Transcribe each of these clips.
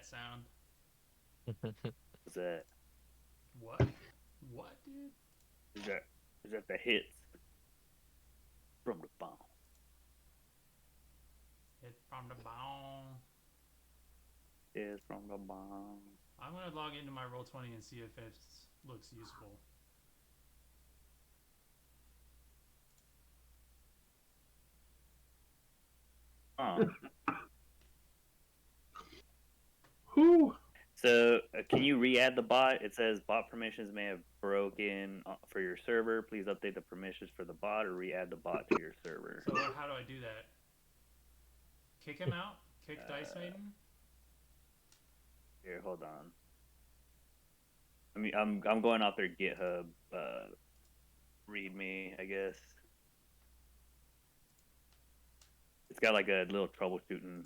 that sound. Is that What? What, dude? is that the hits from the bomb? It's from the bone. Is from the bomb. I'm gonna log into my Roll20 and see if it looks useful. Huh. Who? So, can you re-add the bot? It says bot permissions may have broken for your server. Please update the permissions for the bot or re-add the bot to your server. So how do I do that? Kick him out? Kick Dice Maiden? Here, hold on. I mean, I'm going off their GitHub README, I guess. It's got like a little troubleshooting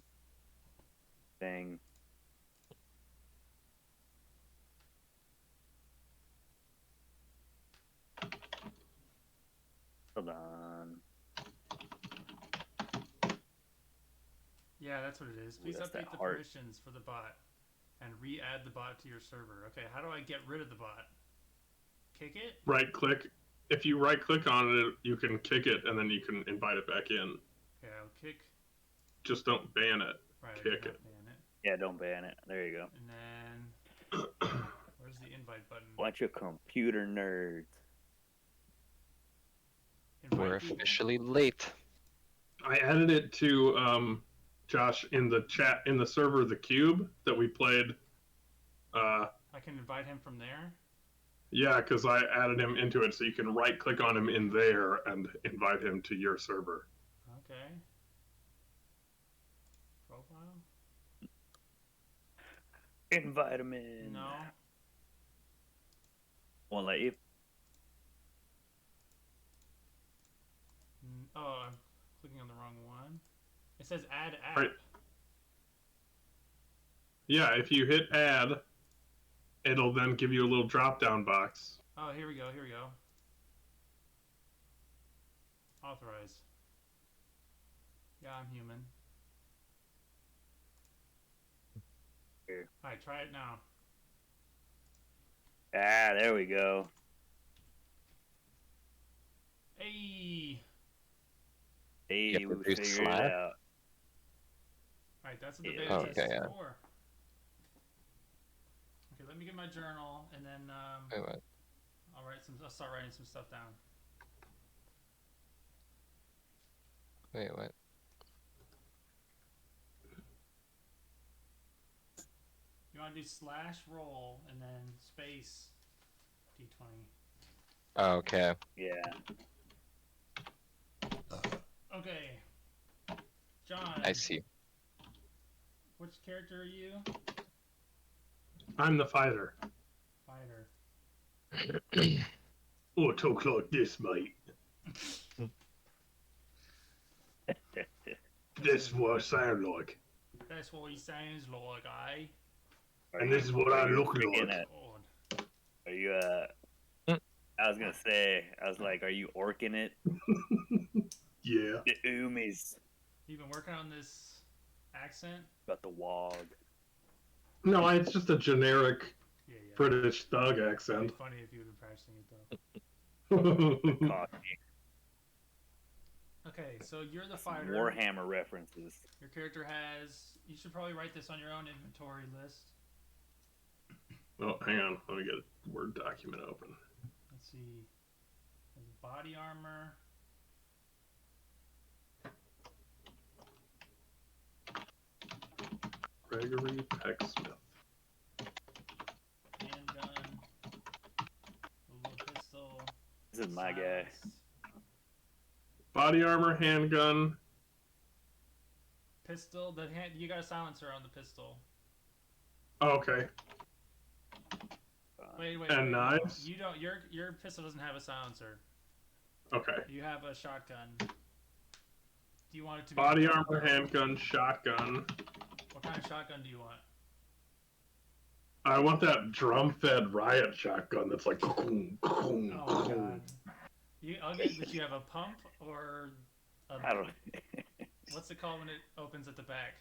thing. Hold on. Yeah, that's what it is. Please that's update that the heart. permissions for the bot and re-add the bot to your server. Okay, how do I get rid of the bot? Kick it? Right click. If you right click on it, you can kick it and then you can invite it back in. Okay, I'll kick. Just don't ban it. Right, Kick it. ban it. Yeah, don't ban it. There you go. And then where's the invite button? Bunch of computer nerds. Invite We're people? officially late. I added it to Josh in the chat in the server The Cube that we played. I can invite him from there? Yeah, because I added him into it, so you can right click on him in there and invite him to your server. Okay. Profile? Invite them in. No. Won't let you. Oh, I'm clicking on the wrong one. It says add app. Right. Yeah, if you hit add, it'll then give you a little drop down box. Oh, here we go, here we go. Authorize. Yeah, I'm human. Here. Alright, try it now. Ah, there we go. Hey! Hey, You have we to do figured it Slack? out. Alright, that's what the Yeah. beta Oh, test okay, is yeah. for. Okay, let me get my journal and then Wait, what? I'll start writing some stuff down. Wait, what? You want to do /roll and then space d20. Oh, okay. Yeah. Okay. John. I see. Which character are you? I'm the fighter. Fighter. Oh, talk like this, mate. This is what I sound like. That's what he sounds like, eh? And this is what I look like. God. Are you I was gonna say, I was like, are you orking it? Yeah. The oomies. You've been working on this accent? Got the wog. No, it's just a generic Yeah. British thug It'd accent. be funny if you would been practicing it though. Coffee. Okay, so you're the fighter. Warhammer references. Your character has. You should probably write this on your own inventory list. Oh, hang on. Let me get a Word document open. Let's see. There's body armor. Gregory Pecksmith. Handgun. A little pistol. This is my guy. silence, Body armor, handgun. Pistol. You got a silencer on the pistol. Oh, okay. Wait. And knives? You don't. Your pistol doesn't have a silencer. Okay. You have a shotgun. Do you want it to be Body armor, handgun, shotgun. What kind of shotgun do you want? I want that drum-fed riot shotgun that's like. Oh my god. I'll get that you have a pump or a, I don't. what's it called when it opens at the back?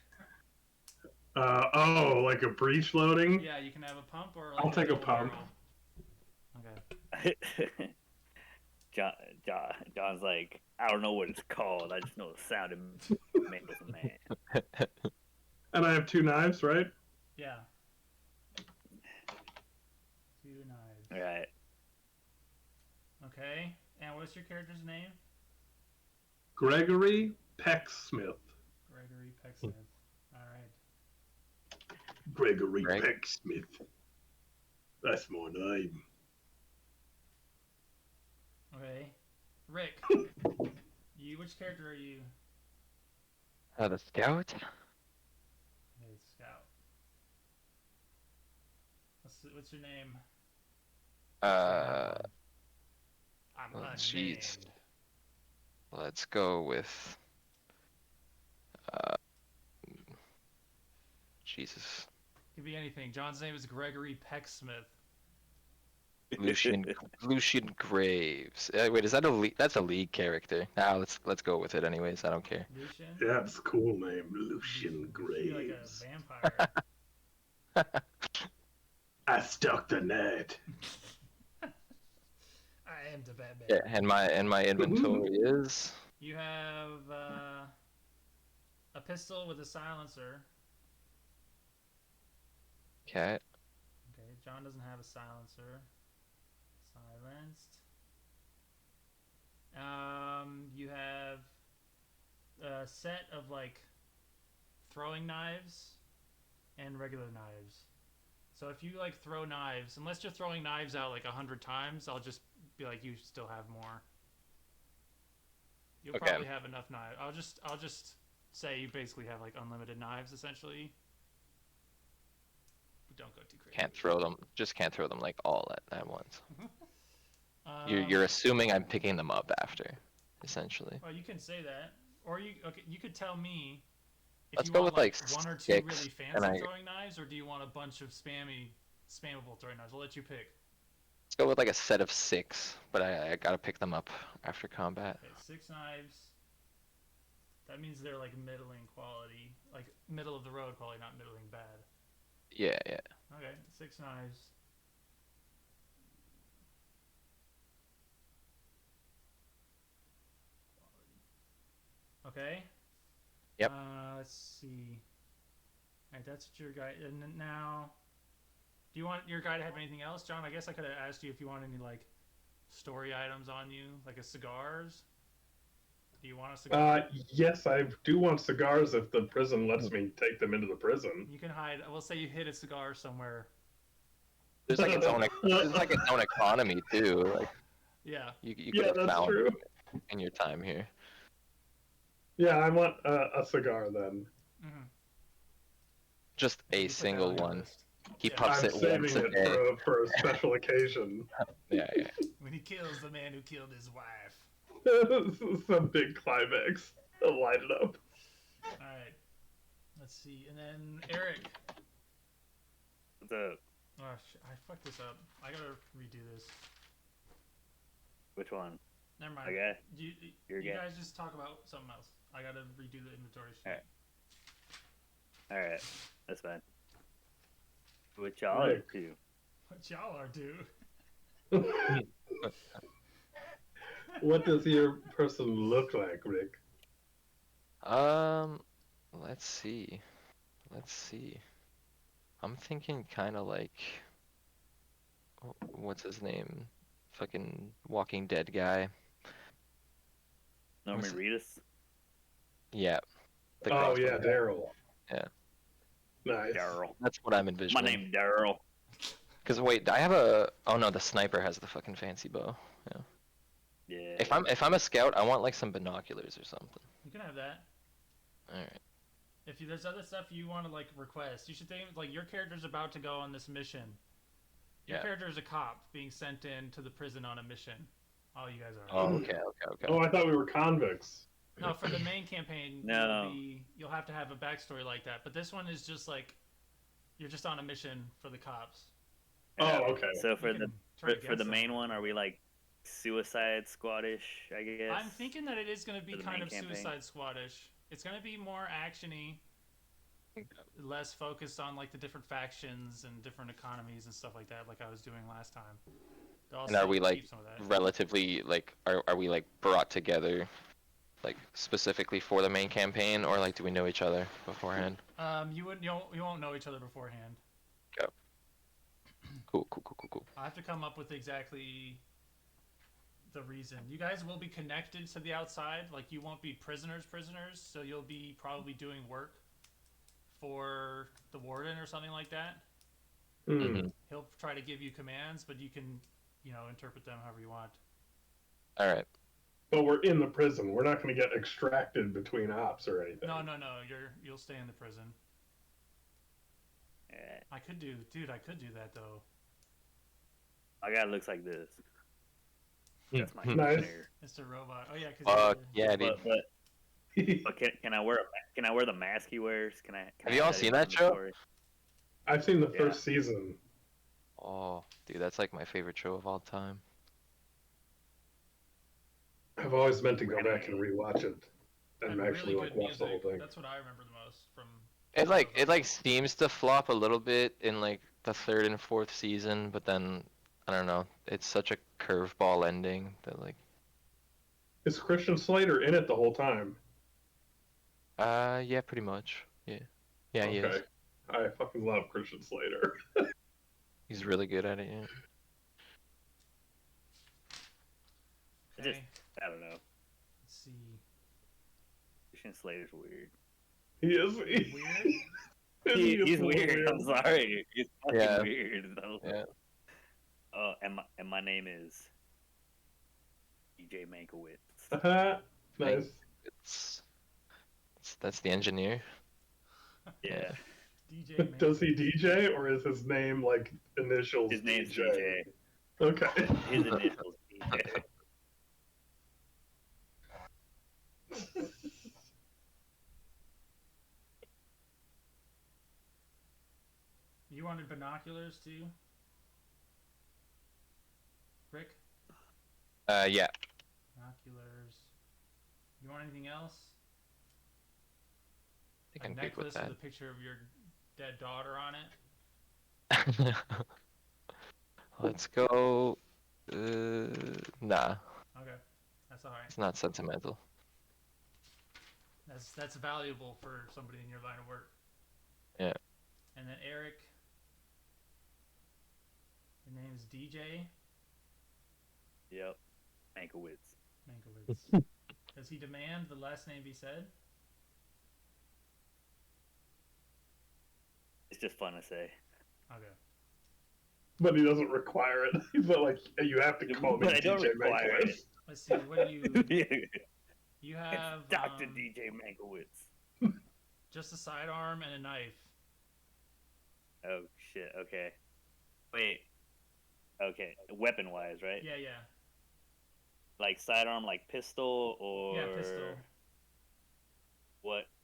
Like a breech loading. Yeah, you can have a pump or like I'll take a double pump. barrel. Okay. John, John's like, I don't know what it's called. I just know the sound it makes, man. And I have 2 knives, right? Yeah. 2 knives. All right. Okay. And what's your character's name? Gregory Pecksmith. Gregory Pecksmith. All right. Gregory Greg? Pecksmith. That's my name. Okay. Rick. Which character are you? The scout? Okay, Scout. What's your name? I'm oh, unnamed. jeez. Let's go with. Jesus. Could be anything. John's name is Gregory Pecksmith. Lucian Graves. Wait, is that a league? That's a league character. Nah, let's go with it anyways. I don't care. Lucian? Yeah, it's a cool name. Lucian You feel like a Graves. vampire. I stuck the net. I am the Batman. Yeah, and my inventory is. You have a pistol with a silencer. Okay. Okay, John doesn't have a silencer. Silenced. You have a set of like throwing knives and regular knives. So if you like throw knives, unless you're throwing knives out like 100 times, I'll just be like, you still have more. You'll Okay. probably have enough knives. I'll just say you basically have like unlimited knives essentially. But don't go too crazy. Can't throw them. Just can't throw them like all at once. Um, You're assuming I'm picking them up after, essentially. Well, you can say that, or you could tell me if Let's you go want with, like, one or two 6, really and fancy throwing knives, or do you want a bunch of spammable throwing knives? I'll let you pick. Let's go with like a set of 6, but I gotta pick them up after combat. Okay, 6 knives. That means they're like middling quality, like middle of the road quality, not middling bad. Yeah, yeah. Okay, 6 knives. Okay. Yep. Let's see. All right, that's what your guy. And then now, do you want your guy to have anything else, John? I guess I could have asked you if you want any like story items on you, like a cigars. Do you want a cigar? Yes, I do want cigars if the prison lets me take them into the prison. You can hide. We'll say you hid a cigar somewhere. There's like its own economy too. Like Yeah. you could Yeah, have that's found true. them in your time here. Yeah, I want a cigar then. Mm-hmm. Just a single one. He Yeah. puffs I'm it saving once a it day. for a special occasion. Yeah, yeah. When he kills the man who killed his wife. Some big climax. I'll light it up. All right. Let's see. And then Eric. What's up? Oh, I fucked this up. I gotta redo this. Which one? Never mind. Okay. You You're good. guys just talk about something else. I gotta redo the inventory sheet. All right. That's fine. What y'all Rick. up to? What y'all are do? What does your person look like, Rick? Let's see. I'm thinking kind of like, what's his name? Fucking Walking Dead guy. Norman What's it? Reedus? Yeah. The Oh crossbow yeah, guy. Daryl. Yeah. Nice. Daryl. That's what I'm My envisioning. name Daryl. Cause wait, I have a. Oh no, the sniper has the fucking fancy bow. Yeah. If I'm a scout, I want like some binoculars or something. You can have that. All right. If there's other stuff you want to like request, you should think like your character's about to go on this mission. Your Yeah. character is a cop being sent in to the prison on a mission. All you guys are. Oh, okay. Oh, I thought we were convicts. No, for the main campaign, No. you'll have to have a backstory like that. But this one is just like you're just on a mission for the cops. Oh, okay. So for You the can turn for the against main them. one, are we like Suicide Squadish? I guess. I'm thinking that it is going to be for the kind main of campaign? Suicide Squadish. It's going to be more actiony. less focused on like the different factions and different economies and stuff like that, like I was doing last time. I'll And are still we like keep some of that. relatively like are we like brought together like specifically for the main campaign, or like do we know each other beforehand? You won't know each other beforehand. Go. Cool. I have to come up with exactly the reason. You guys will be connected to the outside. Like you won't be prisoners, so you'll be probably doing work for the warden or something like that. Mm-hmm. He'll try to give you commands, but you can, interpret them however you want. All right. But we're in the prison. We're not going to get extracted between ops or anything. No. You'll stay in the prison. Yeah. I could do that though. My guy looks like this. That's my Nice. engineer. It's a robot. Oh yeah, Fuck yeah, dude. But can I wear the mask he wears? Have you all seen that show? I've seen the first season. Oh, dude, that's like my favorite show of all time. I've always meant to go back and rewatch it and actually really good watch the whole music. thing. That's what I remember the most from. It seems to flop a little bit in like the third and fourth season, but then I don't know. It's such a curveball ending that like. Is Christian Slater in it the whole time? Yeah, pretty much. Yeah, he is. I fucking love Christian Slater. He's really good at it. Yeah. Okay. I don't know. Let's see. Christian Slater's weird. He is Weird. He's weird. I'm sorry. He's fucking weird though. Yeah. Oh, and my name is DJ Mankiewicz. Nice. That's the engineer. Yeah. DJ. Does he DJ or is his name like initials? His name's DJ? DJ. Okay. His initials DJ. You wanted binoculars too, Rick? Yeah. Binoculars. You want anything else? I think A I'm good necklace with that. with a picture of your dead daughter on it. Let's go. Nah, Okay, that's all right. it's not sentimental. That's valuable for somebody in your line of work. Yeah. And then Eric. Your name's DJ Yep. Mankiewicz. Mankiewicz. Does he demand the last name be said? It's just fun to say. Okay. But he doesn't require it. He's not like, hey, you have to call me But I don't DJ require Mankiewicz. it. Let's see. What do you? You have It's Dr. DJ Mankiewicz. just a sidearm and a knife. Oh shit. Okay. Wait. Okay. Weapon wise, right? Yeah. Like sidearm, like pistol, or Yeah, pistol.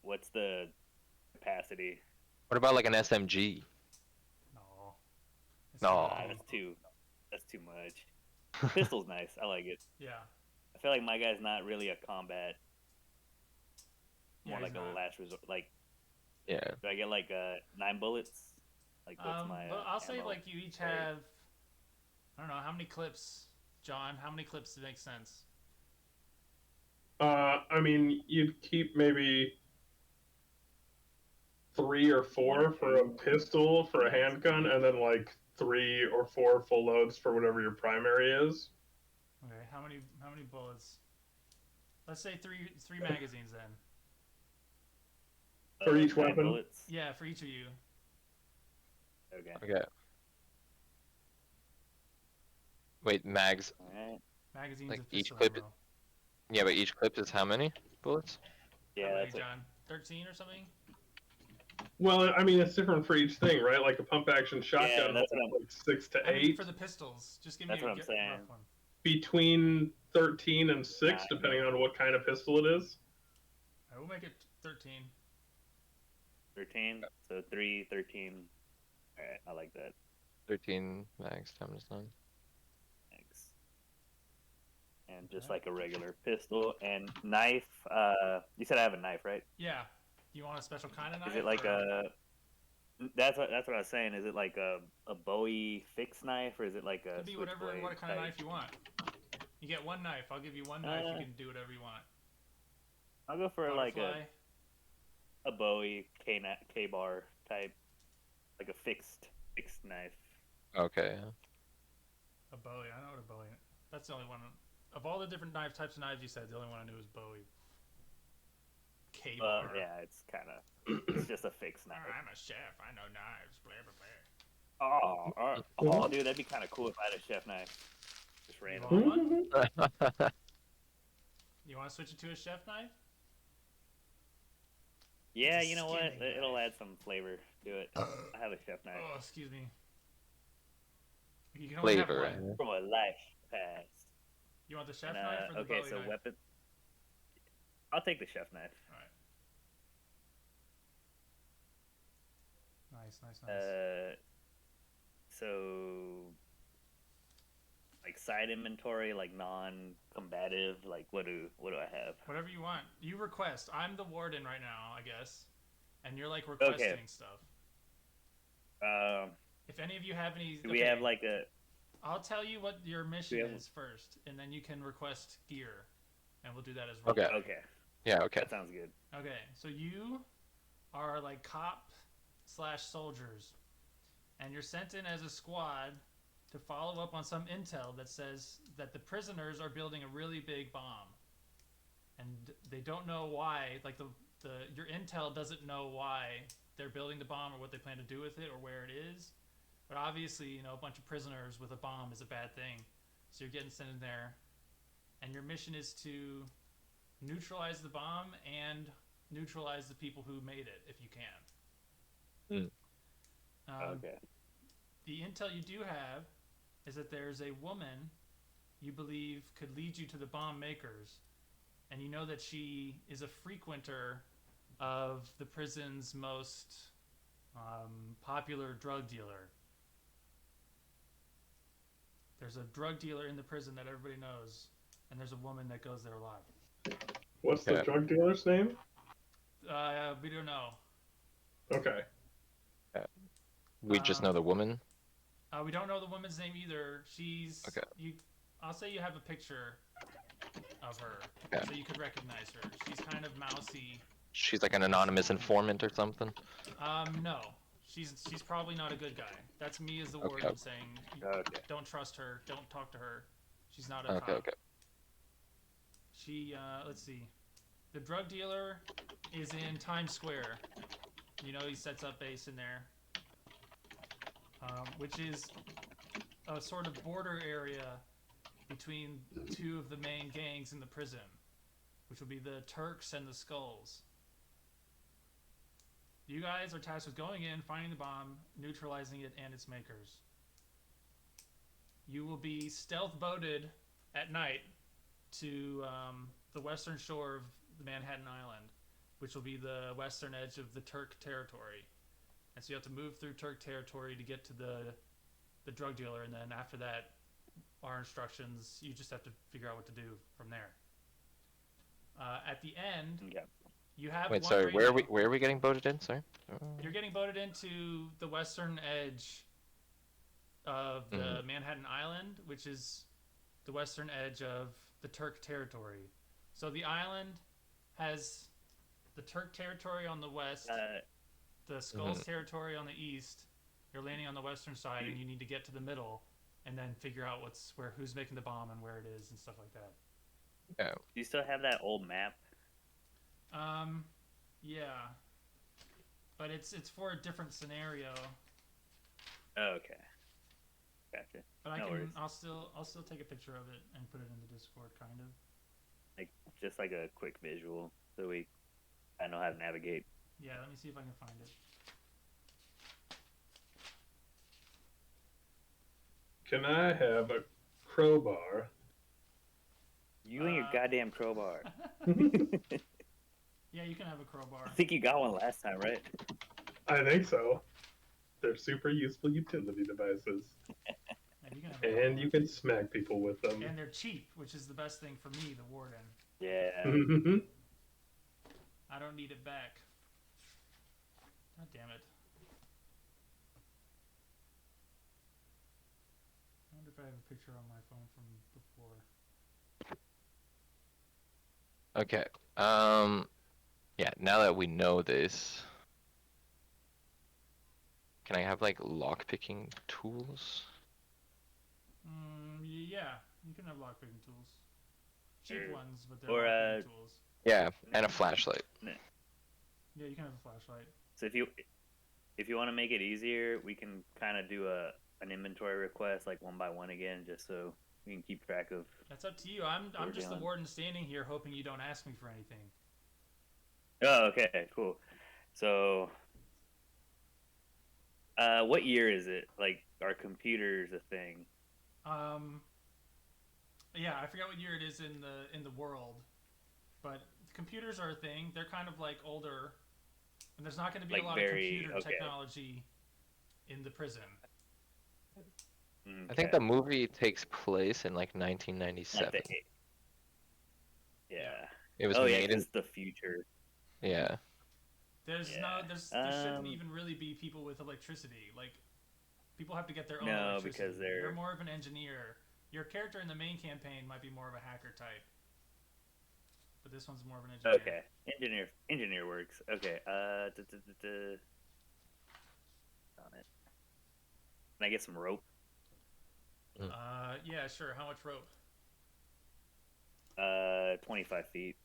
What's the capacity? What about like an SMG? No. It's No. not. That's too much. Pistol's nice. I like it. Yeah. I feel like my guy's not really a combat. More Yeah, like he's a not. last resort. Like, Yeah. do I get like 9 bullets? Like, what's my? But I'll say ammo? like you each have. I don't know how many clips, John. How many clips make sense? I mean, you'd keep maybe 3 or 4 for a pistol, for a handgun, and then like 3 or 4 full loads for whatever your primary is. Okay. How many bullets? Let's say three magazines then. For each 9 weapon? bullets? Yeah, for each of you. Okay. Okay. Wait, mags. Alright. Magazines Like of each pistol clip- ammo. Yeah, but each clip is how many bullets? Yeah, How many, that's it. John? 13 or something? Well, I mean, it's different for each thing, right? Like a pump action shotgun, that's has what like 6 to 8. I mean, for the pistols, just give me That's a what I'm rough saying. one. Between 13 and 6, Nah, depending on what kind of pistol it is. I will make it 13. 13. So 3, 13. Alright, I like that. 13 mags times 9. Thanks. And just Okay. like a regular pistol and knife. You said I have a knife, right? Yeah. You want a special kind of knife? Is it like a? That's what I was saying. Is it like a Bowie fixed knife, or is it like a Could be whatever, switchblade what kind of type? knife you want. You get one knife. I'll give you one knife. You can do whatever you want. I'll go for Butterfly. like a Bowie K bar type, like a fixed knife. Okay. A Bowie. I know what a Bowie. That's the only one of all the different types of knives you said. The only one I knew was Bowie. K-bar. Yeah, it's kind of it's just a fixed knife. I'm a chef. I know knives. Blah blah blah. Oh, dude, that'd be kind of cool if I had a chef knife. Just You random. want one? You want to switch it to a chef knife? Yeah, It's a you know what? skinning It'll knife. add some flavor to it. I have a chef knife Oh, excuse me. You can only Flavor. have one. from a life past. You want the chef And, knife or the okay, Bowie so knife? weapon. I'll take the chef knife. Nice. So like side inventory, like non-combative, like what do I have? Whatever you want. You request. I'm the warden right now, I guess. And you're like requesting stuff. If any of you have any... Do we have like a... I'll tell you what your mission is first, and then you can request gear. And we'll do that as well. Okay. Yeah, okay. That sounds good. Okay, so you are like cop/soldiers. And you're sent in as a squad to follow up on some intel that says that the prisoners are building a really big bomb. And they don't know why, like your intel doesn't know why they're building the bomb or what they plan to do with it or where it is. But obviously, you know, a bunch of prisoners with a bomb is a bad thing. So you're getting sent in there. And your mission is to neutralize the bomb and neutralize the people who made it, if you can. Okay. The intel you do have is that there's a woman you believe could lead you to the bomb makers, and you know that she is a frequenter of the prison's most popular drug dealer. There's a drug dealer in the prison that everybody knows, and there's a woman that goes there a lot. What's the drug dealer's name? We don't know. Okay. We just know the woman. We don't know the woman's name either. She's okay. I'll say you have a picture of her, so you could recognize her. She's kind of mousy. She's like an anonymous informant or something. No, she's probably not a good guy. That's me as the warden saying, don't trust her, don't talk to her. She's not a cop. Okay. She let's see, the drug dealer is in Times Square. You know, he sets up base in there. Which is a sort of border area between two of the main gangs in the prison, which will be the Turks and the Skulls. You guys are tasked with going in, finding the bomb, neutralizing it and its makers. You will be stealth boated at night to the western shore of the Manhattan Island, which will be the western edge of the Turk territory. And so you have to move through Turk territory to get to the drug dealer, and then after that, our instructions, you just have to figure out what to do from there. At the end, you have Wait, one sorry, radio. where are we getting boated in? Sorry? You're getting boated into the western edge of the Manhattan Island, which is the western edge of the Turk territory. So the island has the Turk territory on the west, the Skulls territory on the east. You're landing on the western side, and you need to get to the middle, and then figure out who's making the bomb and where it is and stuff like that. Do you still have that old map? Yeah, but it's for a different scenario. Okay, gotcha. But No worries. I'll still take a picture of it and put it in the Discord, kind of. Like just like a quick visual, so I know how to navigate. Yeah, let me see if I can find it. Can I have a crowbar? You and your goddamn crowbar. Yeah, you can have a crowbar. I think you got one last time, right? I think so. They're super useful utility devices. And you can smack people with them. And they're cheap, which is the best thing for me, the warden. Yeah. I don't need it back. damn it. I wonder if I have a picture on my phone from before. Okay. Yeah, now that we know this, can I have like lockpicking tools? Yeah, you can have lockpicking tools. Cheap Or- ones, but they're or, lockpicking tools. Yeah, and a flashlight. Yeah, you can have a flashlight. So if you want to make it easier, we can kind of do an inventory request like one by one again, just so we can keep track of. That's up to you. I'm we're just the doing. warden standing here, hoping you don't ask me for anything. Oh, okay, cool. So, what year is it? Like, are computers a thing? Yeah, I forget what year it is in the world, but computers are a thing. They're kind of like older, and there's not going to be Like a lot very- of computer okay. technology in the prison. I think the movie takes place in like 1997. Like the, yeah. It was Oh yeah, made in. it's the future. Yeah. There shouldn't even really be people with electricity. Like, people have to get their own No, electricity. because they're- You're more of an engineer. Your character in the main campaign might be more of a hacker type, but this one's more of an engineer. Okay, engineer works. Okay. On it. Can I get some rope? Yeah, sure. How much rope? 25 feet.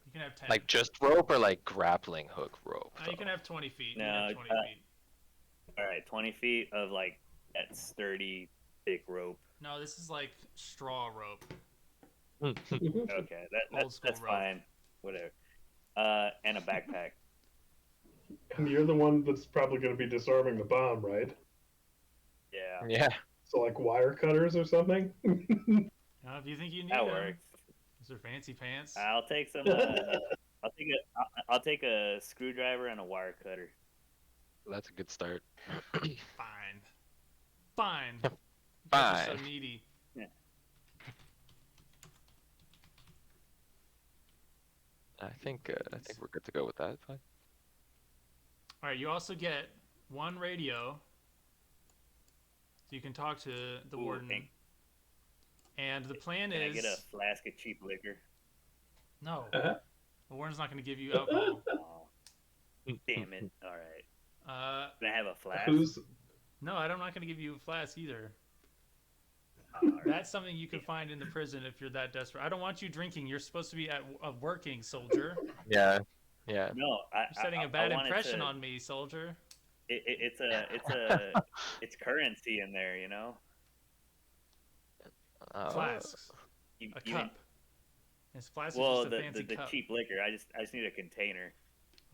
You can have 10. Like just rope or like grappling hook rope? You can have 20 feet. No, you can have 20 feet. All right, 20 feet of like that sturdy, thick rope. No, this is like straw rope. Okay, Old school that's rope. fine. Whatever. And a backpack. And you're the one that's probably going to be disarming the bomb, right? Yeah, Yeah. So like wire cutters or something? Now, if you think you need that them, works. those are fancy pants. I'll take some. I'll take a screwdriver and a wire cutter. That's a good start. Fine. Fine. Yep. You guys are Fine. so needy. Yeah. I think we're good to go with that. Fine. All right. You also get one radio, so you can talk to the Ooh, warden. thank- And the plan Can I is get a flask of cheap liquor? no. Uh-huh. The warden's not going to give you alcohol. Oh, damn it! All right. Can I have a flask? No, I'm not going to give you a flask either. All right. That's something you can find in the prison if you're that desperate. I don't want you drinking. You're supposed to be at a working, soldier. Yeah. Yeah. No, You're setting a bad impression on me, soldier. It's currency in there, you know. Flasks. You, A you- cup. This flask well, is just a fancy the cup. cheap liquor. I just need a container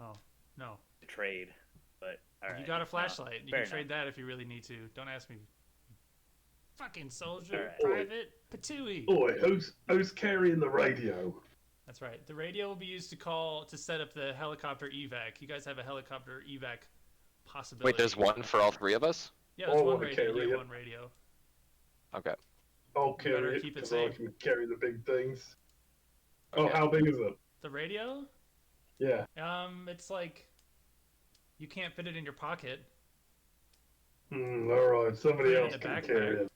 Oh, no. to trade. But all right. You got a flashlight. You fair can trade that if you really need to. Don't ask me. Fucking soldier, Alright. private, patooey. Oi, who's carrying the radio? That's right. The radio will be used to set up the helicopter evac. You guys have a helicopter evac possibility. Wait, there's one for all three of us? Yeah, there's Oh, one I radio. can't You read get it. one radio. Okay. I'll You better carry it keep it because I safe. can carry the big things. Oh, Okay. how big is it? The radio? Yeah. It's like you can't fit it in your pocket. All right, somebody Put it in else the can backpack. carry it.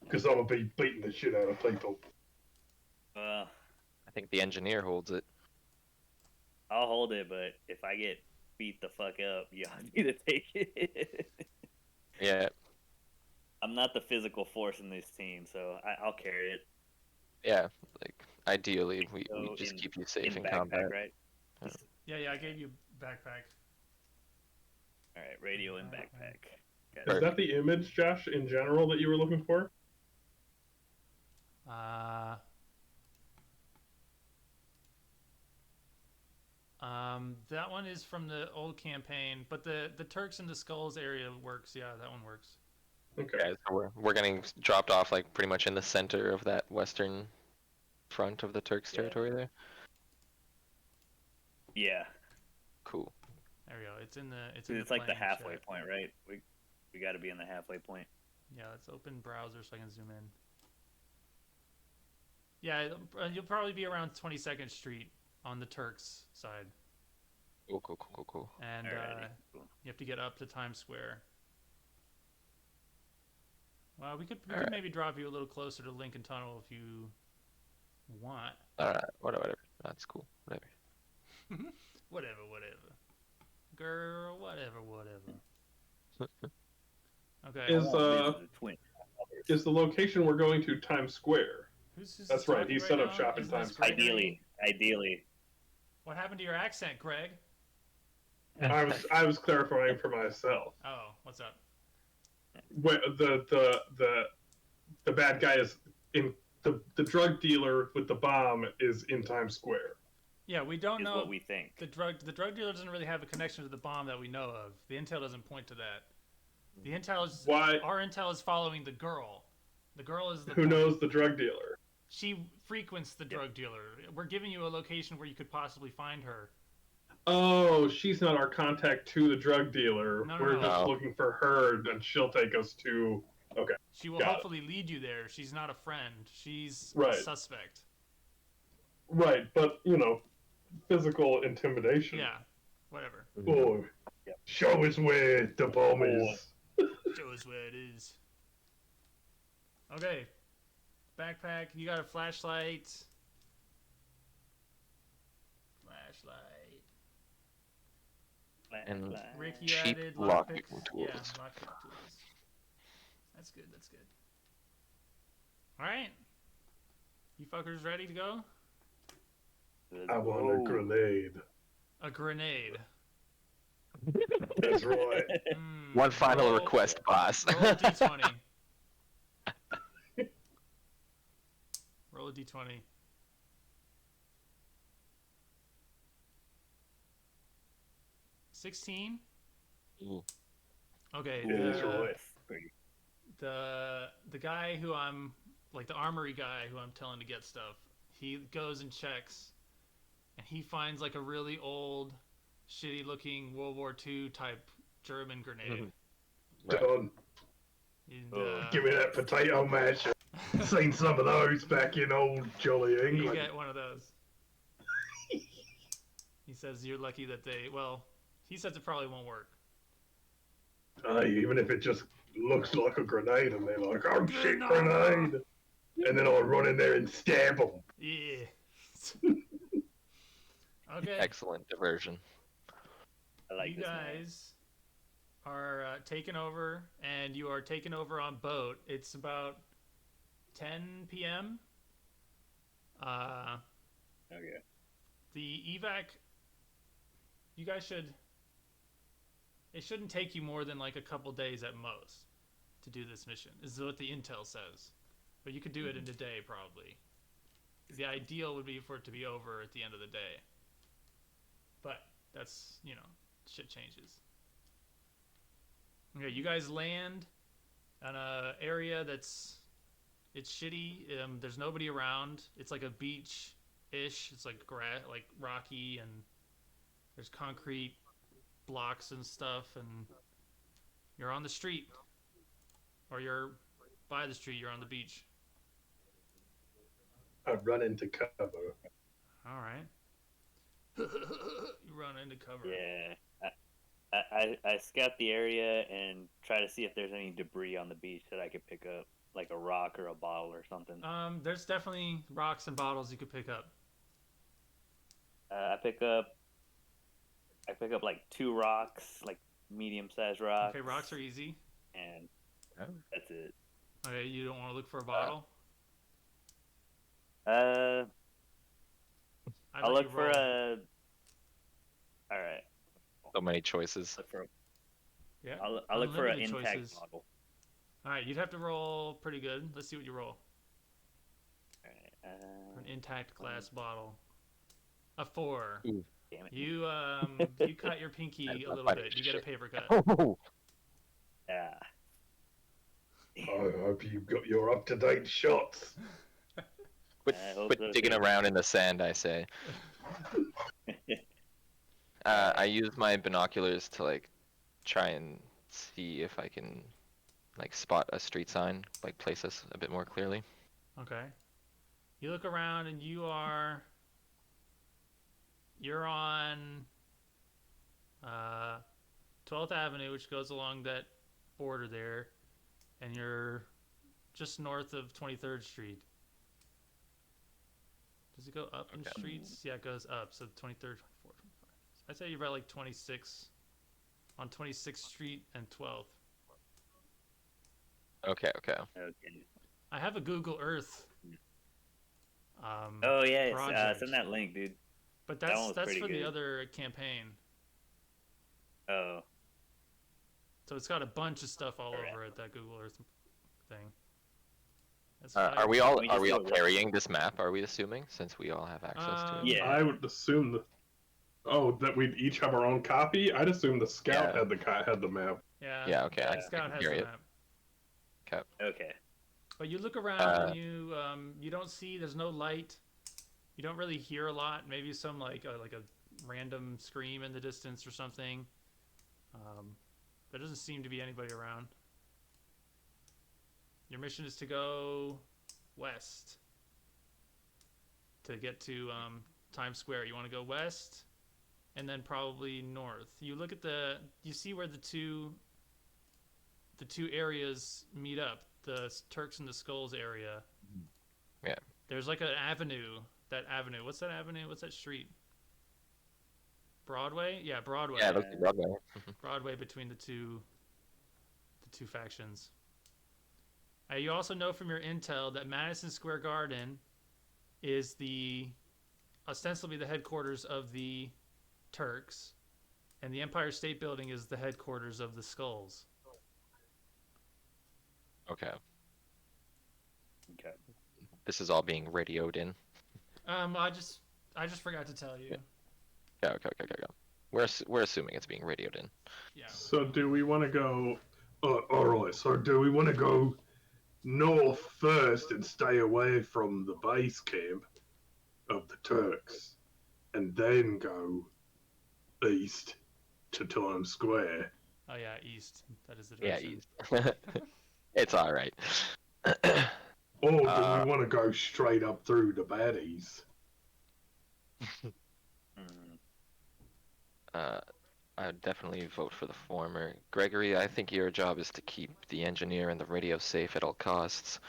Because I'm gonna be beating the shit out of people. I think the engineer holds it. I'll hold it, but if I get beat the fuck up, y'all need to take it. Yeah. I'm not the physical force in this team, so I'll carry it. Yeah. Like ideally, we So just in- keep you safe in backpack, combat. right? Yeah, I gave you a backpack. All right, radio and backpack. Got Is it. that the image, Josh, in general that you were looking for? That one is from the old campaign, but the Turks and the Skulls area works. Yeah, that one works. Okay. Yeah, so we're getting dropped off like pretty much in the center of that western front of the Turks' Yeah. territory there. Yeah, Cool. There we go. It's in the. It's 'cause in it's like the playing halfway chat. point, right? We got to be in the halfway point. Yeah, let's open browser so I can zoom in. Yeah, you'll probably be around 22nd Street on the Turks side. Cool. and Alrighty, cool. you have to get up to Times Square. Well, we could Alright. maybe drop you a little closer to Lincoln Tunnel if you want. Alright, whatever. That's cool. Whatever. Whatever. Girl, whatever. Okay. Is I won't visit the twin. is the location we're going to Times Square? Who's That's right, talking he set up now? shop in Isn't this Times Square. Gregory? Ideally. What happened to your accent, Greg? I was clarifying for myself. Oh, what's up? The bad guy is in the drug dealer with the bomb is in Times Square. Yeah, we don't Is know. what we think. The drug dealer doesn't really have a connection to the bomb that we know of. The intel doesn't point to that. The intel is Why? our intel is following the girl. The girl is the Who point. knows the drug dealer? She frequents the drug dealer. We're giving you a location where you could possibly find her. Oh, she's not our contact to the drug dealer. No, We're no. just looking for her, and she'll take us to. Okay. She will Got it. hopefully lead you there. She's not a friend. She's Right. a suspect. Right, but physical intimidation. Yeah, whatever. Oh, show us where the bomb is. Show us where it is. Okay. Backpack. You got a flashlight. And Rick, you cheap added lockpicking lockpick. tools. Yeah, lockpick tools. That's good. All right. You fuckers ready to go? I want a grenade. A grenade. That's right. One final roll- request, boss. Roll a d20. Roll a d20. 16. Ooh. Okay. That's right. The guy who I'm like the armory guy who I'm telling to get stuff. He goes and checks, and he finds like a really old, shitty looking World War II type German grenade. Done. And, Give me that potato masher. Seen some of those back in old jolly you England. get one of those. He says you're lucky that they. Well, he says it probably won't work. Even if it just looks like a grenade, and they're like, "Oh shit, grenade!" And then I'll run in there and stab them. Yeah. Okay. Excellent diversion. I like you this man. guys are taken over, and you are taken over on boat. It's about 10 p.m. Okay. The evac. You guys should. It shouldn't take you more than like a couple days at most to do this mission. Is what the intel says, but you could do it in a day probably. The ideal would be for it to be over at the end of the day. But that's shit changes. Okay, you guys land on a area it's shitty. There's nobody around. It's like a beach-ish. It's like like rocky, and there's concrete blocks and stuff, and you're on the street, or you're by the street. You're on the beach. I run into cover. All right. You run into cover. Yeah. I scout the area and try to see if there's any debris on the beach that I could pick up, like a rock or a bottle or something. There's definitely rocks and bottles you could pick up. I pick up like 2 rocks, like medium-sized rocks. Okay, rocks are easy. And that's it. Okay, you don't want to look for a bottle? I'll look for roll. a. All right. So many choices. Look for. Yeah. I'll look for an Unlimited intact choices. bottle. All right, you'd have to roll pretty good. Let's see what you roll. All right. An intact glass bottle. A 4. Ooh. Damn it. You you cut your pinky That's a not little funny bit. You get a shit. paper cut. Oh, Yeah. I hope you've got your up-to-date shots. quit, I hope quit so, digging too. around in the sand, I say. I use my binoculars to like try and see if I can like spot a street sign, like place us a bit more clearly. Okay. You look around and you're on 12th Avenue, which goes along that border there, and you're just north of 23rd Street. Does it go up in Okay. streets? Yeah, it goes up. So 23rd, 24th, 25th. I'd say you're about like 26 on 26th Street and 12th. Okay. Okay. I have a Google Earth. Oh yeah, project. send that link, dude. But that one that's was that's pretty for the good. other campaign. Oh, So it's got a bunch of stuff all Alright. over it. That Google Earth thing. That's Are we all We just do it once. carrying this map? Are we assuming, since we all have access to it? Yeah. I would assume that we'd each have our own copy. I'd assume the scout Yeah. had the map. Yeah. Yeah. Okay. Yeah. I The Scout can has carry the it. map. Okay. But you look around and you don't see. There's no light. You don't really hear a lot. Maybe some like a random scream in the distance or something. There doesn't seem to be anybody around. Your mission is to go west to get to Times Square. You want to go west, and then probably north. You look at you see where the two areas meet up. The Turks and the Skulls area. Yeah. There's like an avenue. That avenue. What's that avenue? What's that street? Broadway? Yeah, Broadway. Yeah, it looks like Broadway. Broadway between the two factions. You also know from your intel that Madison Square Garden is ostensibly the headquarters of the Turks, and the Empire State Building is the headquarters of the Skulls. Okay. Okay. This is all being radioed in. I just forgot to tell you. Yeah. Okay. We're assuming it's being radioed in. Yeah. So do we want to go? All right. So do we want to go north first and stay away from the base camp of the Turks, and then go east to Times Square? Oh yeah, east. That is the Yeah, direction. it's all right. Or do we want to go straight up through the baddies? I would definitely vote for the former. Gregory, I think your job is to keep the engineer and the radio safe at all costs.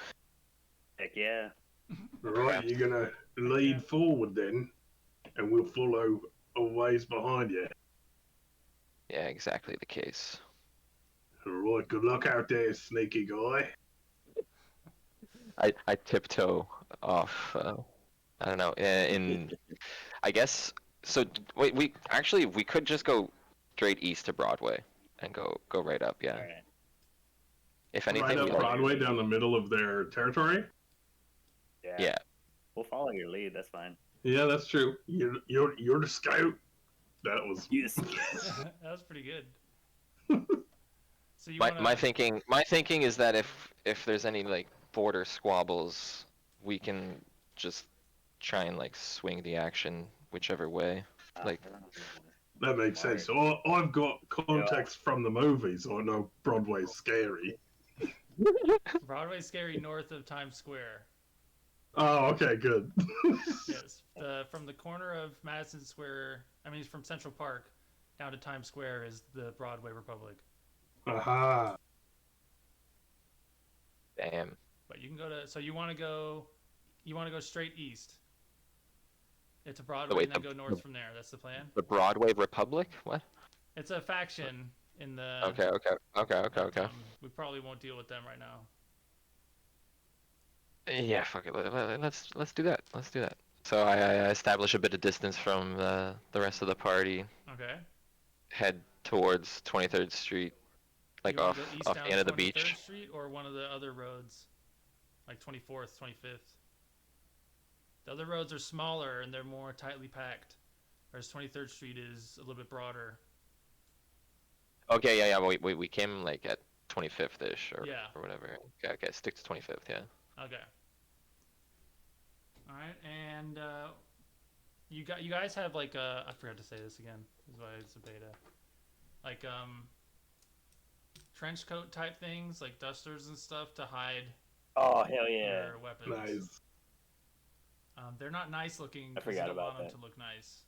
Heck yeah. Right, you're gonna lead forward then, and we'll follow a ways behind you. Yeah, exactly the case. All right, good luck out there, sneaky guy. I tiptoe off. I don't know. I guess. So wait, we could just go straight east to Broadway and go right up. Yeah. All right. If anything, Right we up like, Broadway down the middle of their territory. yeah. We'll follow your lead. That's fine. Yeah, that's true. You're the scout. That was Yes. That was pretty good. So you wanna... My thinking is that if there's any like border squabbles, we can just try and like swing the action whichever way. Like, that makes sense. So I've got context from the movies. I know Broadway's scary. Broadway's scary north of Times Square. Oh, okay, good. Yes. From the corner of from Central Park down to Times Square is the Broadway Republic. Aha. damn. But you can go to... So you want to go straight east. It's a Broadway wait, and then go north from there. That's the plan. The Broadway Republic? What? It's a faction in the... Okay. we probably won't deal with them right now. Yeah, fuck it. Let's do that. Let's do that. So I establish a bit of distance from the rest of the party. Okay. Head towards 23rd Street, like You wanna off go east the down end of the 23rd beach. Street or one of the other roads, like 24th, 25th. The other roads are smaller and they're more tightly packed, whereas 23rd Street is a little bit broader. Okay, yeah. We came like at 25th ish or Yeah. or whatever. Okay. Stick to 25th. Yeah. Okay. All right, and you guys have like I forgot to say this again. This is why it's a beta. Like trench coat type things, like dusters and stuff to hide Oh hell yeah. your weapons. Nice. They're not nice looking. I 'Cause you forgot don't about want them that. to look nice.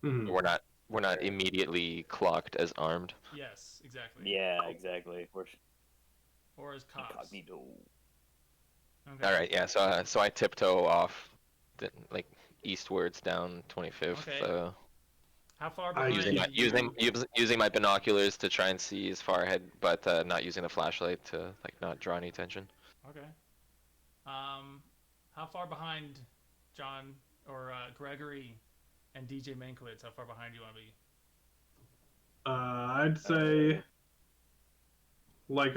Mhm. We're not we're not immediately clocked as armed. Yes, exactly. Yeah, exactly. We're Or as cops. incognito. Okay. All right, yeah. So I tiptoe off, like eastwards down 25th. Okay. How far I behind Using are my you? using my binoculars to try and see as far ahead, but not using the flashlight to like not draw any attention. Okay. How far behind John or Gregory and DJ Mankiewicz? How far behind do you want to be? I'd say like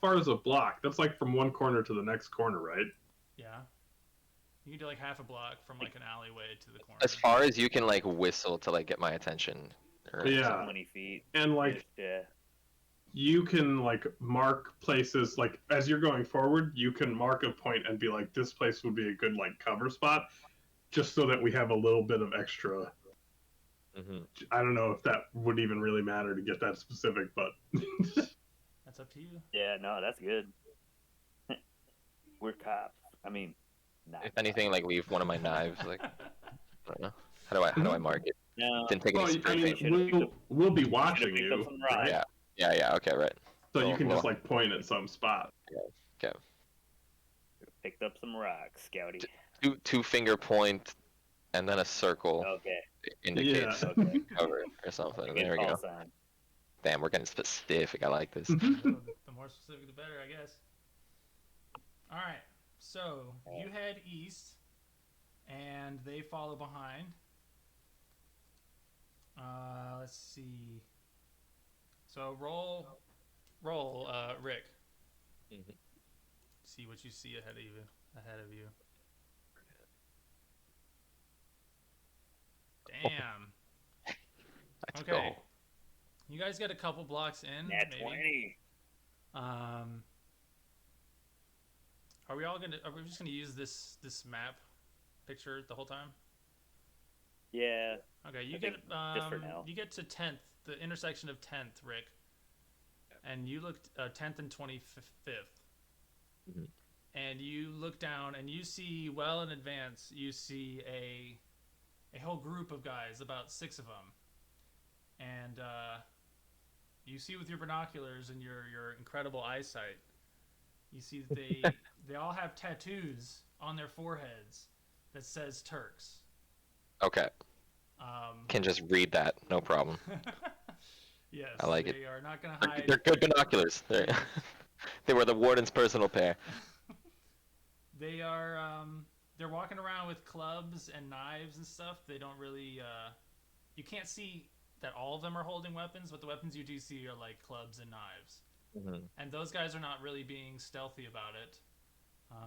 far is a block? That's like from one corner to the next corner, right? Yeah. You can do like half a block from like an alleyway to the corner. As far as you can like whistle to like get my attention. Or Yeah. 20 feet. And like Yeah. you can like mark places like as you're going forward, you can mark a point and be like, this place would be a good like cover spot, just so that we have a little bit of extra. Mhm. I don't know if that would even really matter to get that specific, but That's up to you. Yeah, no, that's good. We're cops. I mean, not If anything, like leave one of my knives. Like I don't know. How do I mark it? no. Didn't take well, any I spirit. mean, we'll be Should've watching picked up you, some rocks. right? Yeah. Okay, right. So you Little- can just little- like point at some spot. Okay. Picked up some rocks, Scouty. Two finger point, and then a circle Okay. indicates Yeah. Okay. cover or something. Good There we call go. sign. Damn, we're getting specific. I like this. The more specific, the better, I guess. All right. So you head east, and they follow behind. Let's see. So roll, Rick. Mhm. See what you see ahead of you. Damn. Let's Okay. go. You guys get a couple blocks in, Nat maybe. 20. Are we just gonna use this map picture the whole time? Yeah. Okay, you I get think just for now. you get to 10th, the intersection of 10th, Rick. And you looked 10th and 25th. Mhm. And you look down and you see well in advance, you see a whole group of guys, about 6 of them. And you see with your binoculars and your incredible eyesight, you see that they all have tattoos on their foreheads that says Turks. Okay. Can just read that, no problem. Yes, I like they are not going to hide. They're good binoculars. They were the warden's personal pair. They are they're walking around with clubs and knives and stuff. They don't really you can't see that all of them are holding weapons, but the weapons you do see are like clubs and knives. Mm-hmm. And those guys are not really being stealthy about it.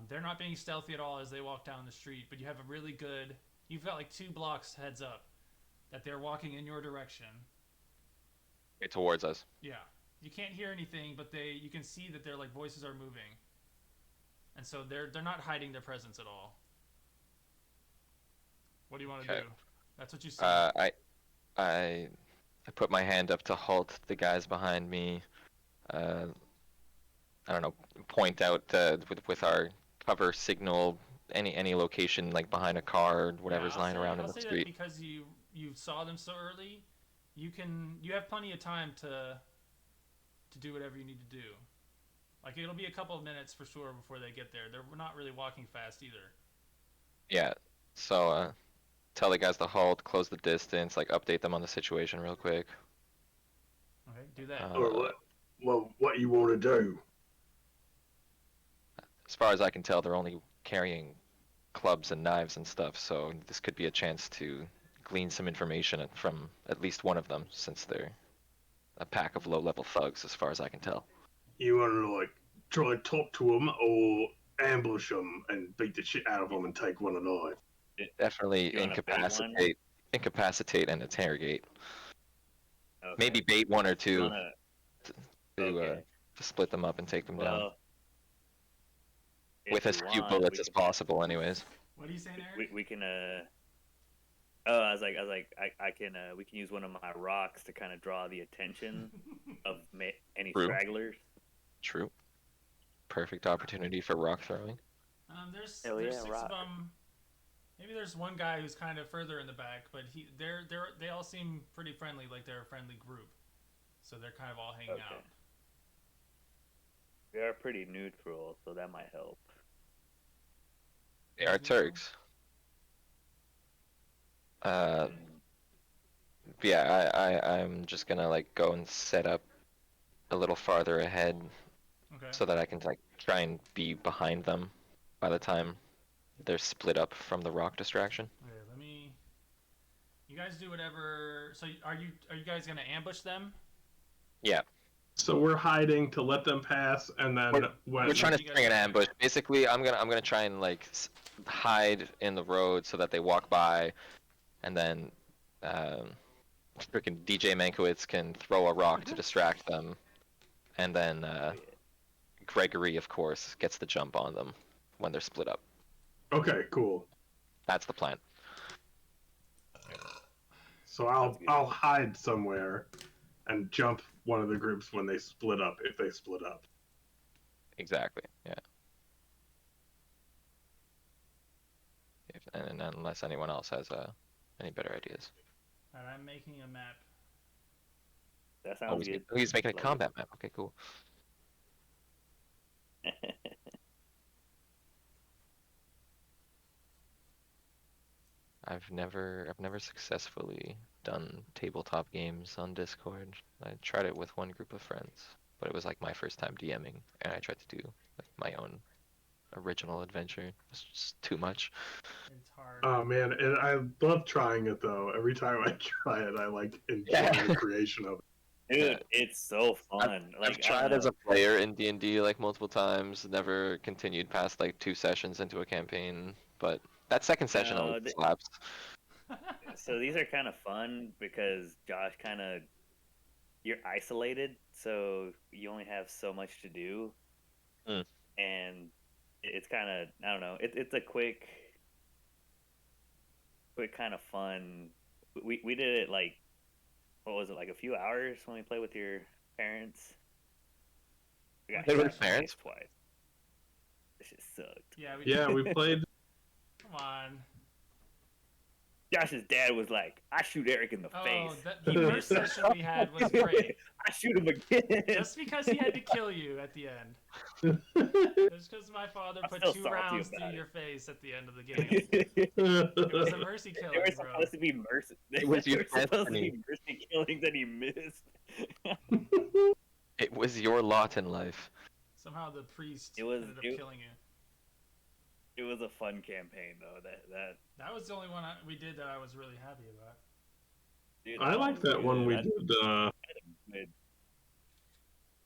They're not being stealthy at all as they walk down the street, but you have a really good... You've got like 2 blocks heads up that they're walking in your direction. Towards us. Yeah. You can't hear anything, but you can see that their like voices are moving. And so they're not hiding their presence at all. What do you want to do? That's what you see. I put my hand up to halt the guys behind me. I don't know, point out with our cover signal any location like behind a car or whatever's lying around in the I'll say street. that because you saw them so early, you have plenty of time to do whatever you need to do. Like it'll be a couple of minutes for sure before they get there. They're not really walking fast either. Yeah. So tell the guys to halt, close the distance, like update them on the situation real quick. Okay, do that. Or what you want to do? As far as I can tell, they're only carrying clubs and knives and stuff, so this could be a chance to glean some information from at least one of them, since they're a pack of low-level thugs, as far as I can tell. You want to like try and talk to them or ambush them and beat the shit out of them and take one alive? Definitely You wanna bait incapacitate and interrogate. Okay. Maybe bait one or You two wanna- to okay. to split them up and take them down. Well, if With as you few want, bullets we as can- possible, anyways. What are you saying, Eric? We can Oh, I was like, I can. We can use one of my rocks to kind of draw the attention of any True. stragglers. True. Perfect opportunity for rock throwing. There's Hell there's yeah, 6 rock. of them Maybe there's one guy who's kind of further in the back, but they all seem pretty friendly, like they're a friendly group. So they're kind of all hanging Okay. out. We are pretty neutral, so that might help. They are Turks. I'm just gonna like go and set up a little farther ahead Okay. so that I can like try and be behind them by the time they're split up from the rock distraction. Okay, let me. You guys do whatever. So are you guys gonna ambush them? Yeah, So we're hiding to let them pass, and then when we're trying to You guys spring an are- ambush. Basically, I'm gonna try and like hide in the road so that they walk by, and then freaking DJ Mankiewicz can throw a rock to distract them, and then Gregory, of course, gets the jump on them when they're split up. Okay, cool. That's the plan. So I'll hide somewhere and jump one of the groups when they split up, if they split up. Exactly. Yeah. And unless anyone else has any better ideas. Alright, I'm making a map. That Oh, sounds good. he's making a Love combat map. Okay, cool. it. I've never successfully done tabletop games on Discord. I tried it with one group of friends, but it was like my first time DMing, and I tried to do like my own original adventure. It was just too much. It's hard. Oh man, and I love trying it though. Every time I try it, I like enjoy the creation of it. Dude, Yeah. it's so fun. I've tried as a player in D&D like multiple times. Never continued past like 2 sessions into a campaign, but that second session No, always slaps. So these are kind of fun because Josh you're isolated, so you only have so much to do, Mm. and it's kind of, I don't know. It's a quick kind of fun. We did it like, what was it, like a few hours when we played with your parents. We got Played with shot parents? twice. This shit sucked. Yeah, Yeah, we played. Come on. Josh's dad was like, "I shoot Eric in the Oh, face." the first session we had was great. I shoot him again. Just because he had to kill you at the end. Just because my father I'm put still 2 salty rounds about through it. your face at the end of the game. It was a mercy They killing, were bro. supposed to be mercy. They was your were supposed to destiny. be mercy killings, and he missed. It was your lot in life. Somehow the priest It was- ended up it- killing you. It was a fun campaign, though. That was the only one we did that I was really happy about. Dude, I like that one we did. did.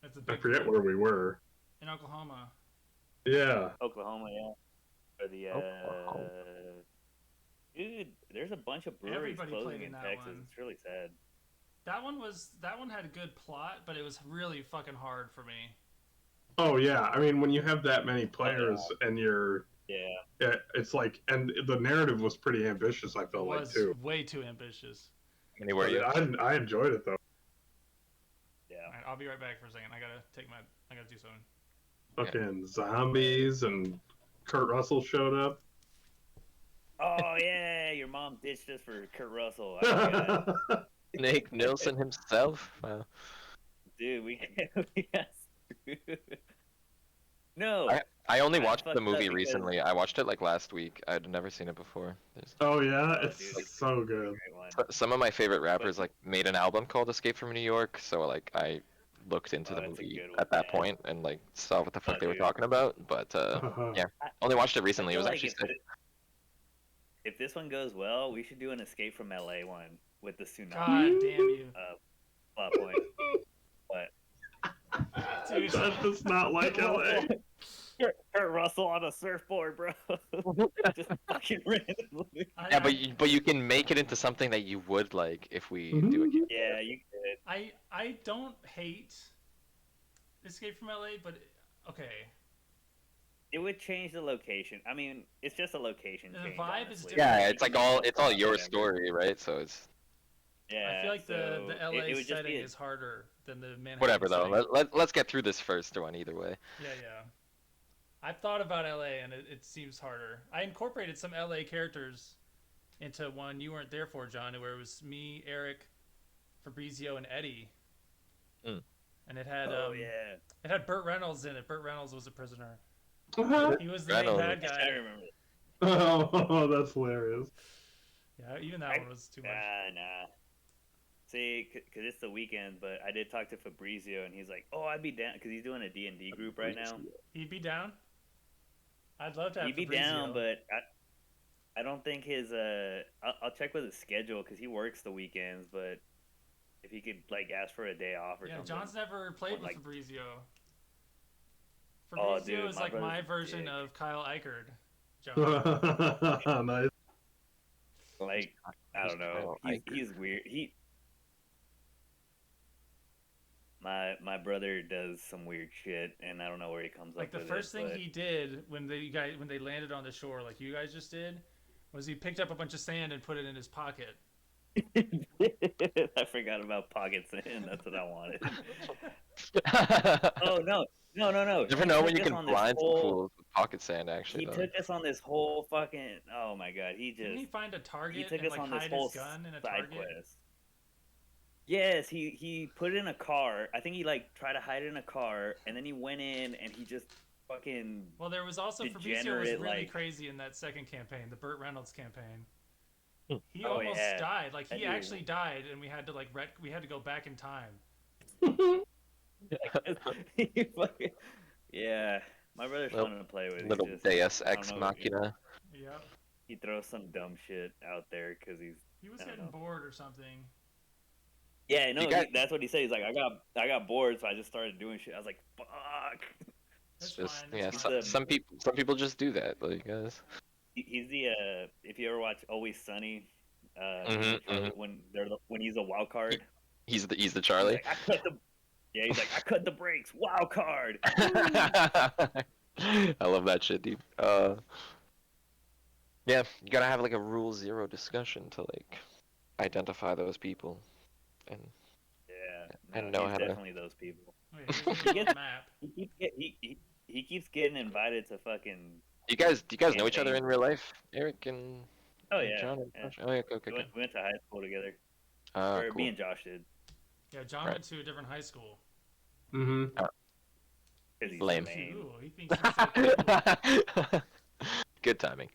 It's a I big forget one. where we were. In Oklahoma. Yeah. Oklahoma, yeah. Or the Oklahoma. dude, there's a bunch of breweries Everybody played closing in in that Texas. one. It's really sad. That one had a good plot, but it was really fucking hard for me. Oh yeah. I mean, when you have that many players and you're, Yeah. it's like, and the narrative was pretty ambitious. I It felt like was too. way too ambitious. How many were you? I enjoyed it though. Yeah. Alright, I'll be right back for a second. I gotta do something. Fucking zombies and Kurt Russell showed up. Oh yeah, your mom ditched us for Kurt Russell. I forgot. Nick Nilsson himself? Wow. Dude, we got screwed. No. I only I watched fucked the up movie because- recently. I watched it like last week. I'd never seen it before. Oh yeah, Oh, it's dude, it's so good. Great one. Some of my favorite rappers like made an album called Escape from New York, so like I looked into the that's a movie good one, at that man. point and like saw what the fuck Oh, they were dude. talking about. But yeah, only watched it recently. It I was feel actually like sick. if this one goes well, we should do an Escape from LA one with the tsunami God damn you. plot point. But Dude. That's just not like LA. Kurt Russell on a surfboard, bro. Just fucking randomly. Yeah, but you can make it into something that you would like if we do it. Yeah, you could. I don't hate Escape from LA, but okay. It would change the location. I mean, it's just a location The change. vibe is honestly. different. Yeah, it's like all your Whatever. story, right? So it's Yeah, I feel like so the LA it would just setting be is harder than the Manhattan whatever though. setting. Let's get through this first one either way. Yeah. I've thought about LA, and it seems harder. I incorporated some LA characters into one you weren't there for, John, where it was me, Eric, Fabrizio, and Eddie. Mm. And it had yeah. it had Burt Reynolds in it. Burt Reynolds was a prisoner. Uh-huh. He was the main Reynolds. bad I guy. remember. Oh, that's hilarious. Yeah, even that one was too much. Nah. See, because it's the weekend, but I did talk to Fabrizio, and he's like, "Oh, I'd be down," because he's doing a D&D group right now. He'd be down. I'd love to have He'd be Fabrizio. down, but I don't think his I'll check with his schedule because he works the weekends. But if he could like ask for a day off or Yeah, something. John's never played with like- Fabrizio. Oh, Fabrizio dude, is my like my brother's a version dick. of Kyle Eichert. John. Nice. Like I don't know, he's weird. My brother does some weird shit, and I don't know where he comes Like up the with first it, thing but... he did when they landed on the shore, like you guys just did, was he picked up a bunch of sand and put it in his pocket. I forgot about pocket sand. That's what I wanted. Oh no! You never He know when took you us can on this blind some whole- fools with pocket sand. Actually, He though. took us on this whole fucking. Oh my god! Didn't he find a target He took and us like on this hide whole his gun in a side target? quest. Yes, he put it in a car. I think he like tried to hide it in a car, and then he went in and he just fucking. Well, there was also Fabrizio was Degenerate, really like- crazy in that second campaign, the Burt Reynolds campaign. Hmm. He Oh, almost yeah. died. Like That he dude- actually died, and we had to like we had to go back in time. He fucking- yeah, my brother's Little- fun to play with. He Little just- Deus I don't Ex know, Machina. Yep. He throws some dumb shit out there because he's. He was I don't getting know. bored or something. Yeah, no, You got- that's what he said. He's like, I got bored, so I just started doing shit. I was like, fuck. It's It's just fine, yeah. it's fine. Some people just do that. Like guys. He's the if you ever watch Always Sunny, Mhm, Charlie, when he's a wild card. He's the He's Charlie. like, he's like, I cut the brakes, wild card. I love that shit, dude. Yeah, you gotta have like a rule zero discussion to like identify those people, and Yeah, I no, know he's how to- definitely those people. Oh, yeah, here's a little map. He keeps getting invited to fucking. do you guys know each other in real life, Eric and Oh yeah, John and yeah. Josh? Oh yeah, okay. We went to high school together. Ah, Or cool. me and Josh did. Yeah, John Right. went to a different high school. Mm-hmm. Because he's Lame. lame. Ooh, he thinks he's so cool. Good timing.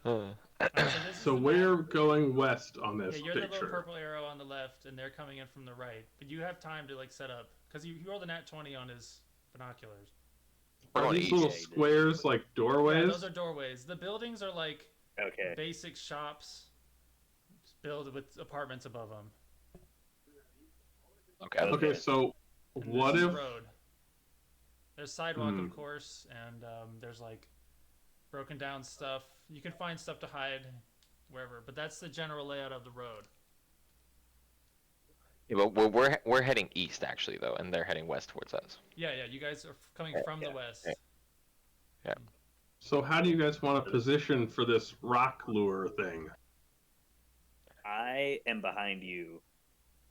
Alright, this is So the we're map. going west on this Yeah, you're the little picture. purple arrow on the left, and they're coming in from the right. But you have time to like set up because he rolled a nat 20 on his binoculars. We're Are going these east. little Yeah, you did. squares like Yeah, doorways? those are doorways. The buildings are like Okay. basic shops built with apartments above them. Okay. Okay, so And what this is if? the road? There's sidewalk, Hmm. of course, and there's like broken down stuff. You can find stuff to hide wherever, but that's the general layout of the road. Yeah, but we're heading east actually though, and they're heading west towards us. Yeah, you guys are coming from the west. Yeah. So how do you guys want to position for this rock lure thing? I am behind you.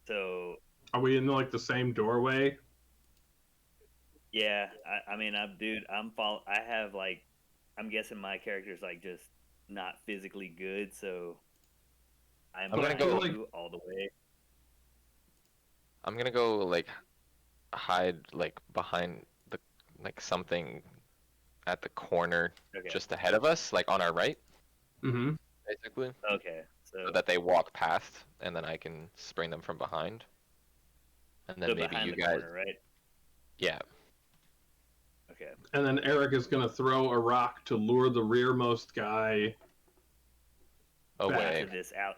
So Are we in like the same doorway? yeah, I mean, I have like, I'm guessing my character's like just not physically good, so I'm gonna behind go, you all the way. I'm gonna go like hide like behind the like something at the corner Okay. just ahead of us, like on our right, Mm-hmm. basically, Okay. So, so that they walk past, and then I can spring them from behind. And then so maybe behind you the guys, corner, right? yeah, Okay. And then Eric is gonna throw a rock to lure the rearmost guy. away. To this out.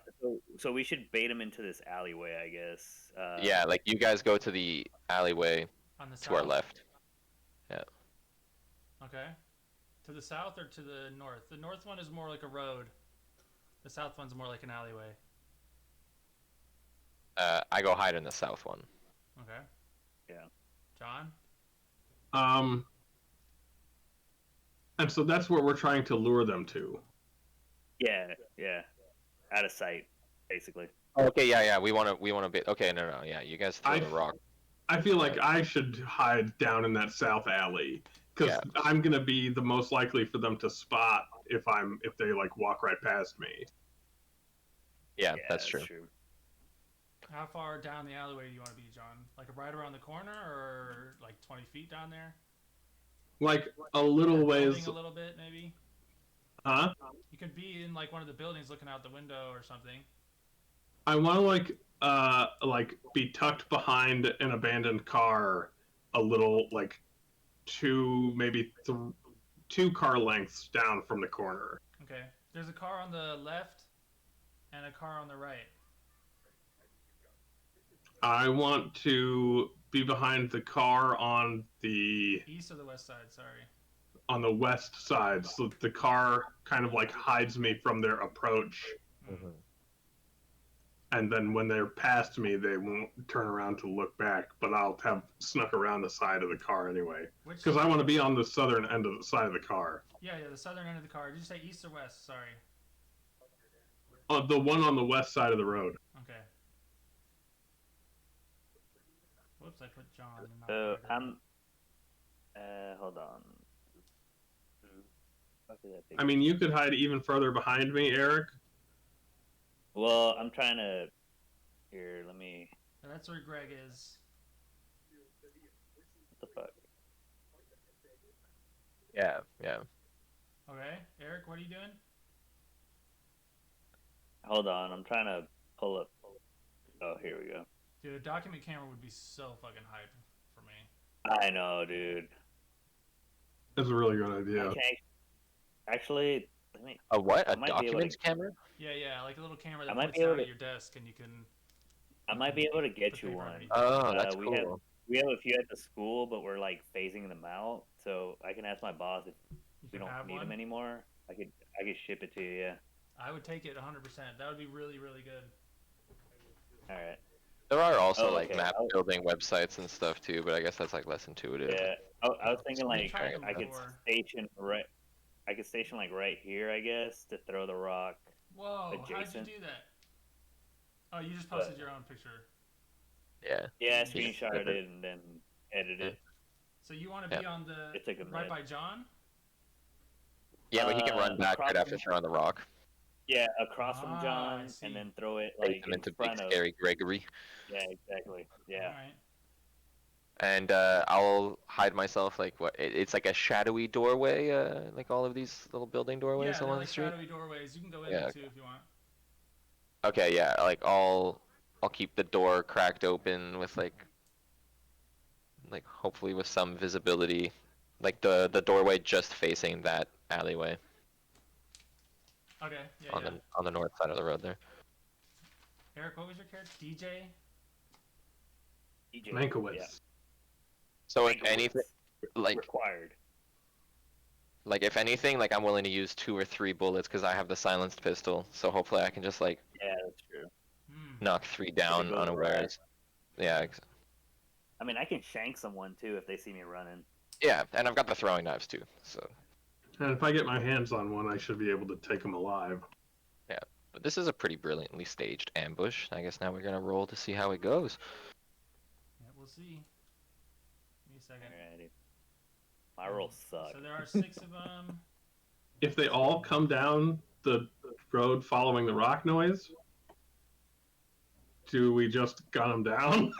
So we should bait him into this alleyway, I guess. Yeah, like you guys go to the alleyway On the to our south? left. Okay. To the south or to the north? The north one is more like a road. The south one's more like an alleyway. I go hide in the south one. Okay. Yeah. John? And so that's where we're trying to lure them to. Yeah. Out of sight, basically. Okay, yeah, we want to be. Okay, no, yeah, you guys throw I- the rock. I feel like I should hide down in that south alley, because I'm gonna be the most likely for them to spot if they like walk right past me. Yeah, that's true. How far down the alleyway do you want to be, John? Like right around the corner, or like 20 feet down there? Like a little ways. Building a little bit, maybe. Huh? You could be in like one of the buildings, looking out the window or something. I want to like be tucked behind an abandoned car, a little like maybe two car lengths down from the corner. Okay. There's a car on the left and a car on the right. I want to be behind the car on the East or the west side, sorry. On the west side, so the car kind of like hides me from their approach. Mm-hmm. And then when they're past me, they won't turn around to look back, but I'll have snuck around the side of the car anyway. Because I want to be on the southern end of the side of the car. Yeah, the southern end of the car. Did you say east or west? Sorry. The one on the west side of the road. Okay. Whoops, I put John. So I'm. Hold on. I mean, you could hide even further behind me, Eric. Well, I'm trying to. Here, let me. That's where Greg is. What the fuck? Yeah. Okay, Eric, what are you doing? Hold on, I'm trying to pull up. Oh, here we go. Dude, a document camera would be so fucking hype for me. I know, dude. That's a really good idea. Okay. Actually, let me. A what? A might be able documents to- camera? Yeah, like a little camera that I might points be able down at to- your desk, and you can. I might be able to get Put you paper one. underneath. Oh, that's we cool. We have a few at the school, but we're like phasing them out. So I can ask my boss if You we can don't have need one. them anymore. I could ship it to you. Yeah. I would take it 100%. That would be really, really good. All right. There are also Oh, like okay. map building websites and stuff too, but I guess that's like less intuitive. Yeah. I was thinking We like tried them I could before. station right. I could station like right here, I guess, to throw the rock. Whoa, how'd you Adjacent. do that? Oh, you just posted your own picture. Yeah. Yeah, I Yeah. screenshotted it and then edited it. So you want to be on the It took a right minute. by John? Yeah, but he can run back across right after from- throwing the rock. Yeah, across from I John, see. and then throw it Take like him in into big front of. scary Gregory. Yeah, exactly. Yeah. All right. And I'll hide myself like what? It's like a shadowy doorway, like all of these little building doorways Yeah, they're along like the street. shadowy doorways. You can go in Yeah, there okay. too if you want. Okay, yeah, like I'll keep the door cracked open with like hopefully with some visibility, like the doorway just facing that alleyway Okay, yeah, on yeah. the north side of the road there. Eric, what was your character? DJ? EJ. Mankiewicz. Yeah. So if Mankiewicz. anything, like Required. if anything, like I'm willing to use 2 or 3 bullets because I have the silenced pistol. So hopefully I can just like Yeah, that's true. knock 3 down goes unawares. Yeah, I mean, I can shank someone too if they see me running. yeah, and I've got the throwing knives too. So, And if I get my hands on one, I should be able to take them alive. but this is a pretty brilliantly staged ambush. I guess now we're gonna roll to see how it goes. Yeah, we'll see. Give me a second. Alrighty. My rolls suck. So there are 6 of them. If they all come down the road following the rock noise, do we just gun them down?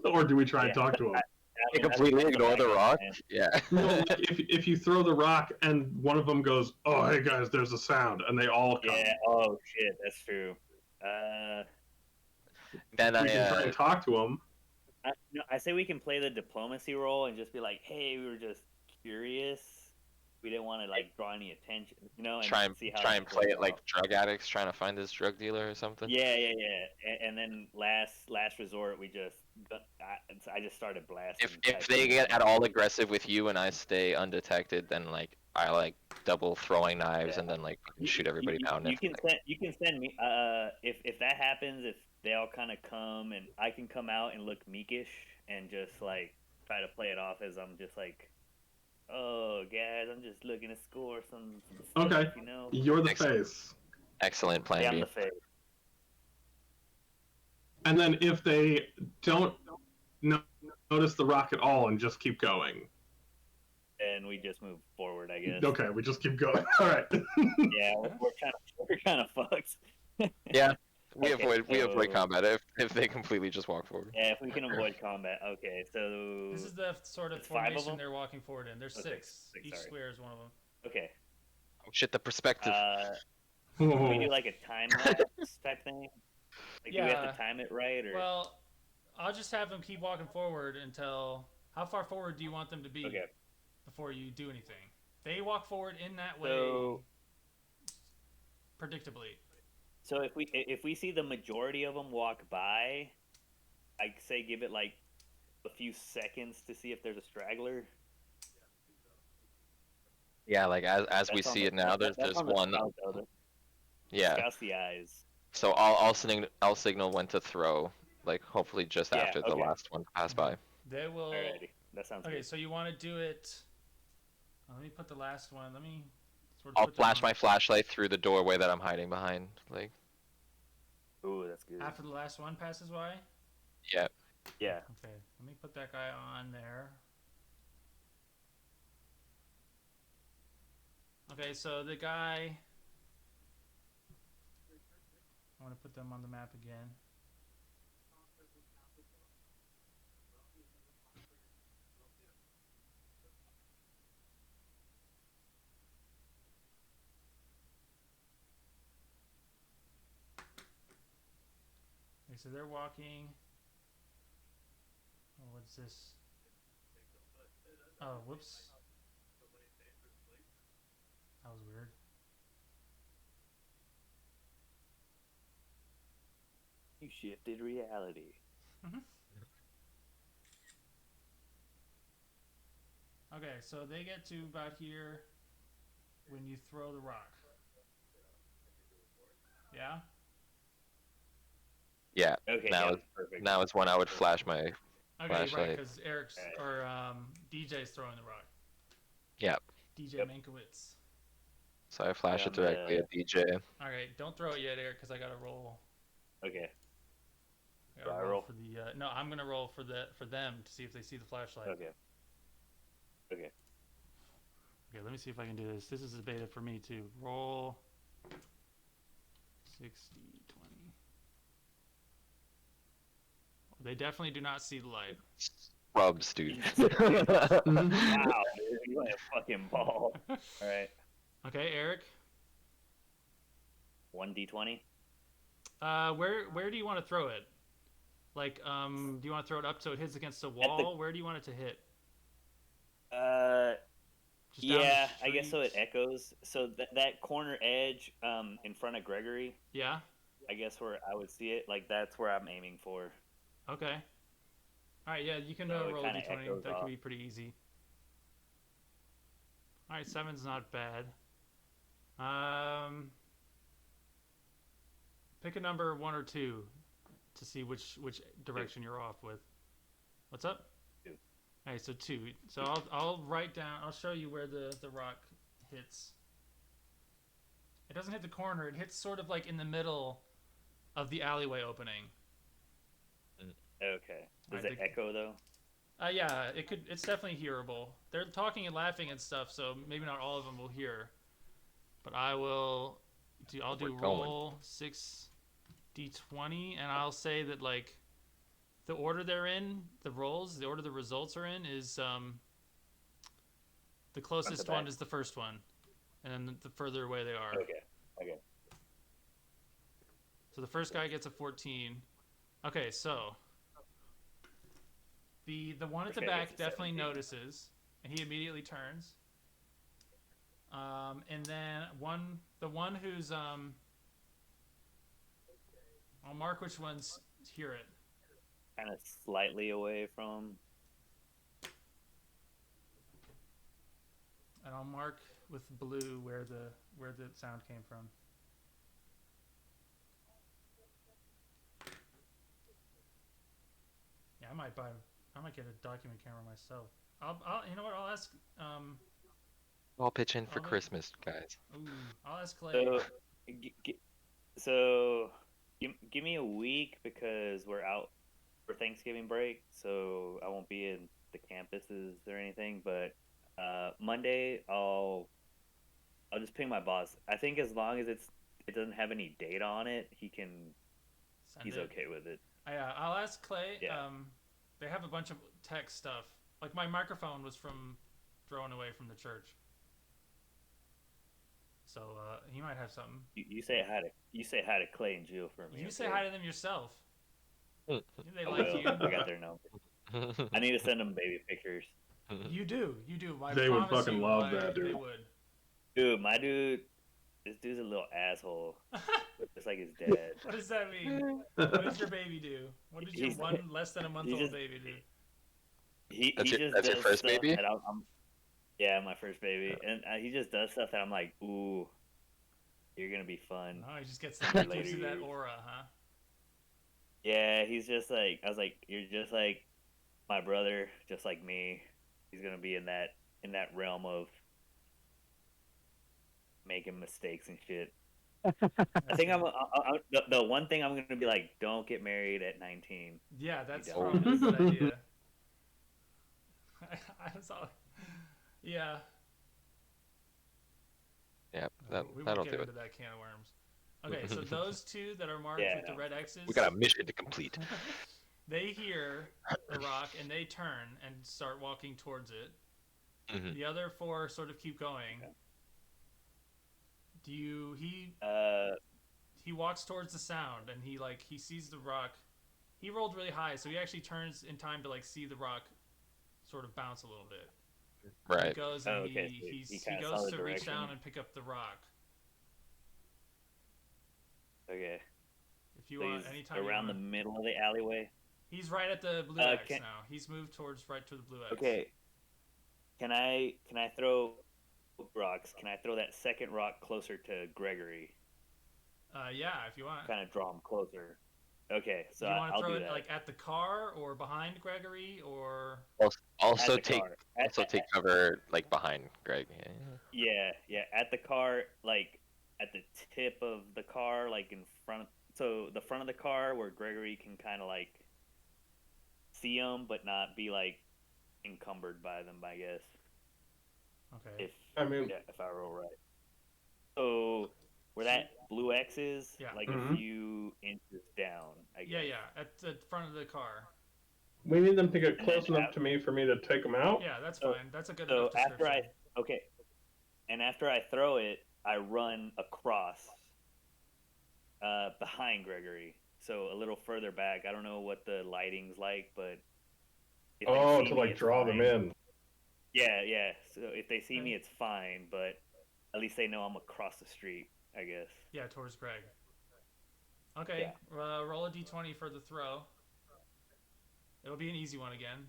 Or do we try and Yeah. talk to them? I You mean, completely that's ignore the what I rock. got, man. Yeah. No, like if you throw the rock and one of them goes, "Oh, hey guys, there's a sound," and they all come, Yeah. Oh shit, that's true. Then we can try I and talk to them. I say we can play the diplomacy role and just be like, hey, we were just curious. We didn't want to like draw any attention, you know, and try and see how play plays it like out. drug addicts trying to find this drug dealer or something. Yeah. And then last resort, I just started blasting. If they get at all aggressive with you and I stay undetected, then like I like double throwing knives Yeah. and then like shoot everybody down. You can send me. If that happens, if they all kind of come and I can come out and look meekish and just like try to play it off as I'm just like, oh guys, I'm just looking to score some stuff, Okay. you know. You're the Excellent. face. Excellent plan Yeah, I'm B. the face. And then if they don't notice the rock at all and just keep going, And then we just move forward, I guess. Okay, we just keep going. All right. Yeah, we're kind of fucked. Yeah, we Okay, avoid so- combat if they completely just walk forward. Yeah, if we can avoid combat. Okay, so This is the sort of It's 5 of formation them? they're walking forward in. There's Oh, six. six, Each sorry. square is one of them. okay. Oh shit, the perspective. Can we do like a time lapse type thing? Like, do we have Yeah. to time it right, or Well, I'll just have them keep walking forward until. How far forward do you want them to be okay? before you do anything? They walk forward in that way, So- predictably. So if we see the majority of them walk by, I'd say give it like a few seconds to see if there's a straggler. Yeah, like as we That's on see the- it now, that- that's there's on the one. scout, though. Yeah. Scouts the eyes. So I'll signal when to throw. Like hopefully just Yeah, after the okay. last one to pass by. They will. Alrighty, that sounds Okay, good. so you want to do it. Let me put the last one. Let me. Sort of I'll put them flash on- my flashlight through the doorway that I'm hiding behind. Like Ooh, that's good. After the last one passes by. yeah. Yeah. Okay, let me put that guy on there. Okay, so the guy. I want to put them on the map again. Okay, so they're walking. Oh, what's this? Oh, whoops. That was weird. You shifted reality. Okay, so they get to about here when you throw the rock. Yeah? Yeah. Okay, Now yeah, it's perfect. now is when I would flash my Okay, right, flashlight. because Eric's or DJ's throwing the rock. Yeah. DJ Yep. Mankiewicz. So I flash it Yeah, I'm, directly at DJ. All right, don't throw it yet, Eric, because I gotta roll. Okay. I gotta Do I roll? for the. No, I'm gonna roll for them to see if they see the flashlight. Okay. Okay. Okay, let me see if I can do this. This is a beta for me too. Roll 60, 20. They definitely do not see the light. Scrubs, dude. Wow, dude, you went a fucking ball. All right. Okay, Eric. 1d20. Where do you want to throw it? Like, do you want to throw it up so it hits against a wall? Where do you want it to hit? Just down the Yeah, I guess so. It street? echoes. So that corner edge, in front of Gregory, Yeah. I guess where I would see it. Like that's where I'm aiming for. Okay. All right. Yeah, you can So it roll a kinda d20. echoes That could off. be pretty easy. All right, 7's not bad. Pick a number 1 or 2 to see which direction you're off with. What's up? 2. All right, so 2. So I'll write down. I'll show you where the rock hits. It doesn't hit the corner. It hits sort of like in the middle of the alleyway opening. Okay. Does Alright, it echo though? Yeah, it could. It's definitely hearable. They're talking and laughing and stuff, so maybe not all of them will hear. But I will. I'll do We're going. roll 6d20, and I'll say that like the order they're in, the order the results are in is the closest back. one is the first one, and then the further away they are. Okay. Okay. So the first guy gets a 14. Okay, so the one at the First guy back gets a definitely 17. notices, and he immediately turns. And then the one who's I'll mark which ones hear it. Kind of slightly away from. And I'll mark with blue where the sound came from. Yeah, I might get a document camera myself. I'll you know what? I'll ask I'll pitch in for I'll make- Christmas, guys. I'll ask Clay. So, so give me a week because we're out for Thanksgiving break, so I won't be in the campuses or anything. But Monday, I'll just ping my boss. I think as long as it doesn't have any data on it, he's okay with it. I'll ask Clay. Yeah. They have a bunch of tech stuff. Like my microphone was from thrown away from the church, so he might have something. You say hi to Clay and Jill for me. You okay? say hi to them yourself. They I like will. you. I got their number. I need to send them baby pictures. You do. I They would promise fucking you, love that, They dude. would. Dude, this dude's a little asshole. Just like his dad. What does that mean? What does your baby do? What does your less than a month old baby do? He just That's does your first stuff baby? that yeah, my first baby, and he just does stuff that I'm like, ooh, you're gonna be fun. Oh, he just gives you that aura, huh? Yeah, he's just like, I was like, you're just like my brother, just like me. He's gonna be in that realm of making mistakes and shit. I think the one thing I'm gonna be like, don't get married at 19. Yeah, that's don't. probably a good idea. I saw. Yeah. Yeah, We that'll won't do get it. into that can of worms. Okay, so those two that are marked with the red X's. We got a mission to complete. They hear the rock and they turn and start walking towards it. Mhm. The other four sort of keep going. Okay. He walks towards the sound and he sees the rock. He rolled really high, so he actually turns in time to see the rock sort of bounce a little bit. Right. He goes and he goes to reach down and pick up the rock. Okay. If you want, anytime around the middle of the alleyway. He's right at the blue X now. He's moved right to the blue X. Okay. Can I throw rocks? Can I throw that second rock closer to Gregory? Yeah, if you want. Kind of draw him closer. Okay, so do you want to throw do it that. at the car or behind Gregory or? Also take cover behind Greg. Yeah, at the car, at the tip of the car, in front. So the front of the car where Gregory can kind of see them, but not be encumbered by them, I guess. Okay. If I roll right. So where that blue X is, a few inches down, I guess. Yeah, at the front of the car. We need them to get close enough to me for me to take them out? Yeah, that's fine. That's a good enough description. After I throw it, I run across behind Gregory. So a little further back. I don't know what the lighting's like, but to draw them in. Yeah. So if they see me, it's fine, but at least they know I'm across the street, I guess. Yeah, towards Greg. Okay, yeah. Roll a d20 for the throw. It'll be an easy one again.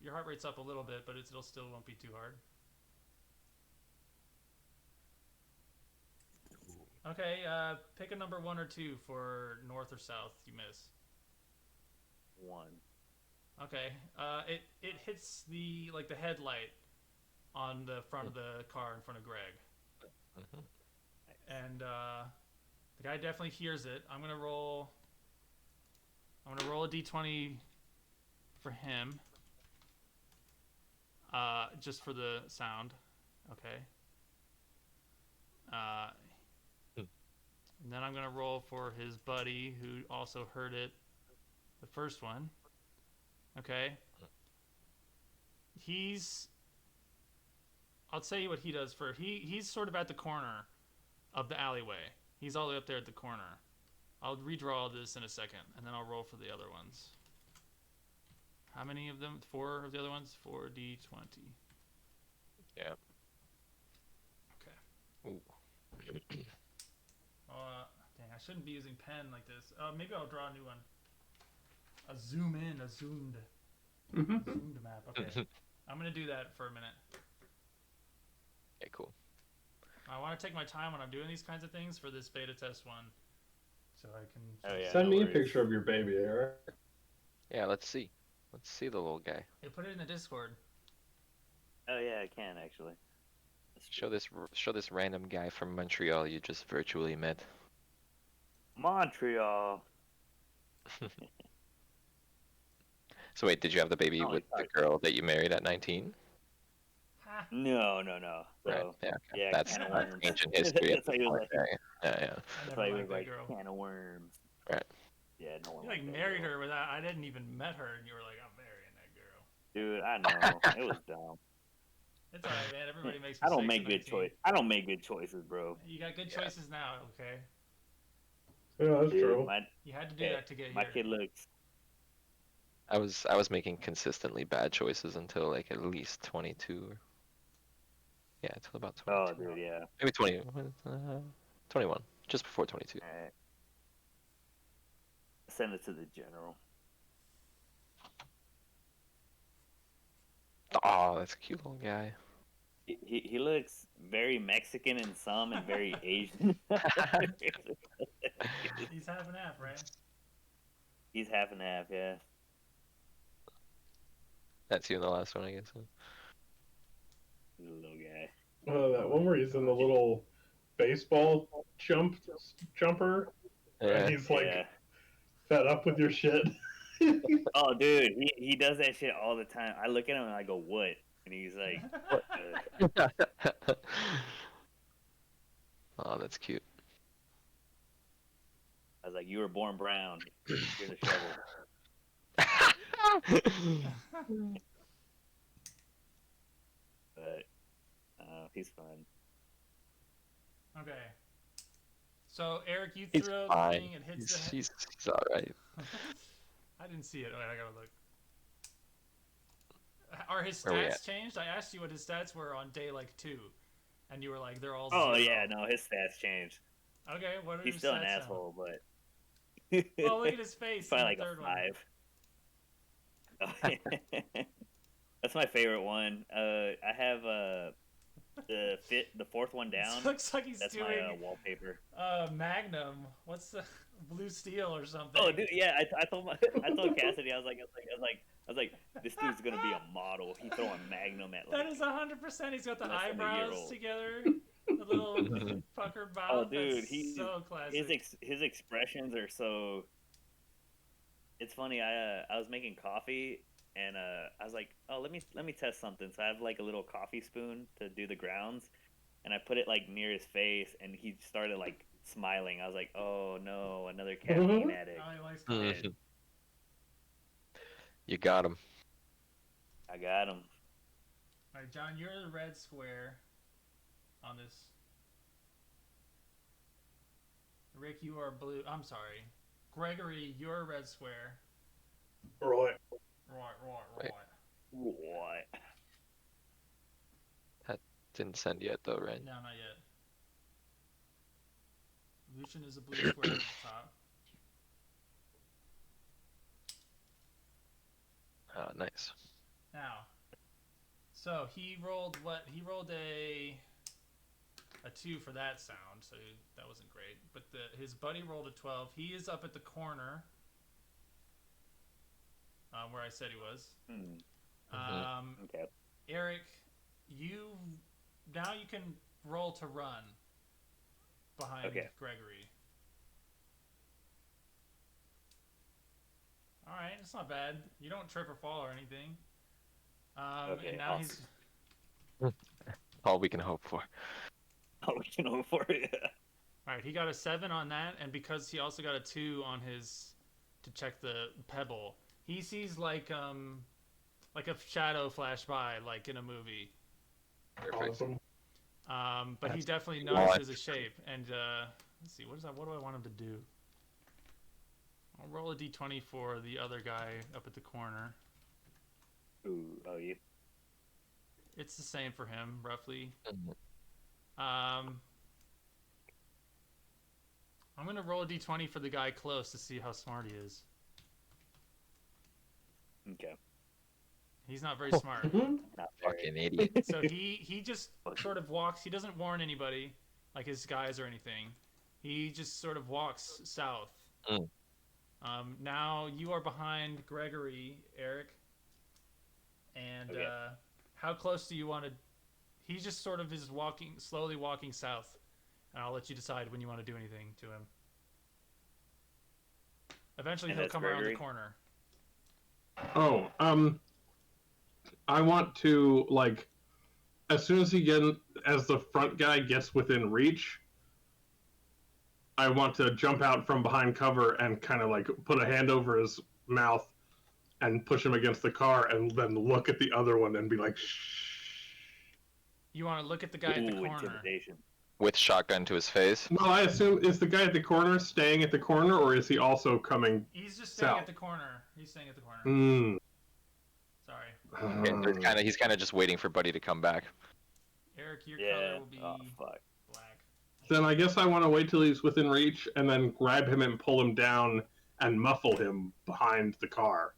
Your heart rate's up a little bit, but it'll still won't be too hard. Okay, pick a number 1 or 2 for north or south. You miss. 1. Okay, it hits the headlight on the front of the car in front of Greg. Mm-hmm. And the guy definitely hears it. I'm gonna roll a d20 for him. Just for the sound. Okay. And then I'm gonna roll for his buddy who also heard it. The first one. Okay. I'll tell you what he does first. He's sort of at the corner of the alleyway. He's all the way up there at the corner. I'll redraw all this in a second, and then I'll roll for the other ones. How many of them? 4 of the other ones? 4d20. Yeah. Okay. Ooh. Dang, I shouldn't be using pen like this. Maybe I'll draw a new one. A zoom in, a zoomed map. Okay. I'm going to do that for a minute. Okay, cool. I want to take my time when I'm doing these kinds of things for this beta test one. So I can... Send me a picture of your baby, Eric. Yeah, let's see. Let's see the little guy. Hey, put it in the Discord. Oh yeah, I can actually. Show this random guy from Montreal you just virtually met. Montreal. So wait, did you have the baby with the girl that you married at 19? No. So Right. Yeah. Okay. yeah, That's can of worms. ancient history at That's why this he was point. like. Yeah. Yeah. I That's never why he liked was that like girl. can of worms. Right. Yeah, no one You liked like that married girl. her without. I didn't even met her, and you were like, I'm marrying that girl. Dude, I know it was dumb. It's alright, man. Everybody makes I don't mistakes make at good 19. choice. I don't make good choices, bro. You got good Yeah. choices now, okay? Yeah, that's Dude, true. You had to do yeah, that to get my here. kid looks. I was making consistently bad choices until like at least 22. Yeah, until about 22. Oh, dude, yeah. Maybe 20. 21. Just before 22. All right. Send it to the general. Oh, that's a cute little guy. He looks very Mexican in some and very Asian. He's half and half, right? He's half and half, yeah. That's you in the last one, I guess. He's a little guy. That one where he's in the little baseball jumper. Yeah. He's like Yeah. fed up with your shit. Oh, dude, he does that shit all the time. I look at him and I go, "What?" And he's like, Oh, that's cute. "I was like, you were born brown. Here's a shovel." But he's fun. Okay. So Eric, you He's throw the fine. thing, it hits the head. He's alright. I didn't see it. Wait, I gotta look. Are his Where we stats at? changed? I asked you what his stats were on day like 2, and you were like, they're all Oh 0. yeah, no, his stats changed. Okay, what are He's his still stats an now? asshole, but Well, look at his face. probably in the like third a one. 5. That's my favorite one. I have the fourth one down. It looks like he's That's doing my wallpaper. Magnum. What's the Blue Steel or something? Oh, dude, yeah. I told Cassidy, I was like, this dude's gonna be a model. He's throwing Magnum at like. That is 100%. He's got the less than a eyebrows year-old. together, the little puckered mouth. Oh, dude, That's so classic. his expressions are so. It's funny. I was making coffee and I was like, oh, let me test something. So I have like a little coffee spoon to do the grounds, and I put it like near his face, and he started like smiling. I was like, oh no, another caffeine addict. Oh, he likes coffee. You got him. I got him. All right, John, you're the red square on this. Rick, you are blue. I'm sorry. Gregory, you're a red square. Right. Right. What? Didn't send yet though, right? No, not yet. Lucian is a blue square at the top. Nice. Now, so he rolled what? He rolled a 2 for that sound, so that wasn't great. But his buddy rolled a 12. He is up at the corner, where I said he was. Okay. Eric, you can roll to run behind Gregory. All right, it's not bad. You don't trip or fall or anything. Okay, And now awesome. All we can hope for. All we can hope for it. All right, he got a 7 on that, and because he also got a 2 on his to check the pebble, he sees like a shadow flash by, like in a movie. Perfect. Awesome. But he definitely notices a shape, and let's see, what do I want him to do? I'll roll a d20 for the other guy up at the corner. Ooh, oh, you. It's the same for him, roughly. Mhm. I'm gonna roll a d20 for the guy close to see how smart he is. Okay. He's not very smart. Not very. Fucking idiot. So he just sort of walks. He doesn't warn anybody, like his guys or anything. He just sort of walks south. Mm. Now you are behind Gregory, Eric. And Okay. how close do you want to? He just sort of is slowly walking south, and I'll let you decide when you want to do anything to him. Eventually, And he'll that's come around the Gregory? corner. Oh, I want to like as soon as as the front guy gets within reach, I want to jump out from behind cover and kind of like put a hand over his mouth and push him against the car, and then look at the other one and be like, "Shh." You want to look at the guy at the Ooh, corner. intimidation. With shotgun to his face. Well, I assume, is the guy at the corner staying at the corner, or is he also coming? He's just staying South. at the corner. He's staying at the corner. Hmm. Sorry. Okay, so he's kind of just waiting for Buddy to come back. Eric, your Yeah. color will be Oh fuck. black. Then I guess I want to wait till he's within reach and then grab him and pull him down and muffle him behind the car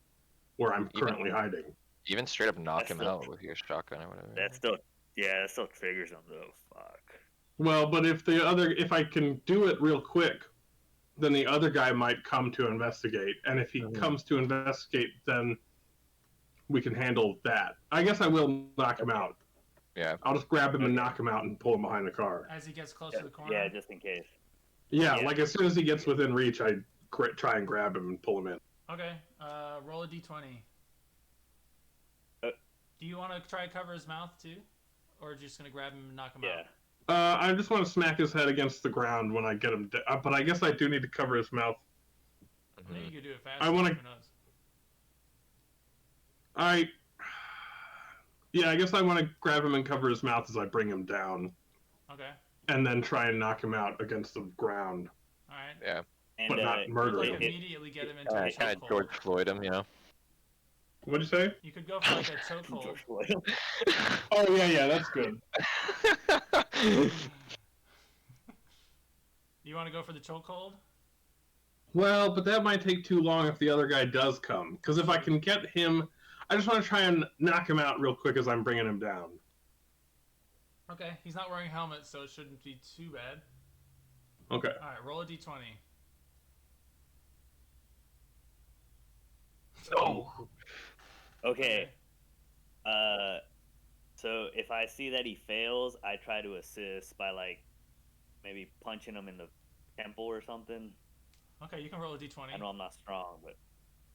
where I'm currently hiding. Even straight up knock That's him still- out with your shotgun or whatever. That still triggers him though. Fuck. Well, but if I can do it real quick, then the other guy might come to investigate, and if he comes to investigate, then we can handle that. I guess I will knock him out. Yeah. I'll just grab him and knock him out and pull him behind the car. As he gets close to the corner. Yeah, just in case. Yeah, Yeah. like as soon as he gets within reach, I try and grab him and pull him in. Okay. Roll a d20. Do you want to try to cover his mouth too, or are you just gonna grab him and knock him Yeah. out? I just want to smack his head against the ground when I get him. But I guess I do need to cover his mouth. Maybe you could do it fast. I wanna- Who knows? Yeah, I guess I want to grab him and cover his mouth as I bring him down, Okay. and then try and knock him out against the ground, All right. Yeah. And, but not murder Like him. immediately get him into a Kind of chokehold. George Floyd him, you know. What'd you say? You could go for like a chokehold. George Floyd. Oh yeah, that's good. You want to go for the chokehold? Well, but that might take too long if the other guy does come. Because if I can get him, I just want to try and knock him out real quick as I'm bringing him down. Okay. He's not wearing a helmet, so it shouldn't be too bad. Okay. All right. Roll a d20. Oh. Okay. So if I see that he fails, I try to assist by like maybe punching him in the temple or something. Okay, you can roll a d20. I know I'm not strong, but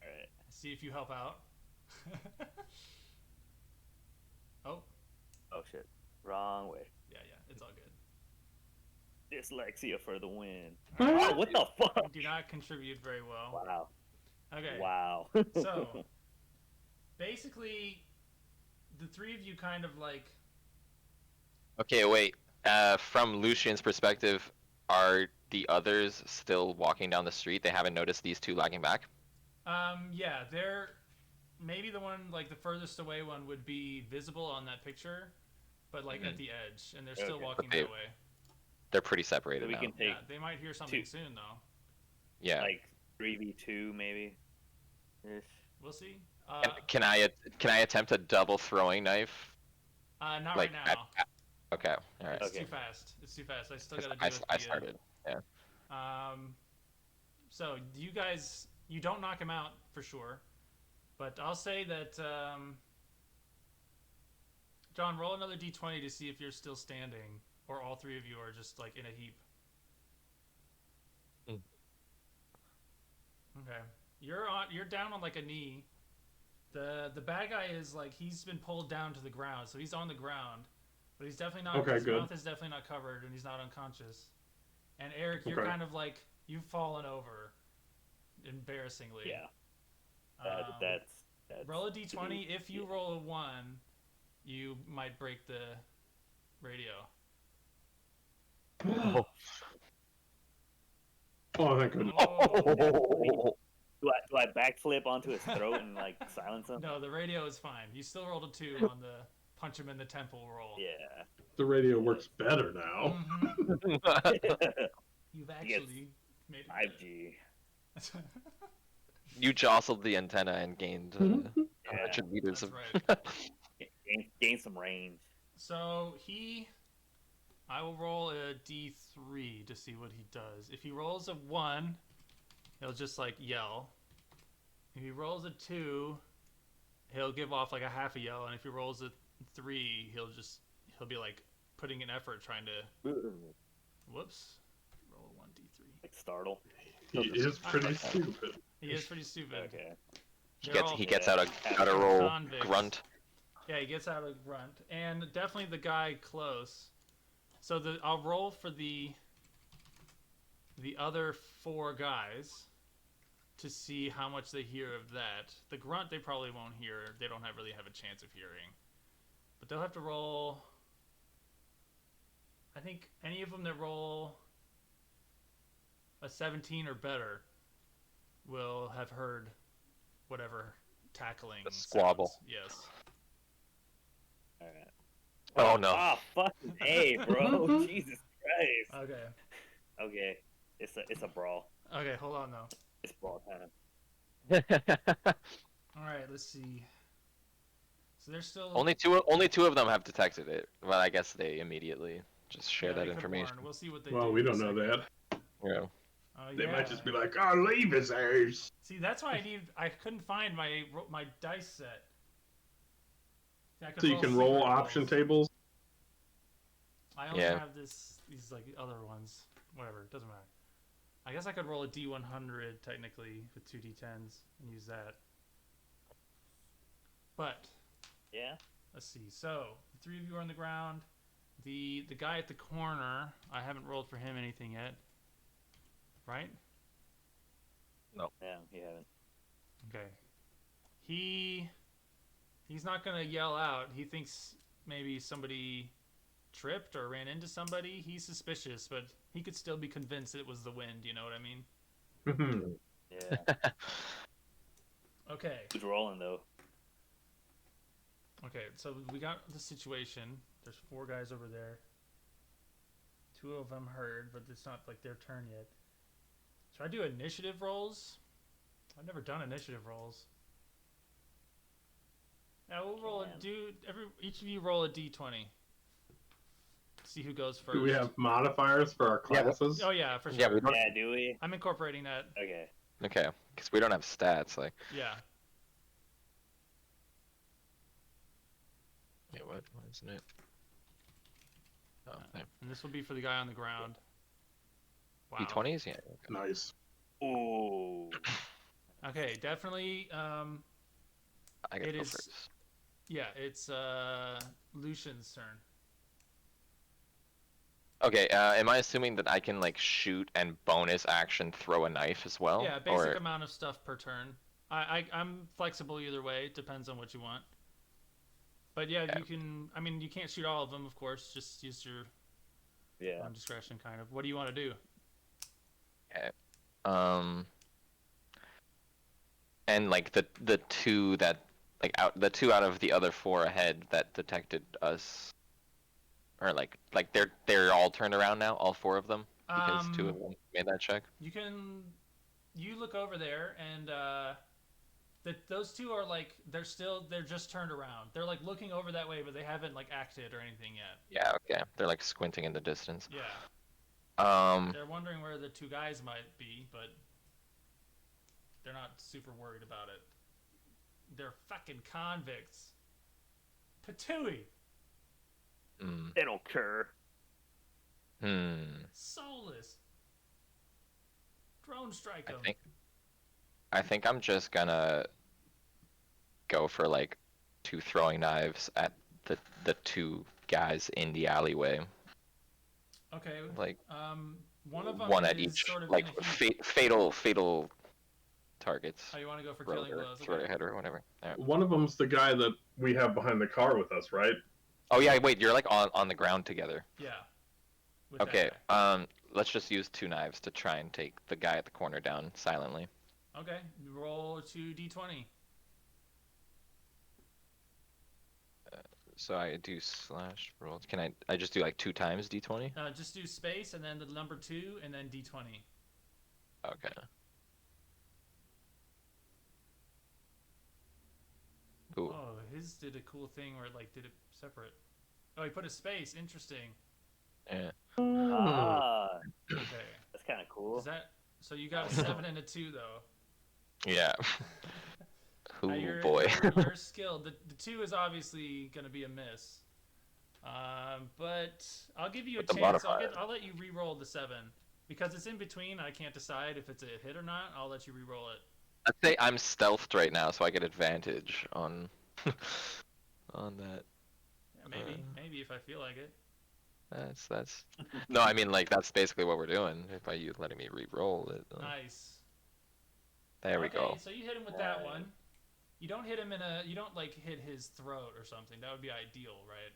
alright. See if you help out. Oh, Oh shit. Wrong way. yeah, it's all good. Dyslexia for the win. Alright. Oh, what the fuck? You do not contribute very well. Wow. Okay. Wow. So, basically, the three of you kind of like. Okay, wait. From Lucian's perspective, are the others still walking down the street? They haven't noticed these two lagging back? Yeah, they're. Maybe the one, like the furthest away one, would be visible on that picture, but like at the edge, and they're still Okay. walking But they- that way. They're pretty separated So we now. can take Yeah, they might hear something two. soon, though. Yeah. like 3v2 maybe. Ish. We'll see. Can I attempt a double throwing knife? Not Like, right now. Okay, all right. It's Okay. too fast. It's too fast. I still 'Cause gotta do it. I started. Yeah. So you guys, you don't knock him out for sure, but I'll say that John, roll another d20 to see if you're still standing, or all three of you are just like in a heap. Okay, you're down on like a knee. The bad guy is like, he's been pulled down to the ground, so he's on the ground, but he's definitely not. Okay, his good. mouth is definitely not covered, and he's not unconscious. And Eric, you're Okay. kind of like, you've fallen over, embarrassingly. Yeah. Um, That's roll a d20. If you roll a 1, you might break the radio. Oh, thank goodness. Oh. Do I backflip onto his throat and like silence him? No, the radio is fine. You still rolled a 2 on the punch him in the temple roll. Yeah. The radio works better now. Mhm. You've actually made it. 5G. good. You jostled the antenna and gained Yeah. 100 meters That's of. right. Gain some range. So I will roll a d3 to see what he does. If he rolls a 1, he'll just like yell. If he rolls a 2, he'll give off like a half a yell, and if he rolls a 3, he'll be like putting an effort trying to. Whoops. Roll a 1d3. Like startle. He is pretty stupid. He is pretty stupid. Okay. He They're gets all he gets out a roll convicts. grunt. Yeah, he gets out of grunt, and definitely the guy close. So I'll roll for the other 4 guys to see how much they hear of that. The grunt they probably won't hear. They don't really have a chance of hearing, but they'll have to roll. I think any of them that roll a 17 or better will have heard whatever tackling The squabble. sounds. Yes. All right. Oh no. Ah, fucking A, bro. Jesus Christ. Okay. Okay. It's a brawl. Okay, hold on though. It's brawl time. All right, let's see. So there's still only two of them have detected it. Well, I guess they immediately just share yeah, that they could've information. warned. We'll see what they Well, do. we in a don't know second. that. Yeah. Oh, They yeah. might just be like, "Oh, leave his ass." See, that's why I couldn't find my dice set. I could So you can roll secret option rolls. tables. I only Yeah. have these like other ones. Whatever, it doesn't matter. I guess I could roll a D100 technically with 2 D10s and use that. But Yeah. let's see. So the 3 of you are on the ground. The guy at the corner, I haven't rolled for him anything yet. Right? Yeah, you haven't. Okay. He's not gonna yell out. He thinks maybe somebody tripped or ran into somebody. He's suspicious, but he could still be convinced it was the wind. You know what I mean? Yeah. Okay. Who's rolling though? Okay. So we got the situation. There's 4 guys over there. 2 of them heard, but it's not like their turn yet. Should I do initiative rolls? I've never done initiative rolls. Yeah, we'll roll each of you roll a d20. See who goes first. Do we have modifiers for our classes? Oh yeah, for sure. Yeah, we don't. Yeah, do we? I'm incorporating that. Okay. Okay, because we don't have stats. Like. Yeah. Yeah. What? Why isn't it? Oh, okay. And this will be for the guy on the ground. Wow. D20s, yeah. Nice. Ooh. Okay, definitely. I gotta It go is- first. Yeah, it's Lucian's turn. Okay, am I assuming that I can like shoot and bonus action throw a knife as well? Yeah, basic Or amount of stuff per turn. I'm flexible either way. It depends on what you want. But yeah, Okay. you can. I mean, you can't shoot all of them, of course. Just use your Yeah. own discretion, kind of. What do you want to do? and like the two that the 2 out of the other 4 ahead that detected us, or like they're all turned around now, all 4 of them, because 2 of them made that check. You look over there and those 2 are like they're just turned around. They're like looking over that way, but they haven't like acted or anything yet. Yeah, okay. They're like squinting in the distance. Yeah. Um, They're wondering where the 2 guys might be, but they're not super worried about it. They're fucking convicts. Patooey. They don't care. Soulless. Drone strike them. I think I'm just gonna go for like 2 throwing knives at the 2 guys in the alleyway. Okay. Like one of them one at is each, sort of like in a heat. fatal targets. Oh, you want to go for Throw killing their- blows? throw Okay. their head or whatever. Alright. One of them's the guy that we have behind the car with us, right? Oh yeah, wait, you're like on the ground together. Yeah. With that Okay, guy. let's just use 2 knives to try and take the guy at the corner down silently. Okay. Roll 2 d20. So I do slash rolls. Can I just do like 2 times d20? Just do space and then the number 2 and then d20. Okay. Ooh. Oh, his did a cool thing where it like did it separate. Oh, he put a space. Interesting. Yeah. Ah, Okay. that's kind of cool. Is that so? You got a 7 and a 2 though. Yeah. Ooh, You're, boy. you're skilled. The 2 is obviously going to be a miss. But I'll give you a With the chance. modifier. I'll let you re-roll the 7 because it's in between. I can't decide if it's a hit or not. I'll let you re-roll it. I'd say I'm stealthed right now, so I get advantage on. on that. Yeah, maybe if I feel like it. That's. No, I mean like that's basically what we're doing. By you letting me re-roll it. Nice. There we Okay, go. so you hit him with that one. You don't hit him you don't like hit his throat or something. That would be ideal, right?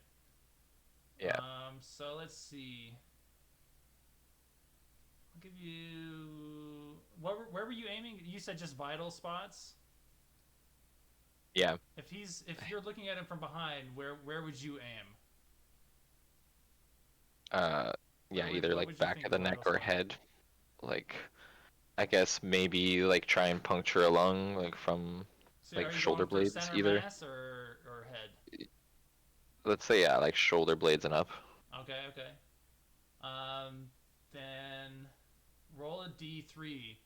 Yeah. So let's see. I'll give you. Where were you aiming? You said just vital spots. Yeah. If you're looking at him from behind, where would you aim? Yeah, What either would like you back think of the the neck vital or spot? head. Like, I guess maybe like try and puncture a lung, like from So like are you shoulder going for blades center either. mass or head? Let's say yeah, like shoulder blades and up. Okay. Then roll a d3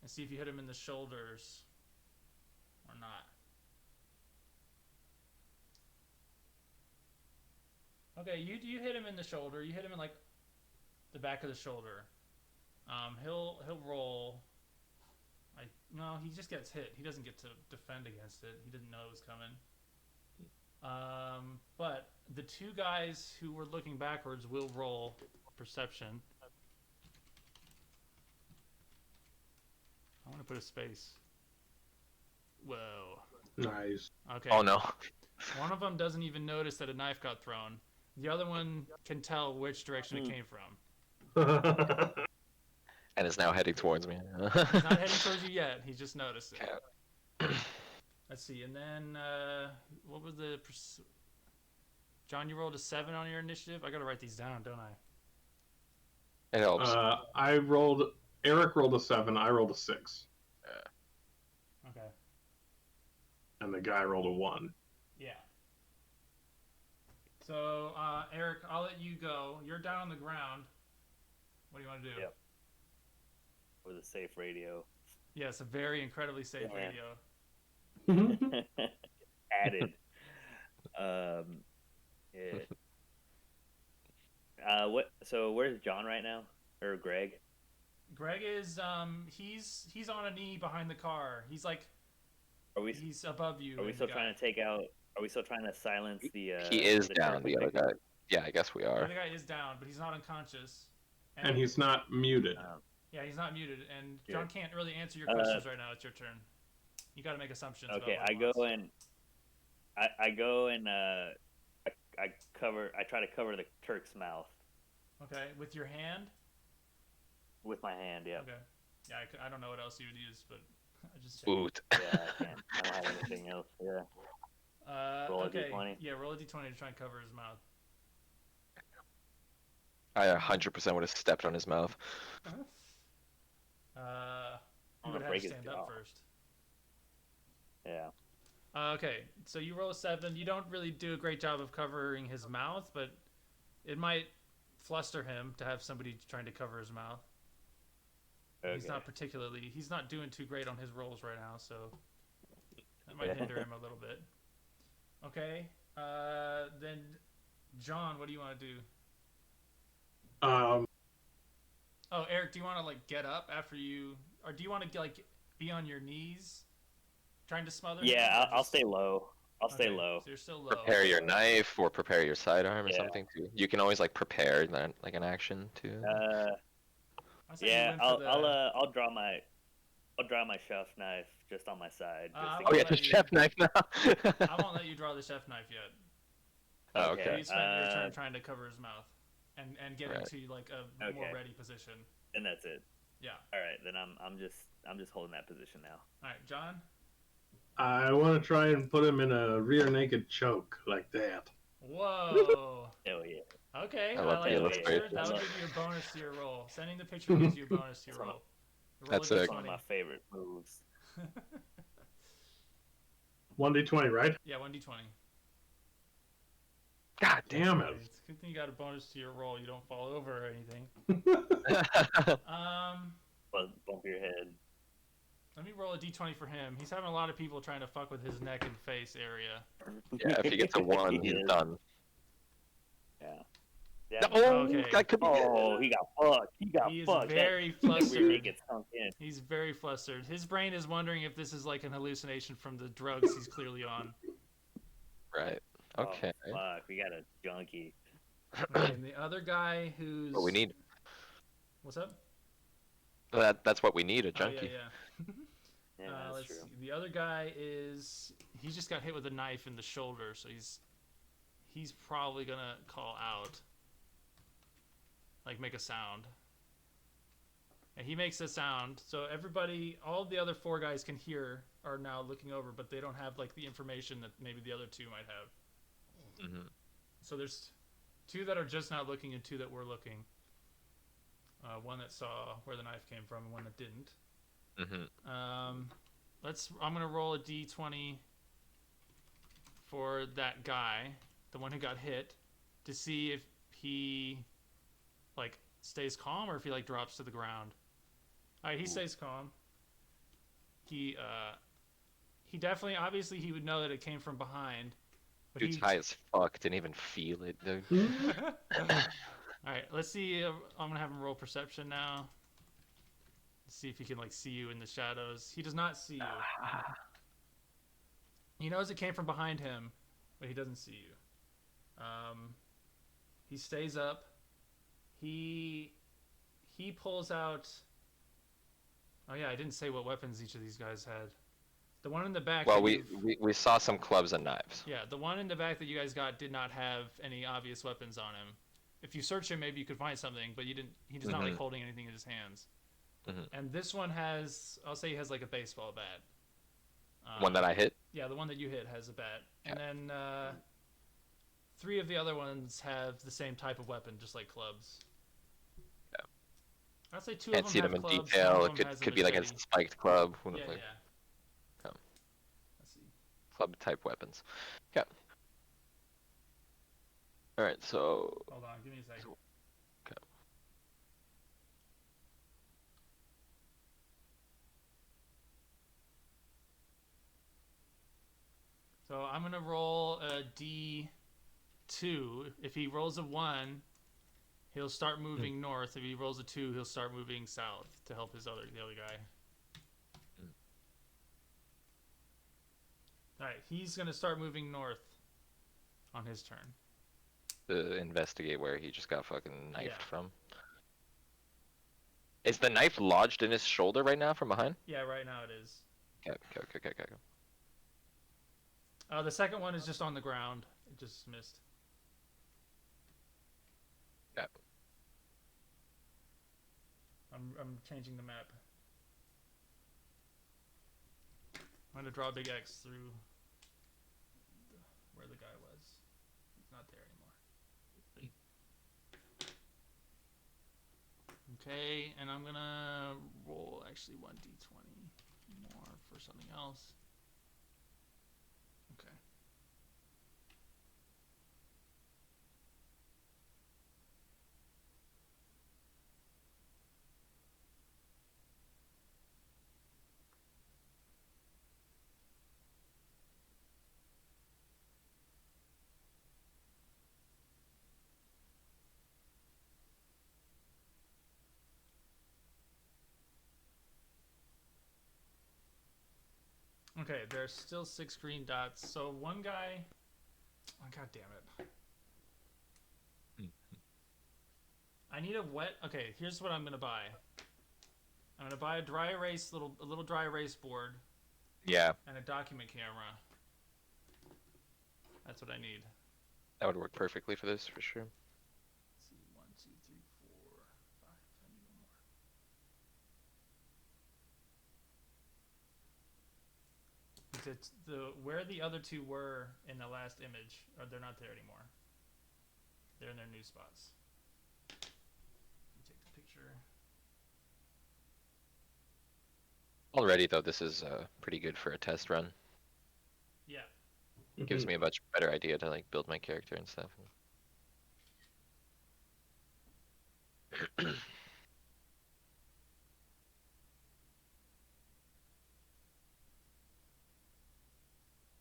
and see if you hit him in the shoulders or not. Okay, you hit him in the shoulder. You hit him in like the back of the shoulder. He'll roll. No, he just gets hit. He doesn't get to defend against it. He didn't know it was coming. But the two guys who were looking backwards will roll perception. I want to put a space. Whoa. Nice. Okay. Oh no. One of them doesn't even notice that a knife got thrown. The other one can tell which direction it came from. And is now heading towards me. He's not heading towards you yet. He just noticed it. Okay. Let's see. And then, what was the... John, you rolled a 7 on your initiative? I gotta write these down, don't I? It helps. Eric rolled a 7, I rolled a 6. Okay. And the guy rolled a 1. Yeah. So, Eric, I'll let you go. You're down on the ground. What do you want to do? Yep. With a safe radio. Yeah, it's a very incredibly safe radio. Added. Yeah. So where's John right now? Or Greg? Greg is he's on a knee behind the car. He's like he's above you. Are we still trying to take out? Are we still trying to silence the? He is the down. The other guy. Yeah, I guess we The are. other guy is down, but he's not unconscious. And he's not muted. Yeah, he's not muted, and Good. John can't really answer your questions right now. It's your turn. You got to make assumptions. Okay, about I go and I try to cover the Turk's mouth Okay, with your hand. with my hand. Yeah. Okay. Yeah, I don't know what else you would use, but I just. Boot. Yeah, I can't. I don't have anything else. Yeah. Roll a okay. D20. Yeah, roll a d20 to try and cover his mouth. I 100% would have stepped on his mouth. You I'm would gonna have break to his stand jaw. up first. Yeah. Okay, so you roll a 7. You don't really do a great job of covering his mouth, but it might fluster him to have somebody trying to cover his mouth. Okay. He's not doing too great on his rolls right now, so that might hinder him a little bit. Okay, then John, what do you want to do? Oh, Eric, do you want to like get up after you, or do you want to like be on your knees, trying to smother him? Yeah, I'll stay low. I'll stay low. So you're still low. Prepare your knife or prepare your sidearm or Yeah. something too. You can always like prepare that like an action too. I say you Yeah, went for the- I'll draw my chef knife just on my side. I Just Oh won't yeah, let the you- chef knife now. I won't let you draw the chef knife yet. Oh, Okay. okay. You spent your turn trying to cover his mouth and get Right. into like a more Okay. ready position. and that's it. Yeah. All right, then I'm just holding that position now. All right, John. I want to try and put him in a rear naked choke like that. Whoa. Hell yeah. Okay, I I love like the the illustration. picture. That'll give you a bonus to your roll. Sending the picture gives you a bonus to your roll. Roll That's a a- That's one of d20. my favorite moves. 1d20, right? Yeah, 1d20. God damn it. It's a good thing you got a bonus to your roll. You don't fall over or anything. Bump your head. Let me roll a d20 for him. He's having a lot of people trying to fuck with his neck and face area. Yeah, if he gets a 1, he's Yeah. done. Yeah. Yeah. Oh, Okay. that could be Oh, he got fucked. He got He is fucked. very That rear flustered. naked sunk in. He's very flustered. His brain is wondering if this is like an hallucination from the drugs he's clearly on. Right. Okay. Oh, fuck, we got a junkie. Okay, and the other guy who's What we need. what's up? That's what we need, a Oh yeah, junkie. yeah. Yeah, that's Let's true. see. The other guy he just got hit with a knife in the shoulder, so he's probably gonna call out, like make a sound. And he makes a sound, so everybody, all the other 4 guys can hear, are now looking over, but they don't have like the information that maybe the other 2 might have. Hmm. So there's 2 that are just not looking and 2 that were looking. One that saw where the knife came from and one that didn't. Hmm. I'm gonna roll a d20 for that guy, the one who got hit, to see if he like stays calm or if he like drops to the ground. All right, he stays calm. He definitely, obviously he would know that it came from behind, but Dude's high as fuck. Didn't even feel it, dude. All right, let's see. I'm gonna have him roll perception now. See if he can like see you in the shadows. He does not see you. He knows it came from behind him, but he doesn't see you. He stays up. He pulls out. Oh yeah, I didn't say what weapons each of these guys had. The one in the back. Well, we saw some clubs and knives. Yeah, the one in the back that you guys got did not have any obvious weapons on him. If you search him, maybe you could find something, but you didn't. He does not like holding anything in his hands. And this one has, I'll say, he has like a baseball bat. One that I hit. Yeah, the one that you hit has a bat, and then 3 of the other ones have the same type of weapon, just like clubs. Yeah. I'd say 2 Can't of see them them have in clubs. detail. One It of them has could a be like a machete. spiked club. Yeah, Like, yeah. Oh. Let's see. Club type weapons. Yeah. All right. So. Hold on, give me a second. Okay. So I'm gonna roll a D2. If he rolls a 1, he'll start moving north. If he rolls a 2, he'll start moving south to help the other guy. All right, he's gonna start moving north on his turn. To investigate where he just got fucking knifed Yeah. from. Is the knife lodged in his shoulder right now from behind? Yeah, right now it is. Okay. The second one is just on the ground. It just missed. Yeah. I'm changing the map. I'm gonna draw a big X through where the guy was. He's not there anymore. Okay, and I'm gonna roll actually 1d20 more for something else. Okay. Okay, there's still 6 green dots. So one guy. Oh, God damn it. I need a wet. Okay, here's what I'm gonna buy. I'm gonna buy a dry erase a little dry erase board. Yeah. And a document camera. That's what I need. That would work perfectly for this, for sure. Let's see, 1, 2, 3, 4, 5. I need one more. It's where the other 2 were in the last image, or they're not there anymore. They're in their new spots. Let me take the picture. Already, though, this is pretty good for a test run. Yeah. Gives me a much better idea to like build my character and stuff.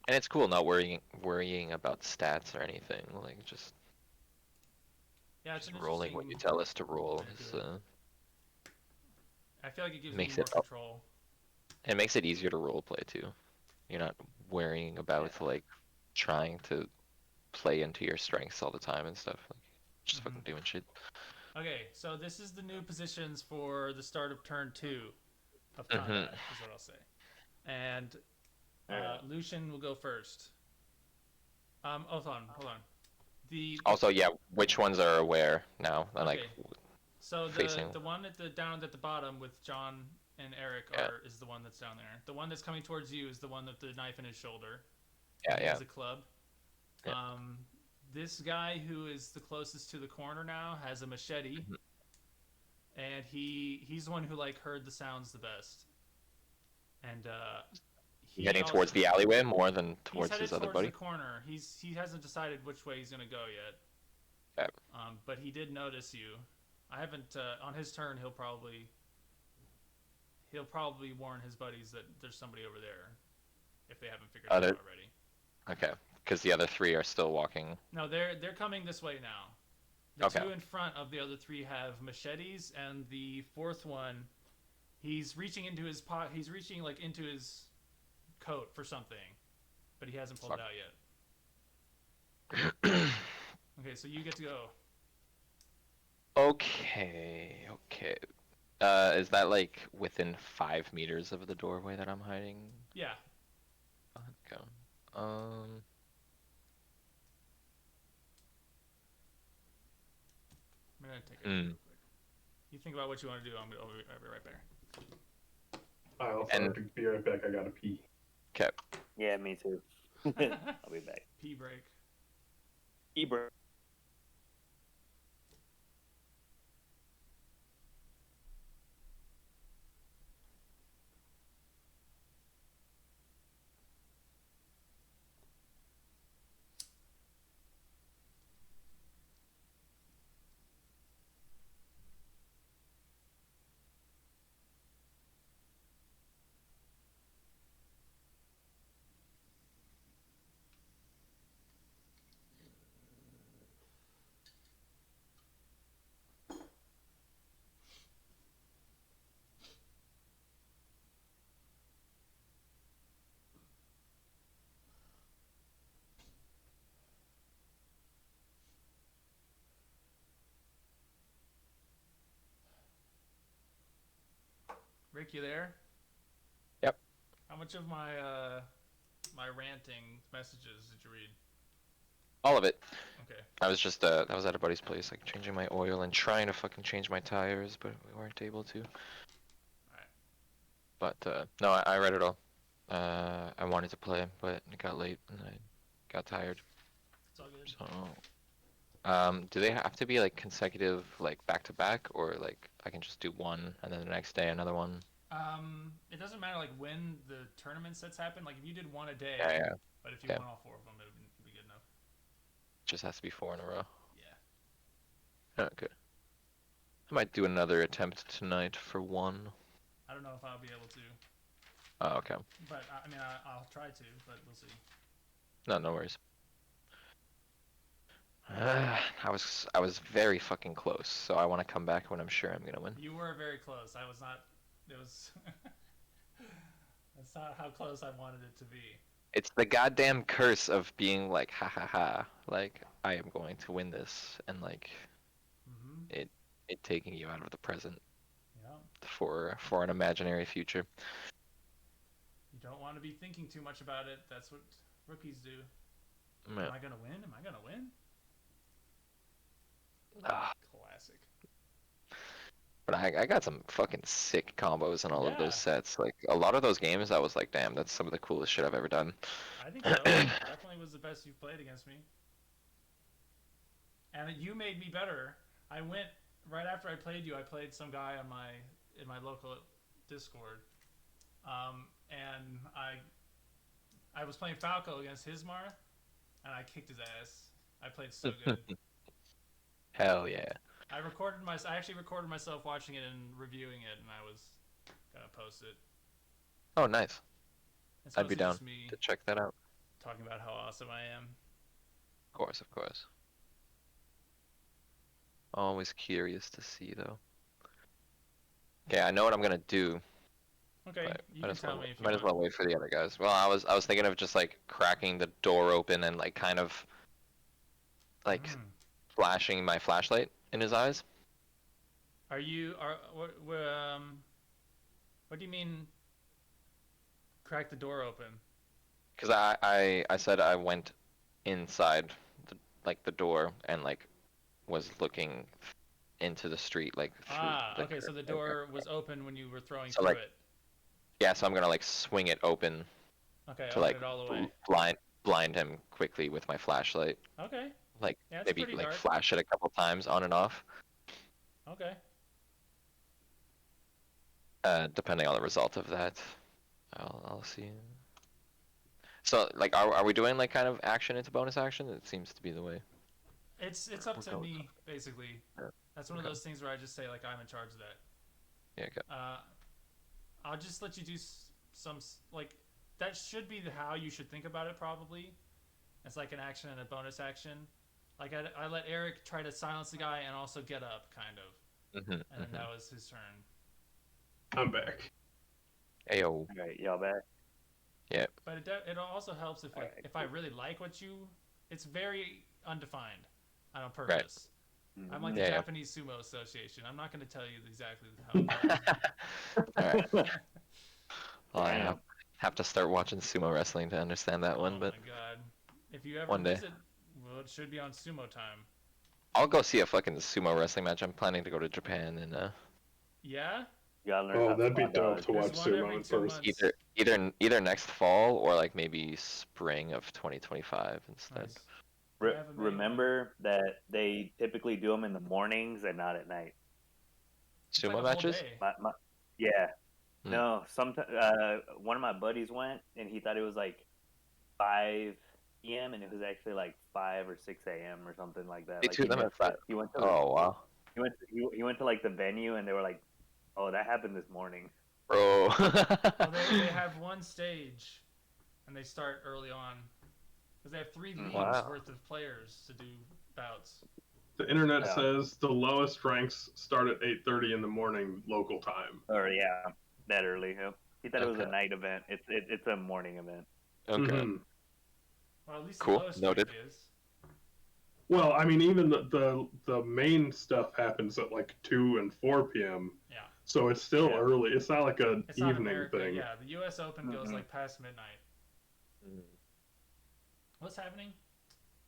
And it's cool not worrying about stats or anything. Like just Yeah, it's rolling what you tell us to roll. I feel like it gives makes me more it control. It makes it easier to role play too. You're not worrying about like trying to play into your strengths all the time and stuff. Like, just Mhm. fucking doing shit. Okay, so this is the new positions for the start of turn 2 of Hmm. combat, is what I'll say. And Alright. Lucian will go first. Hold on, hold on. The Also, yeah, which ones are aware now and like okay, so facing? the one at the down at the bottom with John and Eric Yeah, is the one that's down there. The one that's coming towards you is the one with the knife in his shoulder, and yeah, he yeah. has a club. Yeah. Um, this guy who is the closest to the corner now has a machete, Mhm. and he's the one who like heard the sounds the best. And he Heading also towards the alleyway more than he's towards his headed other towards the buddy. corner. He hasn't decided which way he's gonna go yet. Okay. But he did notice you. I haven't on his turn. He'll probably warn his buddies that there's somebody over there if they haven't figured it Other out already. okay, because the other three are still walking. No, they're coming this way now. The Okay. two in front of the other three have machetes, and the fourth one, he's reaching into his pot. He's reaching like into his coat for something, but he hasn't pulled it Fuck. out yet. Okay, so you get to go. Okay, okay. Is that like within 5 meters of the doorway that I'm hiding? Yeah. Okay. Um. I'm gonna take a Hmm. real quick. You think about what you want to do. I'll be right there. I also And- have to be right back. I gotta pee. Okay. Yeah, me too. I'll be back. Pee break. Ebert. Rick, you there? Yep. How much of my my ranting messages did you read? All of it. Okay. I was just I was at a buddy's place, like changing my oil and trying to fucking change my tires, but we weren't able to. Alright. But no, I read it all. I wanted to play, but it got late and I got tired. It's all good. So, do they have to be like consecutive, like back to back, or like I can just do one and then the next day another one? It doesn't matter like when the tournament sets happen. Like if you did one a day, Yeah, yeah. but if you Okay. won all 4 of them, it'd be good enough. Just has to be 4 in a row. Yeah. Okay. I might do another attempt tonight for one. I don't know if I'll be able to, Oh, okay. but I mean I'll try to, but we'll see. No worries. I was very fucking close, so I want to come back when I'm sure I'm gonna win. You were very close. I was not. It was. That's not how close I wanted it to be. It's the goddamn curse of being like, ha ha ha, like I am going to win this, and like Mm-hmm. it taking you out of the present Yeah. for an imaginary future. You don't want to be thinking too much about it. That's what rookies do. Yeah. Am I gonna win? Am I gonna win? Ah, Classic. but I got some fucking sick combos in all of Yeah. those sets. Like a lot of those games, I was like, damn, that's some of the coolest shit I've ever done. I think so. Definitely was the best you've played against me. And you made me better. I went right after I played you. I played some guy on in my local Discord, and I was playing Falco against Hismar, and I kicked his ass. I played so good. Hell yeah. I actually recorded myself watching it and reviewing it, and I was gonna post it. Oh, nice. It's I'd be mostly down just me to check that out. talking about how awesome I am. Of course, of course. Always curious to see though. Okay, I know what I'm gonna do Okay, But you can tell me if you might as want. well wait for the other guys. Well, I was thinking of just like cracking the door open and like kind of like Hmm. flashing my flashlight in his eyes. What do you mean? Crack the door open. Because I said I went inside the door and like was looking into the street like through Ah, the okay. So the curtain. door was open when you were throwing So through like it. yeah, so I'm gonna like swing it open Okay, to open like it all the way. blind him quickly with my flashlight. Okay. Like Yeah, it's maybe pretty like dark. flash it a couple times on and off, Okay. depending on the result of that. I'll see. So like, are we doing like kind of action into bonus action? It seems to be the way. It's up We'll to go with me basically. Yeah. That's one of Okay. those things where I just say like I'm in charge of that. Yeah. Okay. I'll just let you do some like that should be how you should think about it probably. It's like an action and a bonus action. Like I let Eric try to silence the guy and also get up kind of, Mm-hmm, and then that was his turn. I'm back. Ayo. All right, y'all back. Yeah. But it also helps if like Alright, if I really like what you, it's very undefined, on purpose. I'm like the Yeah, yeah. Japanese Sumo Association. I'm not going to tell you exactly how it goes. All right. Well, I Damn. have to start watching sumo wrestling to understand that one, Oh but my god! If you ever one day visit, well, it should be on Sumo Time. I'll go see a fucking sumo wrestling match. I'm planning to go to Japan and Yeah, Y'all learn Oh, how that'd be fly dope dodge. to there's watch one sumo every in 2 person. months. either next fall or like maybe spring of 2025 instead. Nice. I have a May one. Remember that they typically do them in the mornings and not at night. It's like Sumo a whole matches? day. Yeah. Hmm. No, sometimes one of my buddies went and he thought it was like 5 p.m. and it was actually like 5 or 6 a.m. or something like that. They Like do he them at missed 5. it. He went to Oh wow, he went to like the venue and they were like, "Oh, that happened this morning." bro. Well, they have one stage, and they start early on, because they have 3 leagues Wow. worth of players to do bouts. The internet Yeah. says the lowest ranks start at 8:30 in the morning local time. Or yeah, that early. Yep. He thought it was a Okay. night event. It's a morning event. Okay. Mhm. Well, at least Cool. the lowest Noted. rank is. Well, I mean, even the main stuff happens at like 2 and 4 p.m. Yeah. So it's still Yeah. early. It's not like a It's not evening America. thing. Yeah, the U.S. Open goes Mhm. like past midnight. What's happening?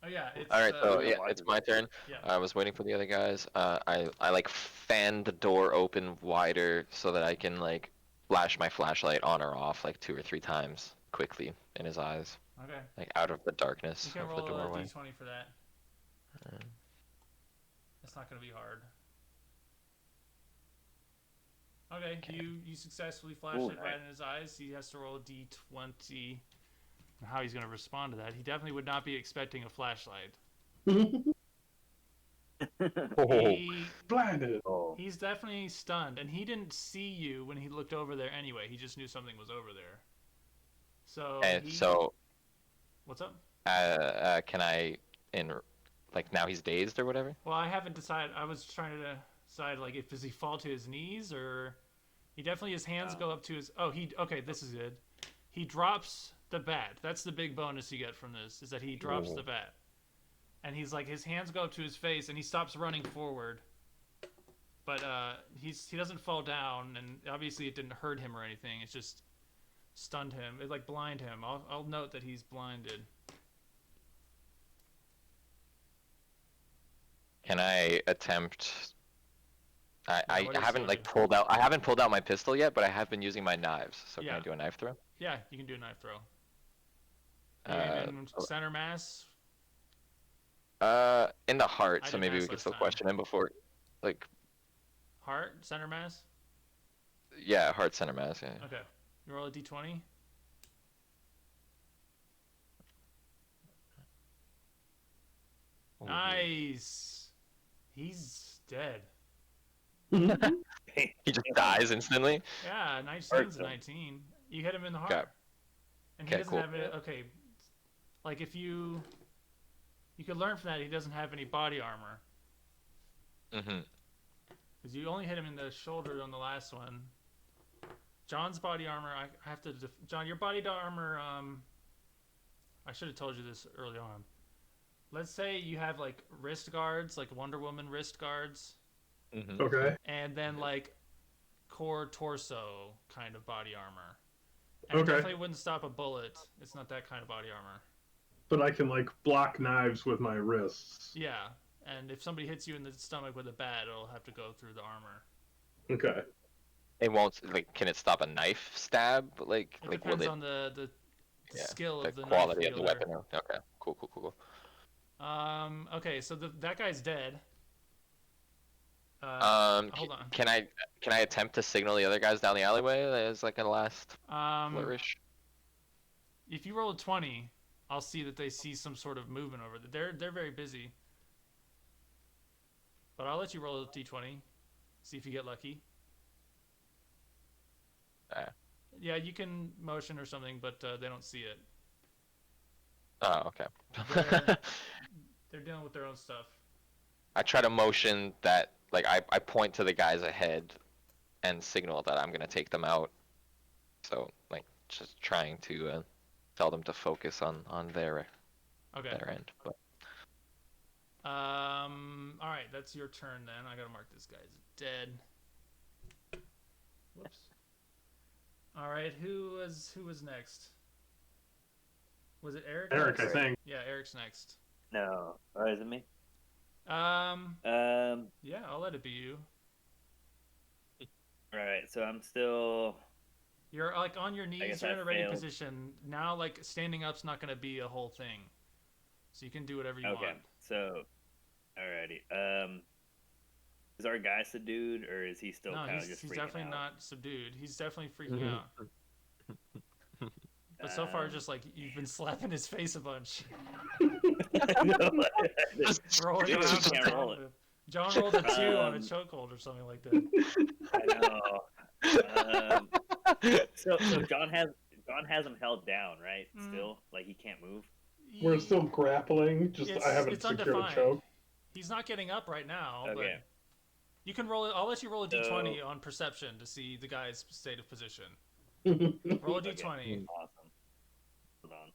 Oh yeah, it's. All right, so yeah, yeah, why it's did my it- turn. Yeah. I was waiting for the other guys. I like fanned the door open wider so that I can like flash my flashlight on or off like 2 or 3 times quickly in his eyes, Okay. like out of the darkness You can of the roll a doorway. d20 for that. It's not going to be hard. Okay, you successfully flash Ooh, it right nice. in his eyes. He has to roll a d20. How he's going to respond to that? He definitely would not be expecting a flashlight. Oh, He Blinded. Oh, he's definitely stunned, and he didn't see you when he looked over there anyway. He just knew something was over there. So and he, so what's up? can I in like now he's dazed or whatever? Well, I haven't decided. I was trying to decide like if does he fall to his knees or he definitely his hands go up to his. Oh, he okay. This is good. He drops the bat. That's the big bonus you get from this is that he drops the bat, and he's like his hands go up to his face and he stops running forward. But he doesn't fall down, and obviously it didn't hurt him or anything. It's just stunned him. It like blind him. I'll note that he's blinded. Can I attempt? I what is haven't your- like pulled out. I haven't pulled out my pistol yet, but I have been using my knives. So Yeah. can I do a knife throw? Yeah, you can do a knife throw. Uh, In center mass. in the heart. I So didn't maybe we ask could last still time. question him before, like, Heart, center mass. yeah, heart center mass. Yeah. Okay. You roll a d20. Nice. He's dead. He just dies instantly. Yeah, 19's Hurts a him. 19. You hit him in the heart. Okay. And he Okay, doesn't cool. have it. Okay. Like if you could learn from that he doesn't have any body armor. Mm-hmm. Because you only hit him in the shoulder on the last one. John's body armor. I have to. John, your body armor. I should have told you this early on. Let's say you have like wrist guards, like Wonder Woman wrist guards, Mhm. Okay. and then like core torso kind of body armor. And it Okay. definitely wouldn't stop a bullet. It's not that kind of body armor. But I can like block knives with my wrists. Yeah, and if somebody hits you in the stomach with a bat, it'll have to go through the armor. Okay. It won't like. Can it stop a knife stab? Like It will depends it? on the Yeah, skill the of the quality knife of the wielder. weapon. Okay. Cool. Okay, so that guy's dead. Hold on. Can I attempt to signal the other guys down the alleyway as like a last flourish? If you roll a 20, I'll see that they see some sort of movement over there. They're very busy. But I'll let you roll a d20. See if you get lucky. Yeah, you can motion or something, but they don't see it. Oh, okay. They're dealing with their own stuff. I try to motion that, like, I point to the guys ahead and signal that I'm gonna take them out. So, like, just trying to tell them to focus on their end. But All right, that's your turn then. I gotta mark this guy as dead. Whoops. All right, who was next? Was it Eric? Eric, next? I think. Yeah, Eric's next. No. Or is it me? Yeah, I'll let it be you. Right. So I'm still. You're like on your knees. guess You're I in a ready failed. position now. Like standing up's not gonna be a whole thing, so you can do whatever you Okay. want. So, alrighty. Is our guy subdued, or is he still No, kind of he's just freaking definitely out? not subdued. He's definitely freaking out. But so far, just like you've been slapping his face a bunch. Rolling Dude, around you can't on roll top it. of him. John rolled a 2 on a Um, chokehold or something like that. I know. So John has him held down, right? Mm. Still, like he can't move. We're still grappling. Just I haven't it's secured a undefined. choke. He's not getting up right now, Okay. but you can roll it. I'll let you roll a d20 So- on perception to see the guy's state of position. Okay. Roll a d20. Okay. Awesome. Hold on.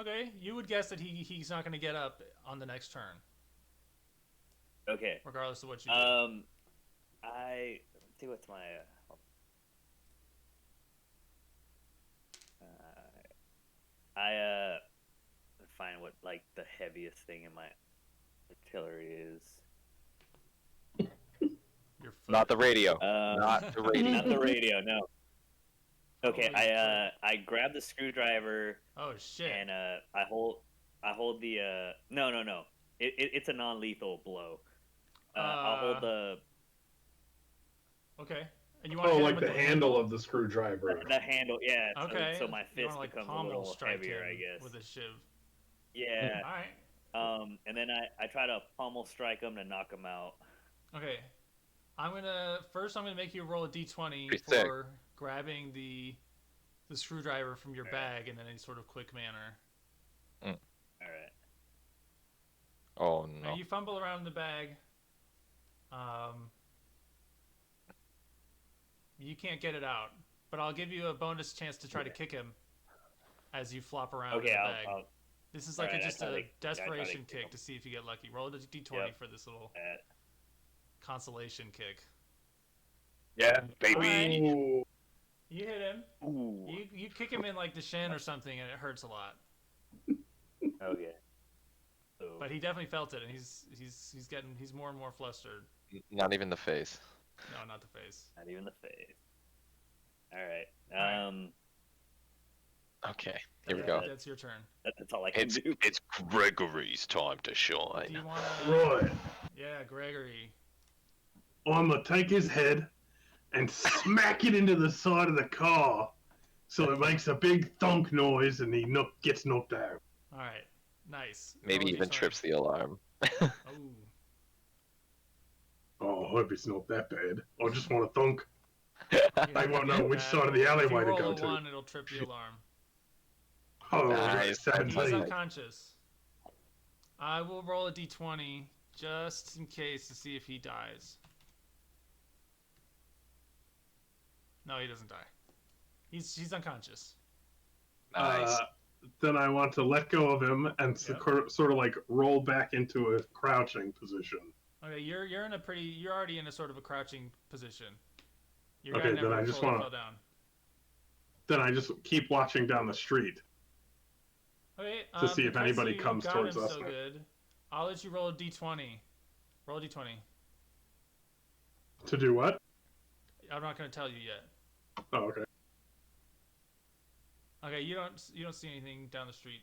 Okay, you would guess that he's not going to get up on the next turn, Okay. regardless of what you do. Let's see what's my. Find what like the heaviest thing in my artillery is. Your foot. not the radio. Not the radio. Not the radio. No. Okay, Holy I grab the screwdriver Oh shit. and I hold the no. It's a non-lethal blow. I'll hold the Okay. And you want to Oh, hit him like with the handle of the screwdriver. handle, yeah. Okay. So my You fist wanna, like, becomes a pommel little strike heavier, him I guess. with a shiv. Yeah. All right. And then I try to pommel strike him to knock him out. Okay. I'm gonna make you roll a d20 Pretty for sick. grabbing the screwdriver from your bag in any sort of quick manner. All right. Oh no. You fumble around in the bag. You can't get it out, but I'll give you a bonus chance to try to kick him as you flop around in Okay, the bag. I'll This is like Alright, just I try a to- I try to desperation kick him. kick to see if you get lucky. Roll a d20 Yep. for this little that. consolation kick. Yeah, baby. Alright. Ooh. You hit him. Ooh. You kick him in like the shin or something, and it hurts a lot. Okay. So, But he definitely felt it, and he's more and more flustered. Not even the face. No, not the face. not even the face. All right. Alright. Okay, here we go. That's your turn. That's all I can do. It's Gregory's time to Do shine. you want to? Right. Yeah, Gregory. I'm gonna take his head and smack it into the side of the car so it makes a big thunk noise and he gets knocked out. All right. Nice. Maybe Roll a even d20. trips the alarm. Oh. Oh, I hope it's not that bad. I just want to thunk. You're I not won't gonna know get which that. side of the If alleyway you to roll go a to. 1, it'll trip the alarm. Oh, Nice. 17. He's unconscious. I will roll a d20 just in case to see if he dies. No, he doesn't die. He's unconscious. Nice. Then I want to let go of him and Yep. sort of like roll back into a crouching position. Okay, you're already in a sort of a crouching position. Your guy Okay, then never I just fully want fell to. down. Then I just keep watching down the street Okay, to see if because anybody you comes got him towards us. so good, I'll let you roll a d20. Roll a d20. To do what? I'm not gonna tell you yet. Oh, okay. Okay, you don't see anything down the street.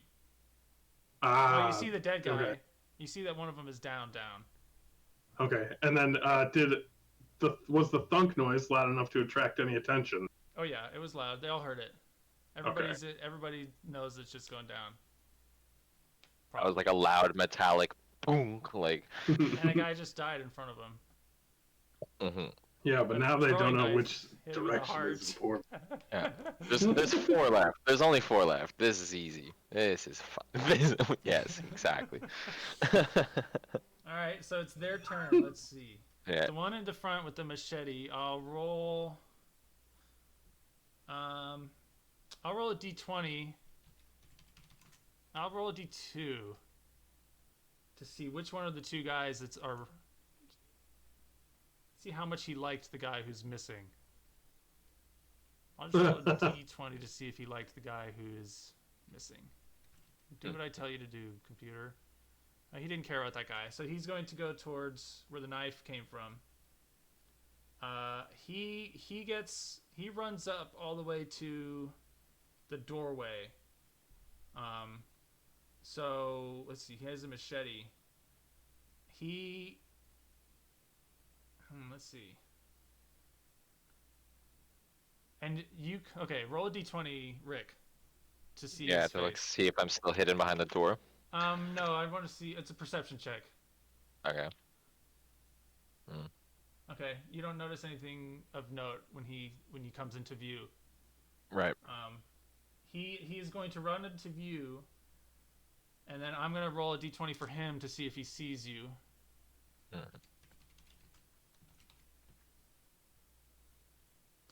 Well, you Ah, see the dead guy. okay. You see that one of them is down. Okay. And then was the thunk noise loud enough to attract any attention? Oh yeah, it was loud. They all heard it. Everybody knows it's just going down. That was like a loud metallic boom, like. And a guy just died in front of him. Hmm. Yeah, but A now they throwing don't know knife which hit him in the direction heart. is important. Yeah. There's 4 left. There's only 4 left. This is easy. This is fun. Yes, exactly. All right, so it's their turn. Let's see. Yeah. The one in the front with the machete. I'll roll a d20. I'll roll a d2 to see which one of the two guys see how much he liked the guy who's missing. I'll just roll a d20 to see if he liked the guy who is missing. Do what I tell you to do, computer. He didn't care about that guy, so he's going to go towards where the knife came from. He runs up all the way to the doorway. So let's see. He has a machete. Let's see. And roll a d20, Rick, to see Yeah, his to like face. see if I'm still hidden behind the door. No, I want to see. It's a perception check. Okay. Okay, you don't notice anything of note when he comes into view. Right. He is going to run into view, and then I'm gonna roll a d20 for him to see if he sees you.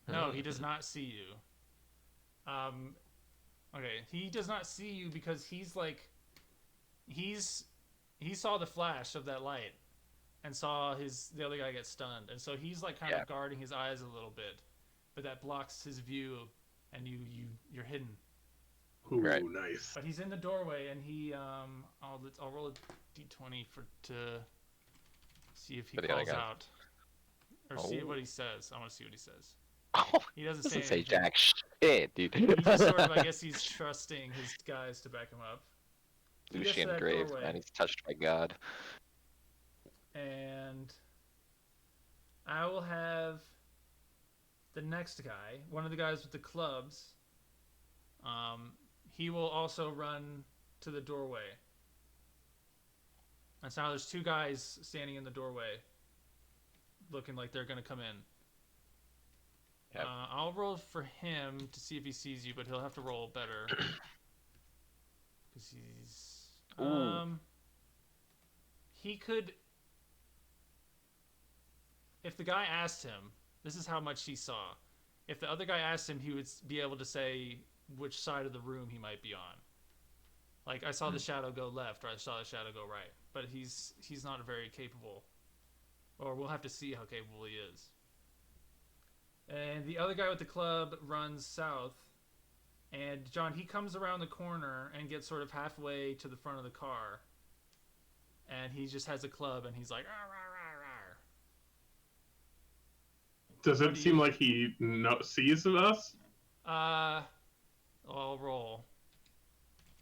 No, he does not see you. Okay, he does not see you because he saw the flash of that light and saw the other guy get stunned, and so he's like kind of guarding his eyes a little bit, but that blocks his view, and you're hidden. Ooh, right. Nice. But he's in the doorway, and I'll roll a d20 to see if he calls out, or see what he says. I want to see what he says. Oh, He doesn't doesn't say say jack shit, dude. He just sort of, I guess, he's trusting his guys to back him up. Lucian Grave, man, he's touched by God. And I will have the next guy, one of the guys with the clubs. He will also run to the doorway. And so now there's 2 guys standing in the doorway, looking like they're gonna come in. Yep. I'll roll for him to see if he sees you, but he'll have to roll better. Because he's... he could... If the guy asked him, this is how much he saw. If the other guy asked him, he would be able to say which side of the room he might be on. Like, I saw the shadow go left, or I saw the shadow go right. But he's not very capable. Or we'll have to see how capable he is. And the other guy with the club runs south. And John, he comes around the corner and gets sort of halfway to the front of the car. And he just has a club, and he's like, "Arr, arr, arr, arr." Does it seem like he sees us? I'll roll.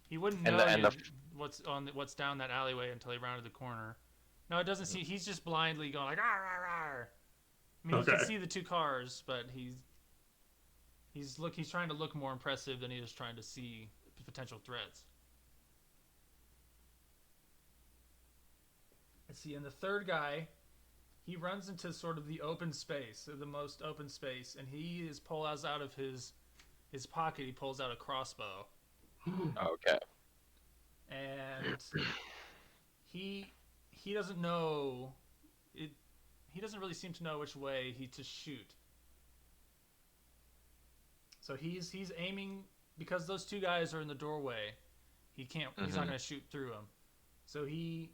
He wouldn't know what's down that alleyway until he rounded the corner. No, it doesn't see. He's just blindly going like, "Arr, arr, arr." I mean, he can see the 2 cars, but he's trying to look more impressive than he is trying to see potential threats. Let's see, and the third guy, he runs into sort of the open space, the most open space, and he pulls out of his pocket. He pulls out a crossbow. Okay. And he doesn't know it. He doesn't really seem to know which way to shoot. So he's aiming because those two guys are in the doorway. He can't. He's not Mhm. going to shoot through them. So he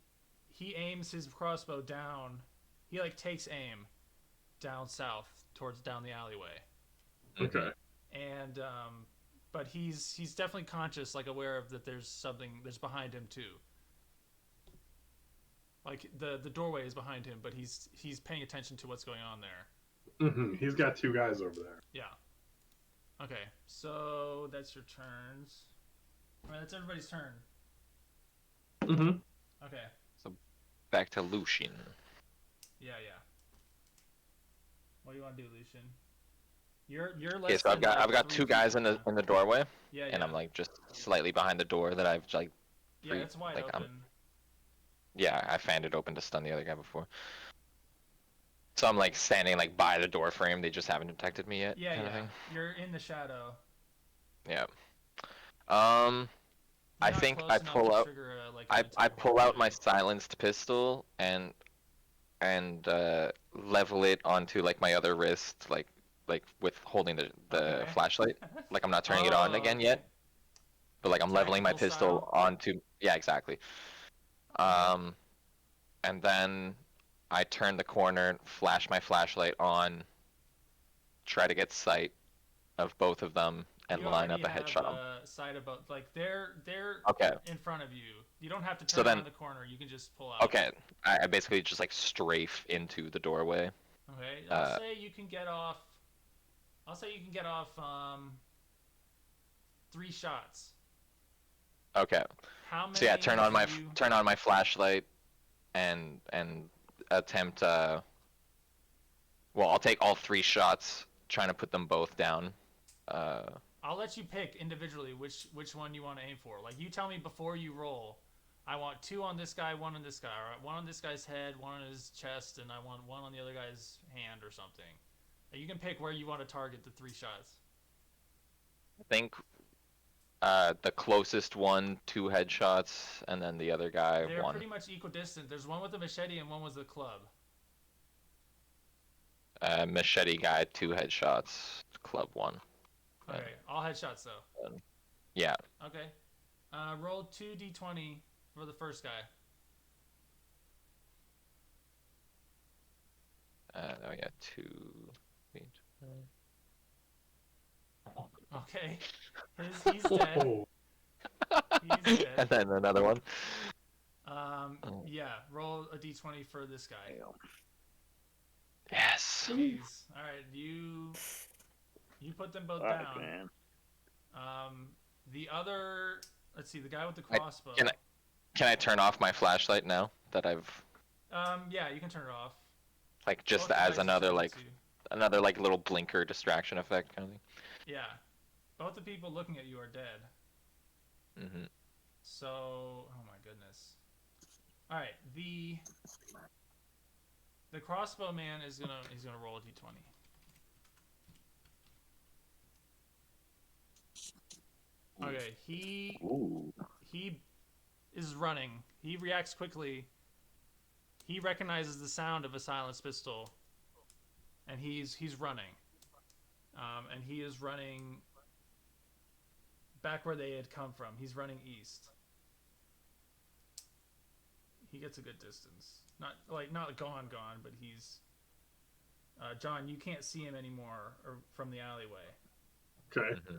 aims his crossbow down. He like takes aim down south towards down the alleyway. Okay. And but he's definitely conscious, like aware of that there's something there's behind him too. Like the doorway is behind him, but he's paying attention to what's going on there. He's got two guys over there. Yeah. Okay, so that's your turns. All right, that's everybody's turn. Mm-hmm. Okay. Back to Lucian. Yeah. What do you want to do, Lucian? You're less. Okay, so than, I've got 3 two feet guys from in the doorway, Yeah. and I'm like just slightly behind the door that I've like. Yeah, it's wide like, open. Yeah, I fanned it open to stun the other guy before. So I'm like standing like by the door frame. They just haven't detected me yet. Yeah. kind of thing. You're in the shadow. Yeah. You're I not think close I enough pull to out. trigger a, like, I attack pull out my opportunity. silenced pistol and level it onto like my other wrist, like with holding the Okay. flashlight. Like I'm not turning it on again okay. yet, but like I'm leveling my Tactical pistol style? onto. Yeah, exactly. And then I turn the corner, flash my flashlight on, try to get sight of both of them, and You line already up a have headshot. sight about like they're Okay. in front of you. You don't have to So turn then- around the corner. You can just pull out. Okay, I basically just like strafe into the doorway. Okay. I'll say you can get off. 3 shots. Okay. How many? So yeah, turn on you... my flashlight, and attempt. Well, I'll take all 3 shots, trying to put them both down. I'll let you pick individually which one you want to aim for. Like you tell me before you roll. I want 2 on this guy, 1 on this guy. All right, 1 on this guy's head, 1 on his chest, and I want 1 on the other guy's hand or something. You can pick where you want to target the 3 shots. I think the closest one 2 headshots, and then the other guy They're 1. pretty much equidistant. There's one with a machete and one with a club. Machete guy 2 headshots, club 1. Okay, all headshots though. Yeah. Okay. Roll 2d20 for the first guy. Oh yeah, 2. Okay. He's dead. Oh, He's And dead. then another one. Yeah. Roll a d20 for this guy. Yes. Jeez. All right. You put them both Fuck, down. man. The other. Let's see. The guy with the crossbow. Can I turn off my flashlight now that I've Yeah. You can turn it off. like just Both as guys another turn like to- little blinker distraction effect kind of thing? Yeah. Both the people looking at you are dead. Mm-hmm. So, oh my goodness. All right, the crossbow man he's gonna roll a d20. Okay, Ooh. he is running. He reacts quickly. He recognizes the sound of a silenced pistol, and he's running. And he is running back where they had come from. He's running east. He gets a good distance. Not gone, but he's. John, you can't see him anymore from the alleyway. okay. Mm-hmm.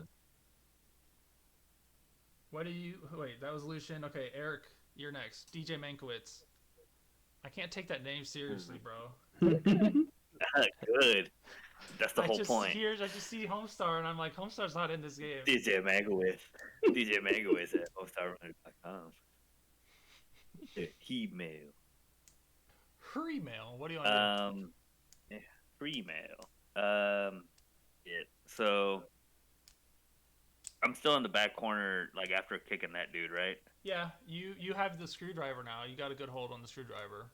What do you? Wait, that was Lucian. Okay, Eric, you're next. DJ Mankiewicz. I can't take that name seriously, bro. Good. That's the whole point. I just see Homestar, and I'm like, Homestar's not in this game. DJ Mankiewicz. DJ Mankiewicz at homestarrunner.com. Email. Free mail. What do you want to do? Yeah, free mail. Yeah. So I'm still in the back corner, like after kicking that dude, right? Yeah, you have the screwdriver now. You got a good hold on the screwdriver.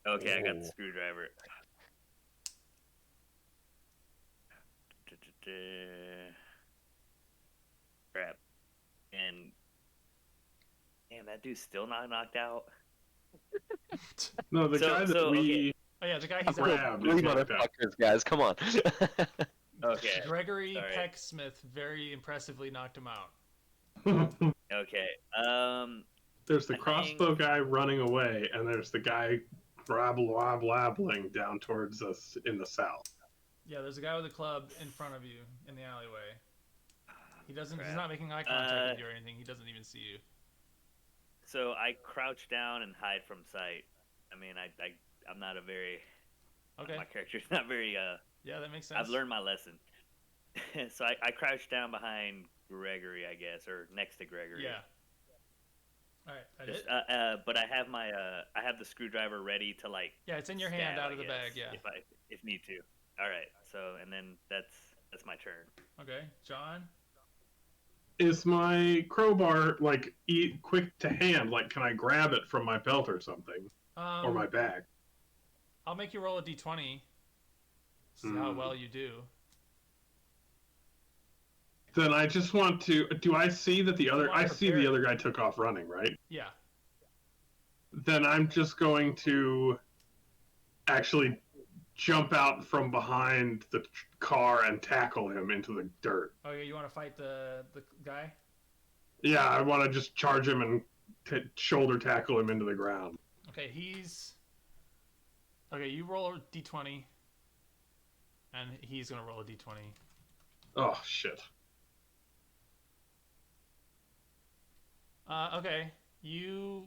Okay, I got the Ooh. screwdriver. Crap. And damn, that dude's still not knocked out. No, the So- guy that so, we Oh yeah, the guy he's grabbed out. is Three knocked out. motherfuckers, guys, come on. Okay. Gregory Sorry. Pecksmith very impressively knocked him out. Okay. There's the I crossbow guy running away, and there's the guy blabbling down towards us in the south. Yeah, there's a guy with a club in front of you in the alleyway. He doesn't. He's Crap. not making eye contact with you or anything. He doesn't even see you. So I crouch down and hide from sight. I mean, I'm not a very. Okay. My character's not very. Yeah, that makes sense. I've learned my lesson. So I crouch down behind Gregory, I guess, or next to Gregory. Yeah. All right. I Just, did. but I have I have the screwdriver ready to like. Yeah, it's in your hand stab, out of the bag. Yeah. If need to. All right. So and then that's my turn. Okay, John. Is my crowbar like quick to hand? Like, can I grab it from my belt or something, or my bag? I'll make you roll a d20. See how well you do. Then I just want to. Do I see that the other? I see the other guy took off running, right? Yeah. Then I'm just going to actually jump out from behind the car and tackle him into the dirt. Okay, you want to fight the guy? Yeah, I want to just charge him and shoulder tackle him into the ground. Okay, Okay, you roll a d20, and he's gonna roll a d20. Oh shit. Okay, you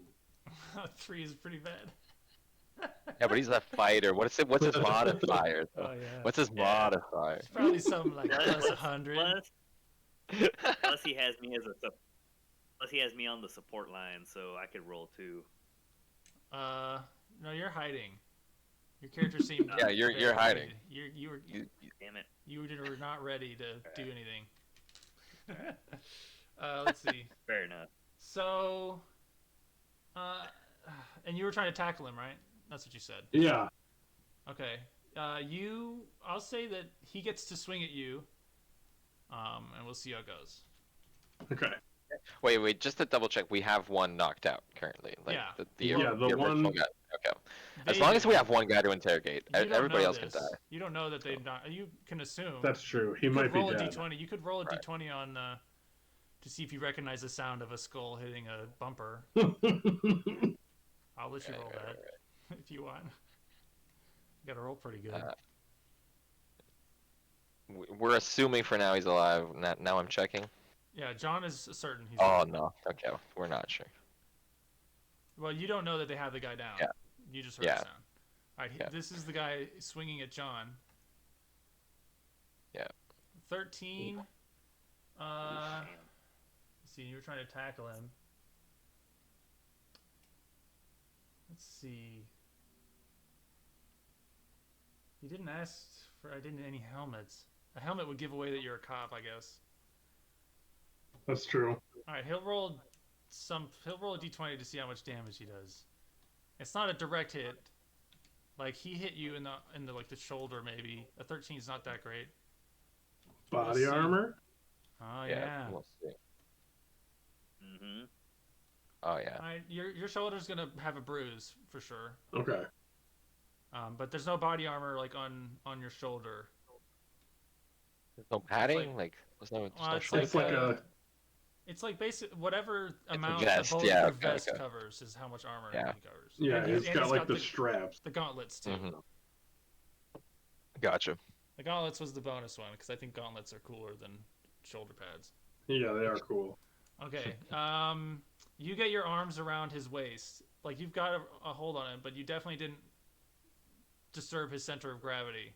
3 is pretty bad. Yeah, but he's a fighter. What's his modifier? Oh yeah. What's his modifier? It's probably something like plus 100. Plus he has me plus he has me on the support line, so I could roll too. No, you're hiding. Your character seemed. Yeah, you're hiding. You were. Damn it. You were not ready to do anything. Let's see. Fair enough. So, and you were trying to tackle him, right? That's what you said. Yeah. Okay. I'll say that he gets to swing at you. And we'll see how it goes. Okay. Wait, just to double check, we have one knocked out currently. Like, Yeah. The one- original guy. Okay. As They- long as we have one guy to interrogate, You don't everybody know else can this. die. You don't know that they not. You can assume. That's true. He You might could be roll a dead. d20. You could roll a Right. d20 on to see if you recognize the sound of a skull hitting a bumper. I'll let you roll that if you want. You gotta roll pretty good. We're assuming for now he's alive. Now I'm checking. Yeah, John is certain he's. Oh alive. no. Okay, we're not sure. Well, you don't know that they have the guy down. Yeah. You just heard Yeah. the sound. All right, Yeah. this is the guy swinging at John. Yeah. 13. See, you were trying to tackle him. Let's see. He didn't ask for any helmets. A helmet would give away that you're a cop, I guess. That's true. All right, he'll roll a d20 to see how much damage he does. It's not a direct hit. Like he hit you in the like the shoulder maybe. A 13 is not that great. Body Let's see. armor? Oh yeah. We'll see. Mm-hmm. Oh yeah. All right, your shoulder's gonna have a bruise for sure. Okay. But there's no body armor like on your shoulder. There's no padding. like- Like there's no. Well, it's It's like a. It's like basic whatever a amount vest, the yeah, your okay, vest okay. covers is how much armor Yeah. he covers. Yeah, And it's and got like the straps. the gauntlets too. Mhm. Gotcha. The gauntlets was the bonus one because I think gauntlets are cooler than shoulder pads. Yeah, they are cool. Okay. You get your arms around his waist, like you've got a hold on him, but you definitely didn't disturb his center of gravity.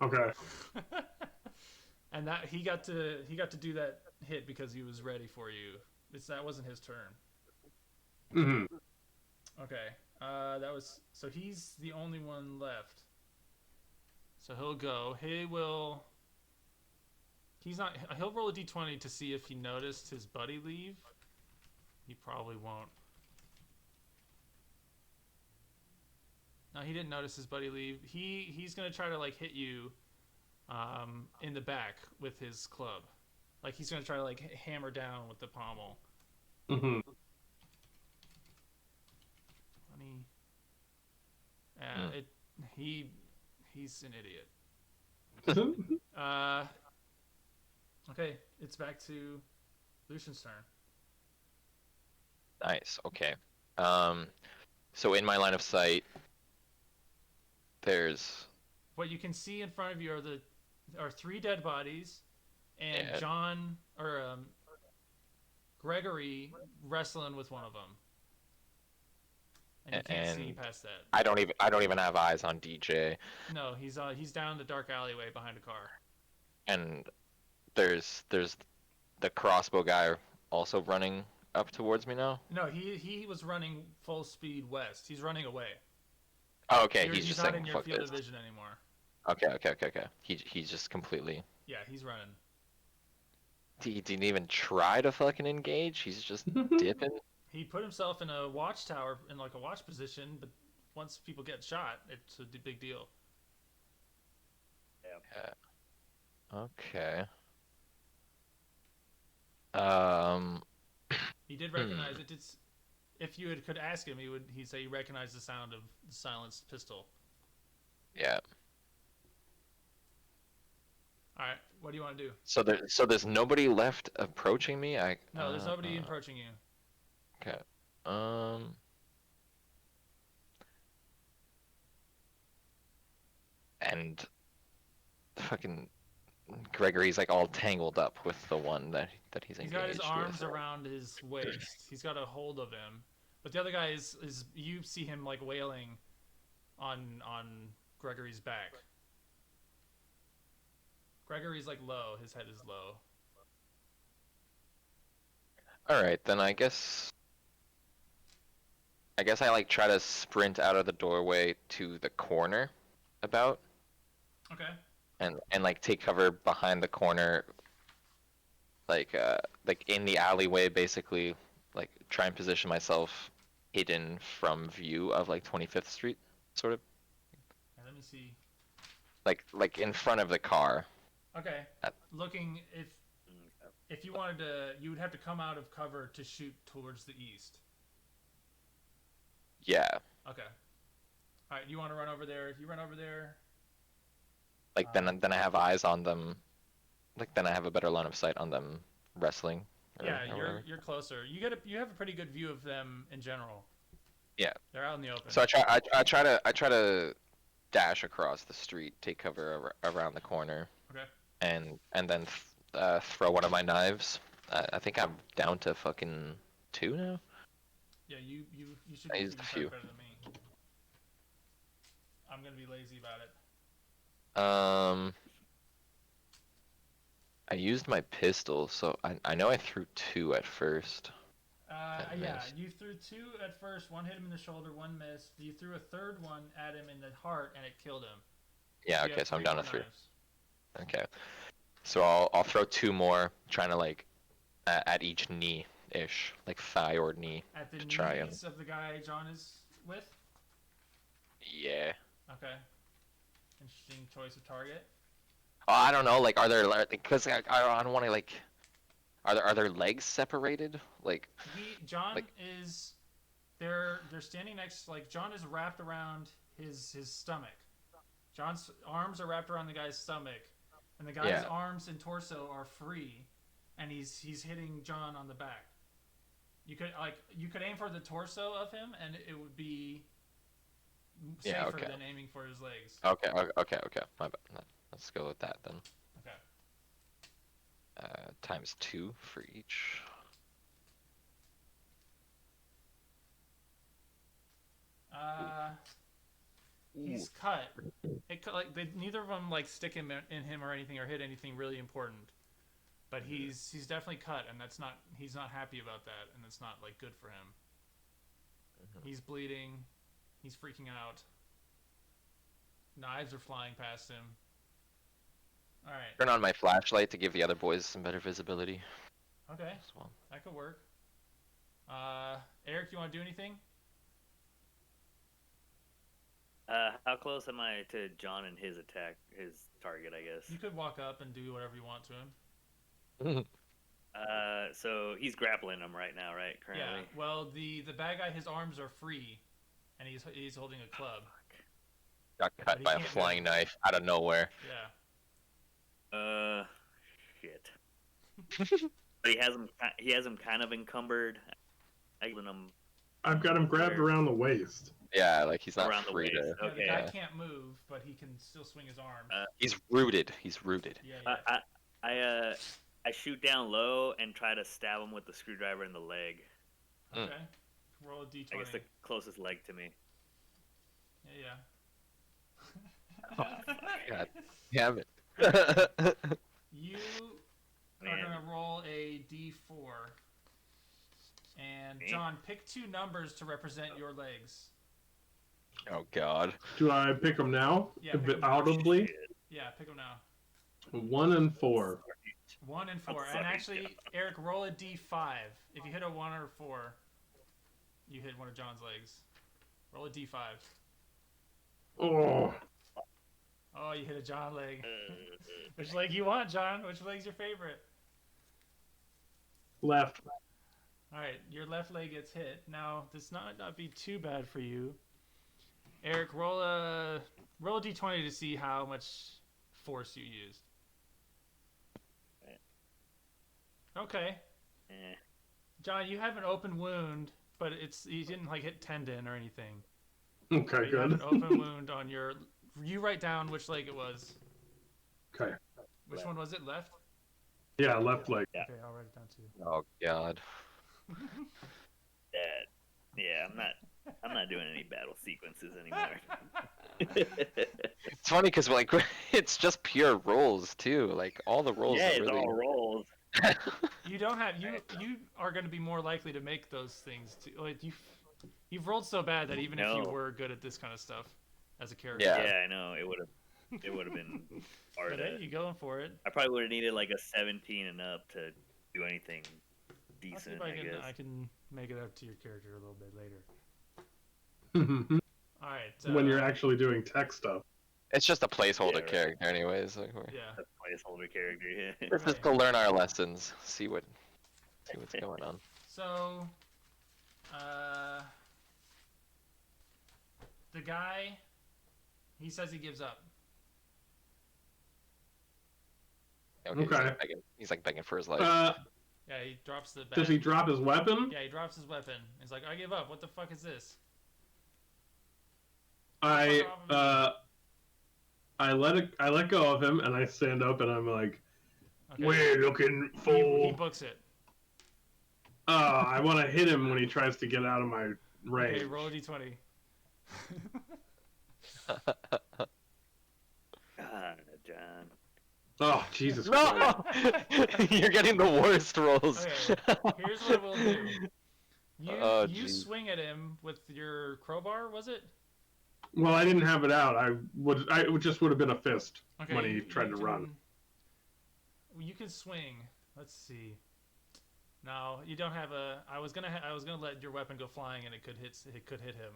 Okay. And that he got to do that hit because he was ready for you. That wasn't his turn. Mm-hmm. Okay. That was so he's the only one left. So he'll go. He'll roll a d20 to see if he noticed his buddy leave. He probably won't. No, he didn't notice his buddy leave. He's gonna try to like hit you in the back with his club. Like he's gonna try to like hammer down with the pommel. Mm-hmm. 20. He's an idiot. Uh, okay, it's back to Lucian's turn. Nice. Okay. Um, so in my line of sight, there's What you can see in front of you are three dead bodies, and yeah, John or Gregory wrestling with one of them, and you can't see and past that. I don't even have eyes on DJ, No, he's down the dark alleyway behind a car. and there's the crossbow guy also running up towards me now. No, he was running full speed west. He's running away. Oh, okay. He's He's just not saying in your fuck field this. of vision anymore. Okay. He's just completely. Yeah, he's running. He didn't even try to fucking engage. He's just dipping. He put himself in a watchtower in like a watch position, but once people get shot, it's a big deal. Yeah. Okay. Um. He did recognize it. It's if you could ask him, he'd say he recognized the sound of the silenced pistol. Yeah. All right, what do you want to do? So there's nobody left approaching me. No, there's nobody approaching you. Okay. Um. And fucking Gregory's like all tangled up with the one that he's He's engaged got his arms with. around his waist. He's got a hold of him, but the other guy is you see him like wailing on Gregory's back. Gregory's like low. His head is low. All right, then I guess I like try to sprint out of the doorway to the corner about Okay. and like take cover behind the corner like in the alleyway basically, like try and position myself hidden from view of like 25th Street sort of Let me see. like in front of the car. Okay. Uh, Looking Okay. if you wanted to, you would have to come out of cover to shoot towards the east. Yeah, Okay. All right. You want to run over there? If you run over there, like then I have eyes on them, like then I have a better line of sight on them wrestling yeah, or whatever. you're closer. You have a pretty good view of them in general. Yeah. They're out in the open. So I try to dash across the street, take cover around the corner, Okay. and then throw one of my knives. I think I'm down to fucking 2 now. Yeah, you should I be used a keeping few. track better than me. I'm gonna be lazy about it. I used my pistol, so I know I threw 2 at first. That Yeah, missed. you threw two at first. One hit him in the shoulder, one missed. You threw a third one at him in the heart, and it killed him. Yeah, So you okay, have so I'm three down more to 3. knives. Okay, so I'll throw 2 more, trying to like at each knee ish, like thigh or knee, At the to try and knees of the guy John is with. yeah. Okay. Interesting choice of target. Oh, I don't know. Like, are there because I don't want to like. Are there legs separated? Like, John like is they're standing next, like John is wrapped around his stomach. John's arms are wrapped around the guy's stomach, and the guy's Yeah. arms and torso are free, and he's hitting John on the back. You could aim for the torso of him, and it would be safer yeah. Okay. than aiming for his legs. Okay. My bad. Let's go with that then. Okay. Times 2 for each. He's cut. Neither of them like stick him in him or anything or hit anything really important. But he's definitely cut, and he's not happy about that, and it's not like good for him. He's bleeding. He's freaking out. Knives are flying past him. All right. Turn on my flashlight to give the other boys some better visibility Okay, as well. that could work. Eric, you want to do anything? How close am I to John and his target, I guess? You could walk up and do whatever you want to him. So he's grappling him right now, right? Currently. Yeah. Well, the bad guy, his arms are free, and he's holding a club. Got But cut he by a can't flying move. knife out of nowhere. Yeah. Shit. But he has him. He has him kind of encumbered. I give him I've got him grabbed around the waist. Yeah, like he's not around the free waist. to. Yeah, the guy Okay. can't move, but he can still swing his arm. He's rooted. He's rooted. Yeah. I shoot down low and try to stab him with the screwdriver in the leg. Okay. Roll a d20. I guess the closest leg to me. Yeah. God damn it. You are Man. gonna roll a d4. And Me? John, pick 2 numbers to represent your legs. Oh God. Do I pick them now? Yeah, A pick bit 'em now. audibly? Shit. Yeah, pick them now. 1 and 4. 1 and 4. sorry, And actually, John. Eric, roll a d5. If you hit a 1 or 4, you hit one of John's legs. Roll a d5. Oh, Oh, you hit a John leg. Which leg you want, John? Which leg's your favorite? left. Alright, your left leg gets hit. Now, this might not be too bad for you. Eric, roll a d20 to see how much force you used. Okay. Eh. John, you have an open wound, but you didn't like hit tendon or anything. Okay, But you have good. an open wound on your. You write down which leg it was. Okay. Which Left. one was it? Left. Yeah, left leg. Yeah. Okay, I'll write it down too. Oh God. Yeah, I'm not doing any battle sequences anymore. It's funny because like it's just pure rolls too. Like all the rolls yeah, are it's really. all rolls. You don't have you are going to be more likely to make those things too. Like you've rolled so bad that even if you No. were good at this kind of stuff as a character. Yeah. Yeah, I know. It would have been hard. But hey, you going for it? I probably would have needed like a 17 and up to do anything I'll see decent. if I guess. I can make it up to your character a little bit later. When All right. you're actually doing tech stuff. It's just a placeholder Yeah, right. character, anyways. Like, Yeah. A placeholder character. Yeah. this is to learn our lessons. See what's going on. So, the guy, he says he gives up. Okay. Okay. He's like begging for his life. Yeah, he drops the bat. Does he drop his weapon? Yeah, he drops his weapon. He's like, I give up. What the fuck is this? I let go of him and I stand up and I'm like, Okay. we're looking He for. books it. I want to hit him when he tries to get out of my range. Okay, roll a d20. God, John. Oh, Jesus Christ. No! You're getting the worst rolls. Okay, here's what we'll do. You Oh, you geez. swing at him with your crowbar, was it? Well, I didn't have it out. It just would have been a fist Okay. when he you tried to run. You can swing. Let's see. No, you don't have a. I was gonna let your weapon go flying and it could hit him.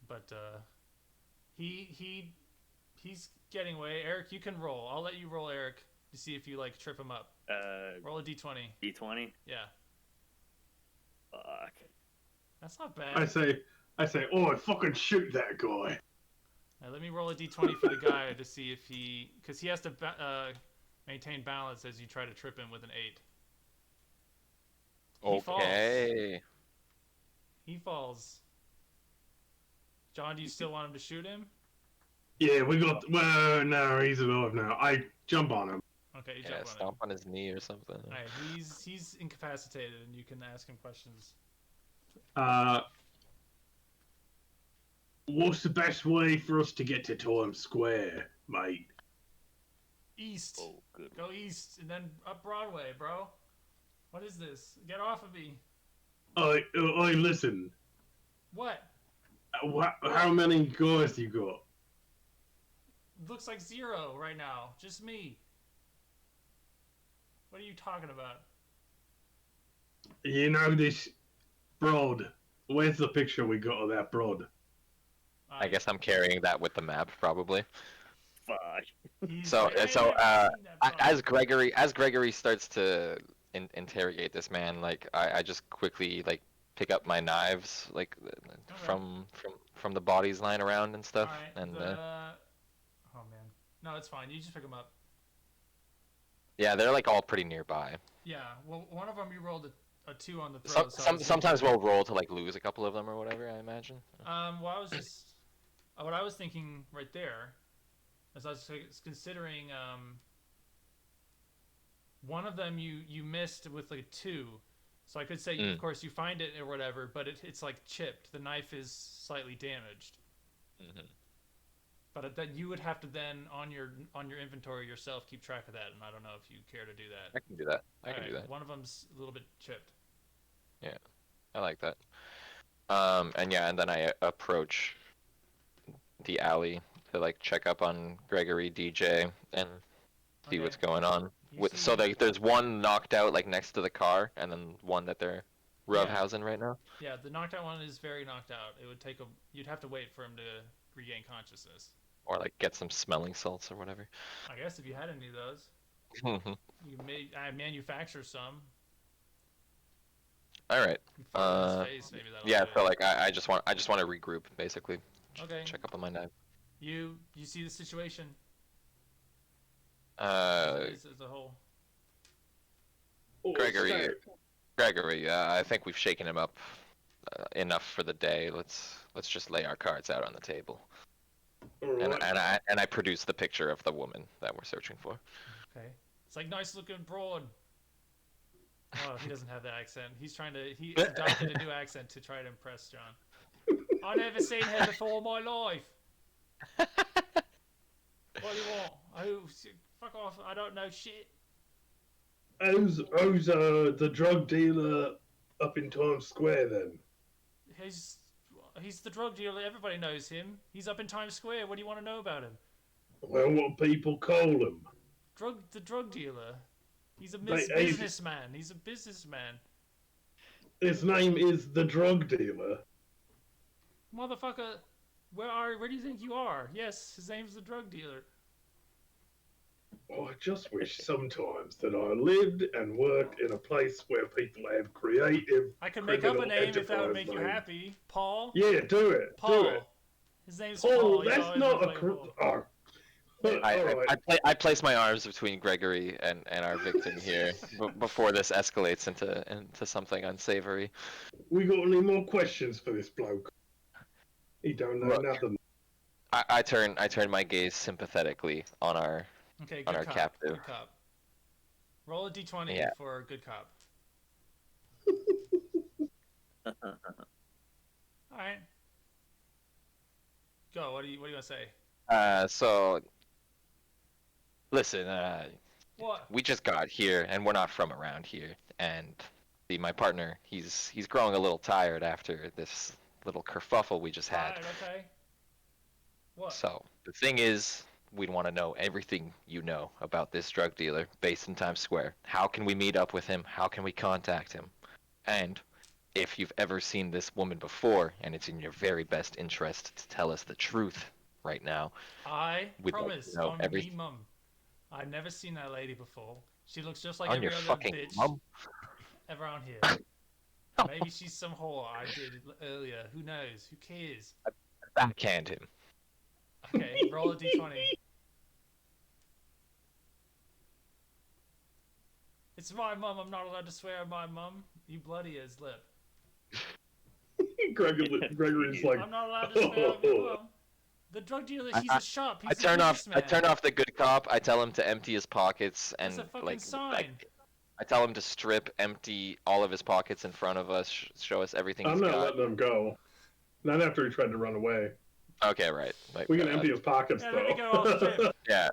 But he's getting away. Eric, you can roll. I'll let you roll, Eric, to see if you like trip him up. Roll a d20. D20. Yeah, Fuck. that's not bad. I say, oh, fucking shoot that guy. Now, let me roll a d20 for the guy to see if because he has to maintain balance as you try to trip him with an 8. He falls. Okay. He falls. John, do you still want him to shoot him? Yeah, we got. Well, no, he's alive now. I jump on him. Okay, you Yeah, jump on him. stomp on his knee or something. Alright, he's incapacitated, and you can ask him questions. What's the best way for us to get to Times Square, mate? East. Oh, good. Go east, and then up Broadway, bro. What is this? Get off of me. I listen. What? How many guys you got? Looks like 0 right now. Just me. What are you talking about? You know this broad. Where's the picture we got of that broad? I guess I'm carrying that with the map, probably. Fuck. he's So, like, "I so, ain't never seen that as Gregory starts to interrogate this man, like I just quickly like pick up my knives, like from the bodies lying around and stuff, Alright, and oh man. No, it's fine. You just pick him up. Yeah, they're like all pretty nearby. Yeah. Well, one of them you rolled a 2 on the throw. Sometimes we'll roll to like lose a couple of them or whatever. I imagine. Well, I was just what I was thinking right there, as I was considering one of them you missed with like a 2, so I could say of course you find it or whatever, but it's like chipped. The knife is slightly damaged. But then you would have to then on your inventory yourself keep track of that, and I don't know if you care to do that. I can do that. I can Alright, do that. One of them's a little bit chipped. Yeah, I like that. And yeah, and then I approach the alley to like check up on Gregory, DJ, and see Okay. what's going on. You So see- there's one knocked out like next to the car, and then one that they're roughhousing right now. Yeah, the knocked out one is very knocked out. It would take you'd have to wait for him to regain consciousness. Or like get some smelling salts or whatever. I guess if you had any of those, you may manufacture some. All right. You throw it in his face, maybe that'll Yeah. do So it. like I just want to regroup basically. Okay. Check up on my knife. You see the situation Uh, as a whole. Gregory. Gregory. I think we've shaken him up enough for the day. Let's just lay our cards out on the table. And I produce the picture of the woman that we're searching for. Okay. It's like nice looking broad. Oh, he doesn't have that accent. He adopted a new accent to try to impress John. I never seen her before in my life. What do you want? Oh, fuck off! I don't know shit. Who's the drug dealer up in Times Square then? He's the drug dealer. Everybody knows him. He's up in Times Square. What do you want to know about him? Well, what people call him? The drug dealer. He's a He's- businessman. He's a businessman. His name is the drug dealer. Motherfucker, where do you think you are? Yes, his name's the drug dealer. Oh, I just wish sometimes that I lived and worked in a place where people have creative. I could make up a criminal name if that would enterprise make you names. happy. Paul? Yeah, do it. Paul. Do it. His name's Oh, Paul. He's that's always not been a. playing Paul. Oh. Alright. I place my arms between Gregory and our victim here before this escalates into something unsavory. We got any more questions for this bloke? He don't know Look. nothing. I turn my gaze sympathetically on our Okay, on good our cop. captive. Good cop. Roll a d20 Yeah. for good cop. Alright. Go, what do you want to say? So listen, What? we just got here and we're not from around here, and my partner, he's growing a little tired after this little kerfuffle we just had. Alright, okay. What? So the thing is, we'd want to know everything you know about this drug dealer based in Times Square. How can we meet up with him? How can we contact him? And if you've ever seen this woman before, and it's in your very best interest to tell us the truth right now. I We'd like to promise know on everything. me mum. I've never seen that lady before. She looks just like On every your other fucking bitch mum? around here. Maybe she's some whore I did earlier. Who knows? Who cares? Backhand him. Okay, roll a d20. It's my mum. I'm not allowed to swear on my mum. You bloody as lip. Gregory's like, I'm not allowed to swear on your mum. The drug dealer, he's a sharp. He's I turn a off businessman. the good cop. I tell him to empty his pockets and That's a fucking like sign. I tell him to strip, empty all of his pockets in front of us, show us everything I'm he's not got. letting him go. Not after he tried to run away. Okay, right. Like, We can empty his pockets Yeah, though. let me go. I'll strip. Yeah,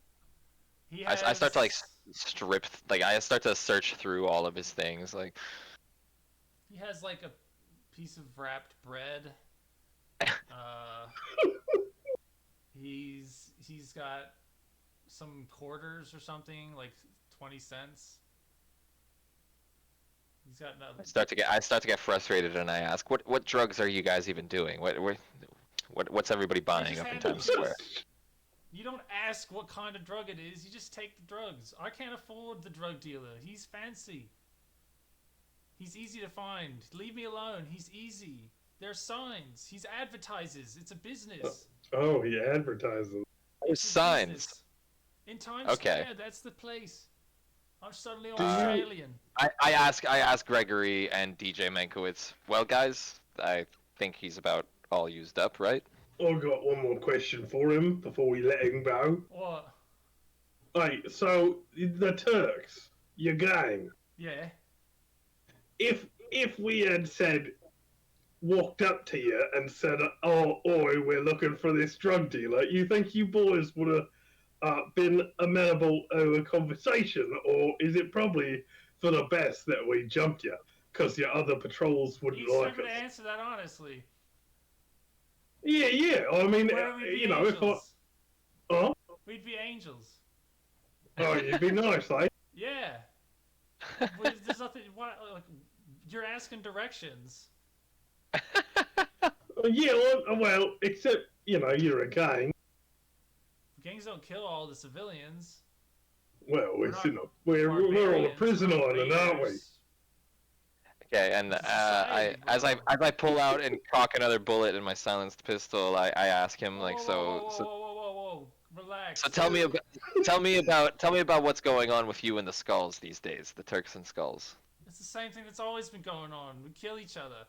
He I start to like has- strip, like I start to search through all of his things, like. He has like a piece of wrapped bread. He's got some quarters or something, like 20 cents. He's got no. I start to get frustrated, and I ask, "What drugs are you guys even doing? What's everybody buying just up in hand them Times to Square?" us. You don't ask what kind of drug it is. You just take the drugs. I can't afford the drug dealer. He's fancy. He's easy to find. Leave me alone. He's easy. There's signs. He's advertises. It's a business. Oh, he advertises. There's It's a signs. business. In Times Okay. Square, that's the place. I'm suddenly Do you- Australian. I ask Gregory and DJ Mankiewicz. Well, guys, I think he's about all used up, right? I've got one more question for him before we let him go. What? Hey, so the Turks, your gang. Yeah. If we had walked up to you and said, "Oh, oi, we're looking for this drug dealer," you think you boys would have been amenable to a conversation, or is it probably for the best that we jumped you because your other patrols wouldn't You like should us? answer that honestly. Yeah. I mean, Where we'd be you know, angels. oh, We'd be angels. you'd be nice, eh? Yeah. There's nothing. Why? Like, you're asking directions. Yeah, well, except you're a gang. Gangs don't kill all the civilians. Well, We're it's not we're on a barbarians, prison we're island, aren't we? raiders. Okay, and It's a I society, as bro. I pull out and cock another bullet in my silenced pistol, I ask him like, Whoa. Relax. so tell me about what's going on with you and the skulls these days, the Turks and skulls. It's the same thing that's always been going on. We kill each other.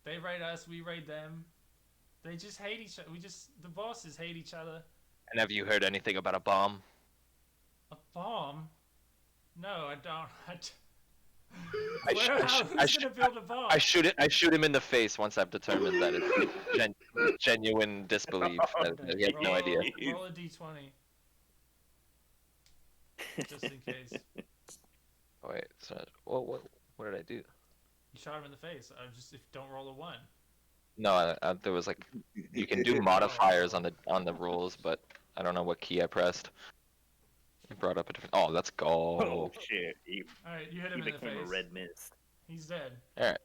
They raid us, we raid them. They just hate each other. The bosses hate each other. And have you heard anything about a bomb? A bomb? No, I don't. Who's gonna build a bomb? I shoot him in the face once I've determined that it's genuine disbelief. That he has no idea. Roll a d20. Just in case. Wait, so what did I do? You shot him in the face. Don't roll a 1. No, there was like you can do modifiers on the rolls, but I don't know what key I pressed. It brought up a different. Oh, let's go. Oh shit! Alright, you hit He him in the became face. a red mist. He's dead. All right,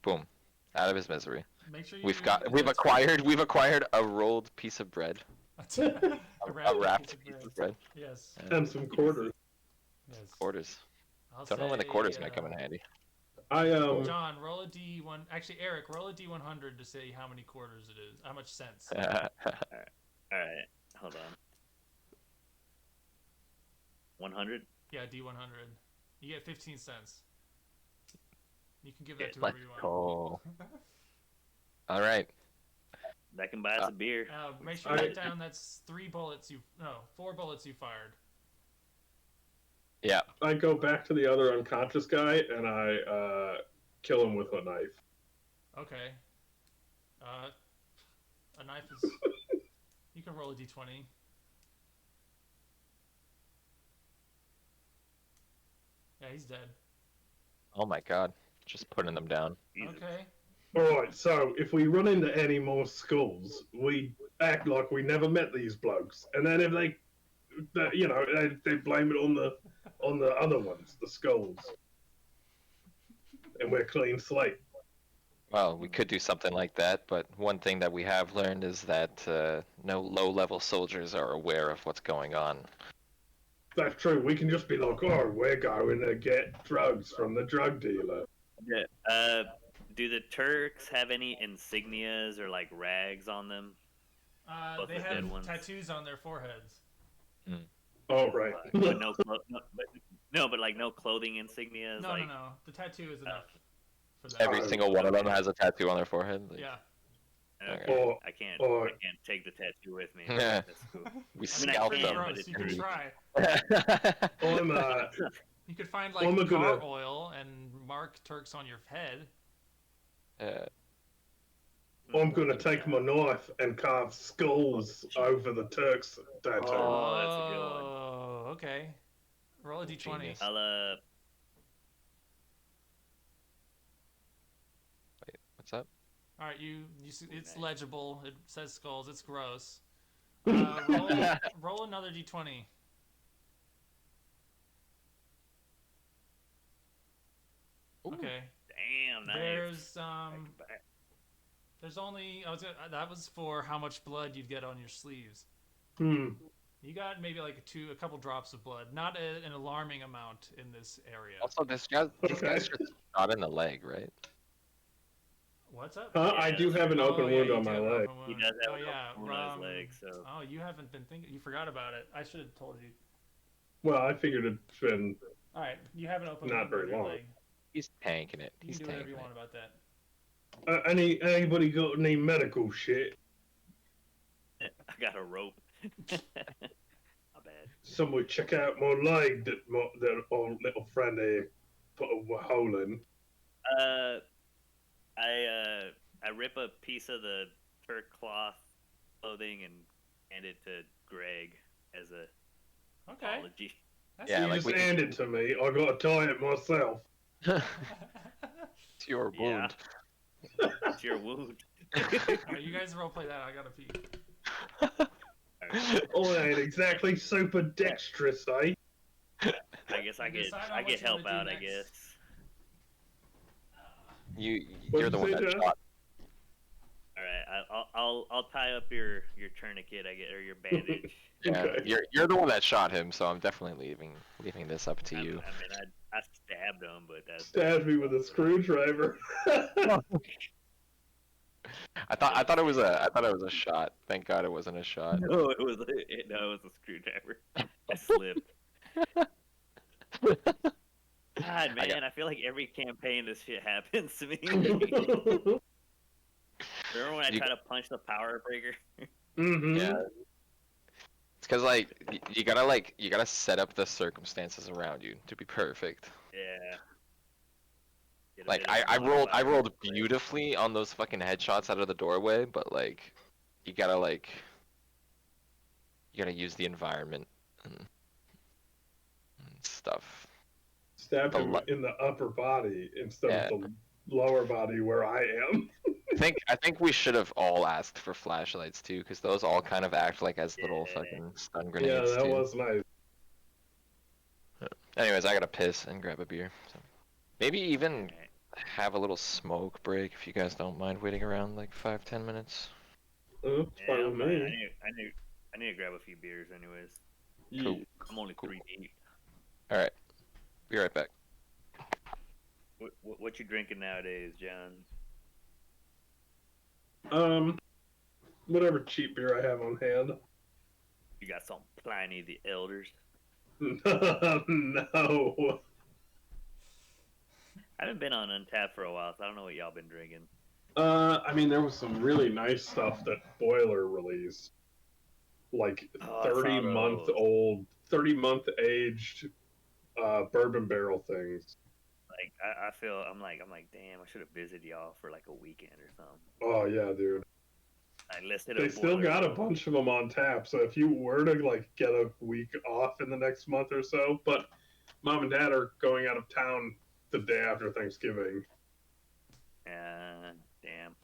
boom, out of his misery. Make sure you We've acquired a rolled piece of bread, a a wrapped piece piece of bread. Yes. And some quarters. Yes. Quarters. I'll Don't know when the say, quarters might come in handy. John, roll a d1. Actually, Eric, roll a d100 to say how many quarters it is. How much cents? All right, hold on. 100. Yeah, d100. You get 15 cents. You can give Yeah, that to Let's whoever you want. go. All right. That can buy us a beer. Make sure you write down that's 4 bullets you fired. Yeah. I go back to the other unconscious guy and I kill him with a knife. Okay. A knife is. You can roll a d20. Yeah, he's dead. Oh my God. Just putting them down. Jesus. Okay. Alright, so if we run into any more skulls, we act like we never met these blokes. And then if they blame it on the other ones, the skulls. And we're clean slate. Well, we could do something like that, but one thing that we have learned is that no low-level soldiers are aware of what's going on. That's true. We can just be like, oh, we're going to get drugs from the drug dealer. Yeah. Do the Turks have any insignias or like rags on them? Both They the dead have ones. tattoos on their foreheads. Oh, right. But but like no clothing insignias. No, like, no. The tattoo is enough for that. Every single one of them has a tattoo on their forehead. Like, Yeah. Okay. Or- I can't or- take the tattoo with me. Yeah. That's cool. we I mean, scalp it's can, them. but gross. it's You could pretty- try. I'm You could find Well, I'm like car gonna- oil and mark Turks on your head. I'm gonna take my knife and carve skulls over the Turks tattoo. Oh, that's a good one. Oh, okay. Roll a d20. Genius. I'll What's up? All right, you see, it's Nice. legible. It says skulls. It's gross. Roll another d20. Ooh. Okay. damn nice. There's only that was for how much blood you'd get on your sleeves. Hmm. You got maybe like a couple drops of blood, not an alarming amount in this area. Also, these guys just shot in the leg, right? What's up? I do have an open wound on my leg. He does have Oh an yeah, open wound on his leg, so Oh, you haven't been thinking. You forgot about it. I should have told you. Well, I figured it's been All right, you have an open Not very long. leg. He's tanking it. You He's can do whatever tanking you it. want about that. Anybody got any medical shit? I got a rope. My bad. Somebody check out my leg that old little friend here put a hole in. I rip a piece of the Turk cloth clothing and hand it to Greg as a Okay. apology. That's Yeah, You like just we can- hand it to me. I got to tie it myself. It's your Yeah. wound. It's your wound. Alright, you guys roleplay that. I gotta pee. Oh, I ain't exactly super dexterous, eh? I guess I Decide on I what get you wanna help do out. I next. guess. You're What'd the you one say, that Josh? shot. All right, I'll tie up your tourniquet. I get or your bandage. Yeah, Okay. you're the one that shot him, so I'm definitely leaving this up to I you. mean, I stabbed him, but that's. Stabbed me with a screwdriver. I thought it was a shot. Thank God it wasn't a shot. No, it was a screwdriver. I slipped. God, man, I feel like every campaign this shit happens to me. Remember when I You- tried to punch the power breaker? Mm-hmm. Yeah. It's because you gotta set up the circumstances around you to be perfect. Yeah. Get a Like bit of a I bonfire rolled real quick. beautifully on those fucking headshots out of the doorway, but like you gotta use the environment and stuff. Stabbed The him lu- in the upper body instead Yeah. of the lower body where I am. I think we should have all asked for flashlights too, because those all kind of act like as little Yeah. fucking stun Yeah, grenades that too. was nice. Anyways, I gotta piss and grab a beer. So maybe even Alright. have a little smoke break if you guys don't mind waiting around like 5-10 minutes. It's Yeah, fine I'm with fine. me. I need to grab a few beers, anyways. Cool. Yeah. I'm only Cool. 3 deep. All right, be right back. What you drinking nowadays, John? Whatever cheap beer I have on hand. You got some Pliny the Elders. No. I haven't been on Untapped for a while, so I don't know what y'all been drinking. I mean, there was some really nice stuff that Boiler released. Like Oh, I saw 30-month those. old, 30-month aged bourbon barrel things. Like I'm like, damn, I should have visited y'all for like a weekend or something. Oh, yeah, dude. I listed They a still Boiler got a Room. bunch of them on tap, so if you were to like get a week off in the next month or so, but mom and dad are going out of town the day after Thanksgiving. Damn.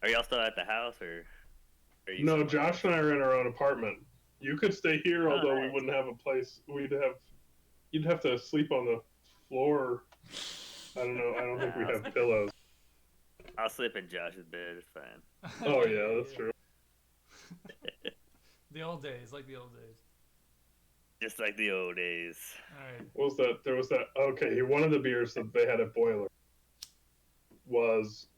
Are y'all still at the house or? Are you No, somewhere Josh else? and I are in our own apartment. You could stay here, Oh, although we nice. wouldn't have a place. You'd have to sleep on the floor. I don't know. I don't think we have pillows. I'll sleep in Josh's bed. It's fine. Oh yeah, that's true. The old days, like the old days. Just like the old days. Alright. What was that? There was that. Okay, one of the beers that they had at Boiler was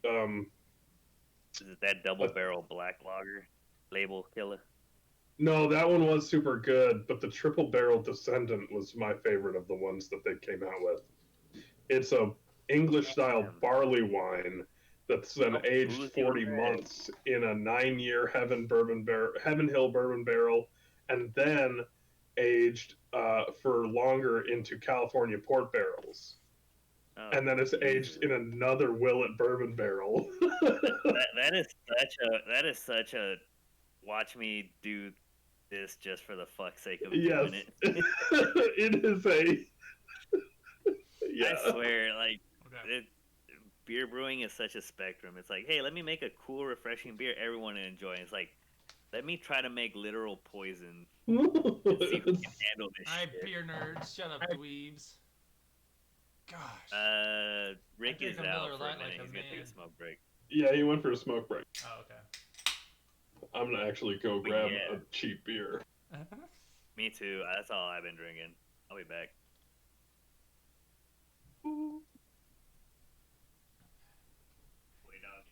Is it that double barrel black lager? Label killer. no, that one was super good, but the triple barrel Descendant was my favorite of the ones that they came out with. It's a English style Damn. barley wine that's then How aged boozy 40 was that? months in a 9-year Heaven Hill bourbon barrel, and then aged for longer into California port barrels. Oh, And then it's aged Jesus. in another Willet bourbon barrel. that is such a watch me do this just for the fuck's sake of Yes. doing it. It is a. Yeah. I swear, like Okay. beer brewing is such a spectrum. It's like, hey, let me make a cool, refreshing beer everyone will enjoy. It's like, let me try to make literal poison and see who can handle this Alright, shit. beer nerds, shut up, dweebs. Gosh. Rick I drink is a out Miller for a Lite minute. like a He's gonna take man. a smoke break. Yeah, he went for a smoke break. Oh, okay. I'm gonna actually go But grab yeah. a cheap beer. Me too. That's all I've been drinking. I'll be back. Wait, dog.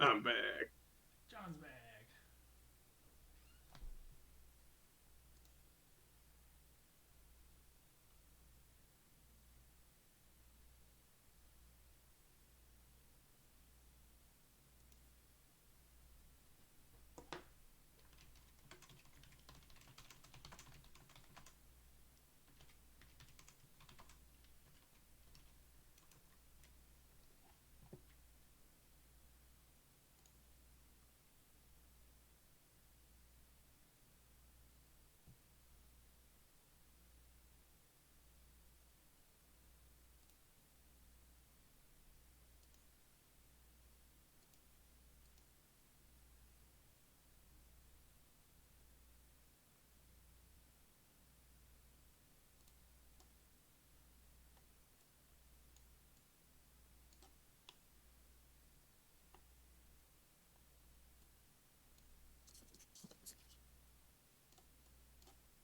I'm back. John's back.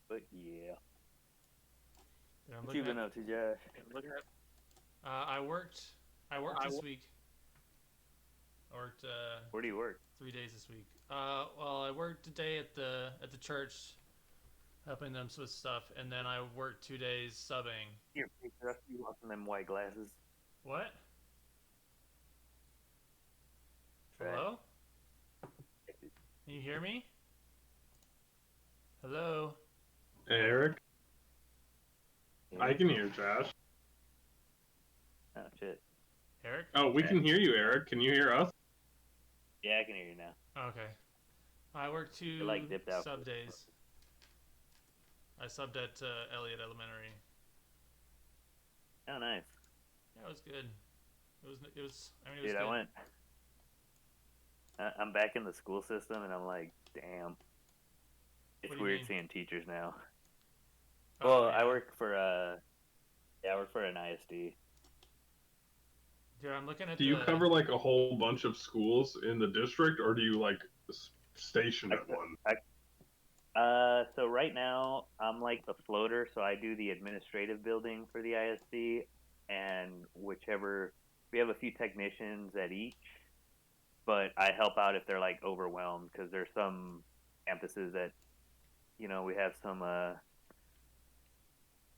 But yeah. Yeah, I'm What you looking been at. up to, Josh? I worked. I worked this week. I worked Where do you work? 3 days this week. Well, I worked a day at the church, helping them with stuff, and then I worked 2 days subbing. Your picture. I see you walking them white glasses. What? Right. Hello? Can you hear me? Hello? Eric, I can hear Josh. Oh shit. Eric? Oh, we can hear you, Eric. Can you hear us? Yeah, I can hear you now. Okay. I worked 2 You're, like, dipped out. sub days. I subbed at Elliott Elementary. Oh, nice. Yeah, it was good. It was. It was. I mean, it was Dude, good. I went. I'm back in the school system, and I'm like, damn. It's What do you weird mean? seeing teachers now. Oh, Well, yeah. I work for I work for an ISD. Dude, I'm looking at Do you cover like a whole bunch of schools in the district, or do you like station at one? So right now I'm like the floater, so I do the administrative building for the ISD, and whichever we have a few technicians at each, but I help out if they're like overwhelmed because there's some campuses that we have some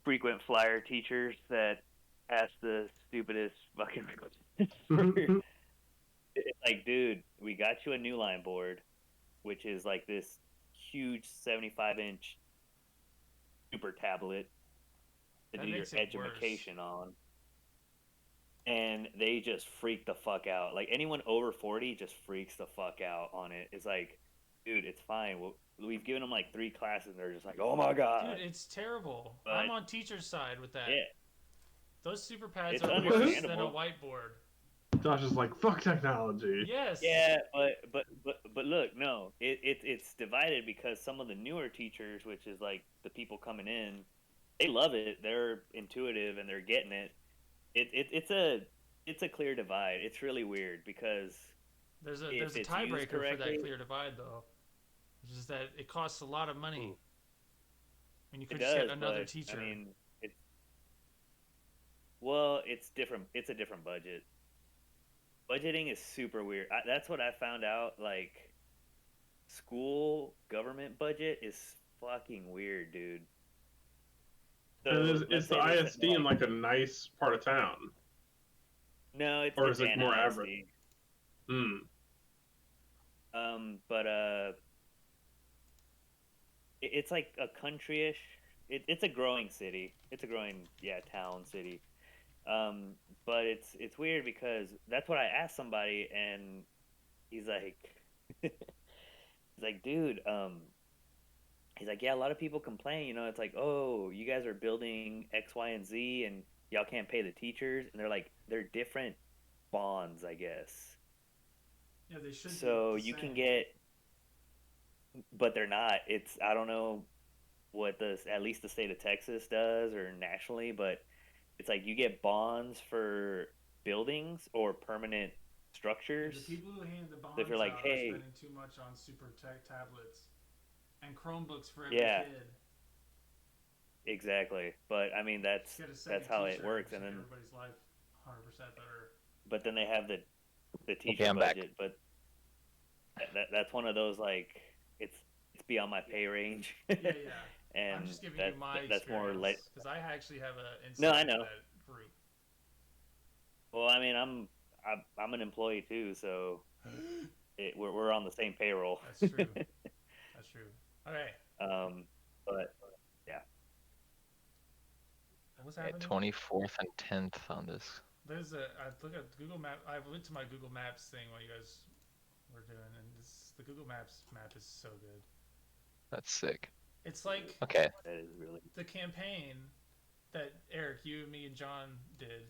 frequent flyer teachers that ask the stupidest fucking questions. It's like, dude, we got you a new line board, which is like this huge 75-inch super tablet to That do your makes it worse. education on. And they just freak the fuck out. Like anyone over 40 just freaks the fuck out on it. It's like, dude, it's fine. We've given them like 3 classes, and they're just like, oh my god. Dude, it's terrible. But, I'm on teacher's side with that. yeah, Those super pads it's are worse than a understandable. whiteboard. Josh is like, fuck technology. Yes. Yeah, but look, no, it's divided because some of the newer teachers, which is like the people coming in, they love it. They're intuitive and they're getting it. It's a clear divide. It's really weird because There's a tiebreaker for that clear divide though, which is that it costs a lot of money. And you could just get another teacher. I mean, it's different. It's a different budget. Budgeting is super weird. That's what I found out. Like, school government budget is fucking weird, dude. So Is the ISD in like a nice part of town? No, it's or is it more average? But it's like a country-ish. It's a growing city. It's a growing town city. But it's weird because that's what I asked somebody, and he's like, dude, he's like, yeah, a lot of people complain. It's like, oh, you guys are building X, Y, and Z, and y'all can't pay the teachers, and they're like, they're different bonds, I guess. Yeah, they should. So you can get, but they're not. I don't know what at least the state of Texas does or nationally, but it's like you get bonds for buildings or permanent structures. The people who hand the bonds if you're like, out hey, are spending too much on super tech tablets and Chromebooks for every kid. Exactly. But I mean that's how it works, and then everybody's life 100% better. But then they have the teacher budget, back. that's one of those like it's beyond my pay range. Yeah, yeah. And I'm just giving you my that's more like. experience because I actually have an No, insight I into know. that group. Well, I mean, I'm an employee too, so we're on the same payroll. That's true. That's true. Okay, But yeah. what was Okay, happening? 24th and 10th on this. There's a. I look at Google Map. I went to my Google Maps thing while you guys were doing, and the Google Maps map is so good. That's sick. It's like Okay. That is really. the campaign that Eric, you, me, and John did.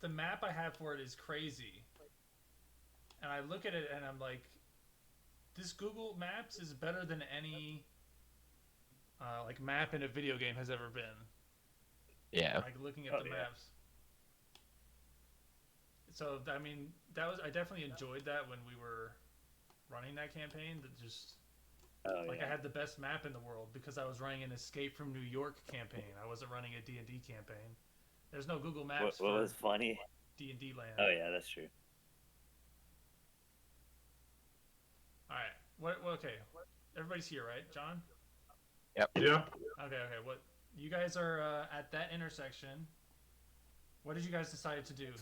The map I have for it is crazy, and I look at it and I'm like, this Google Maps is better than any like map in a video game has ever been. Yeah. Like looking at Oh, the yeah. maps. So I mean, I definitely enjoyed that when we were running that campaign. That just Oh like yeah. I had the best map in the world because I was running an Escape from New York campaign. I wasn't running a D&D campaign. There's no Google Maps What for was funny? D&D land. Oh yeah, that's true. All right. What? Okay. Everybody's here, right? John. Yeah. Okay. Okay. What? You guys are at that intersection. What did you guys decide to do?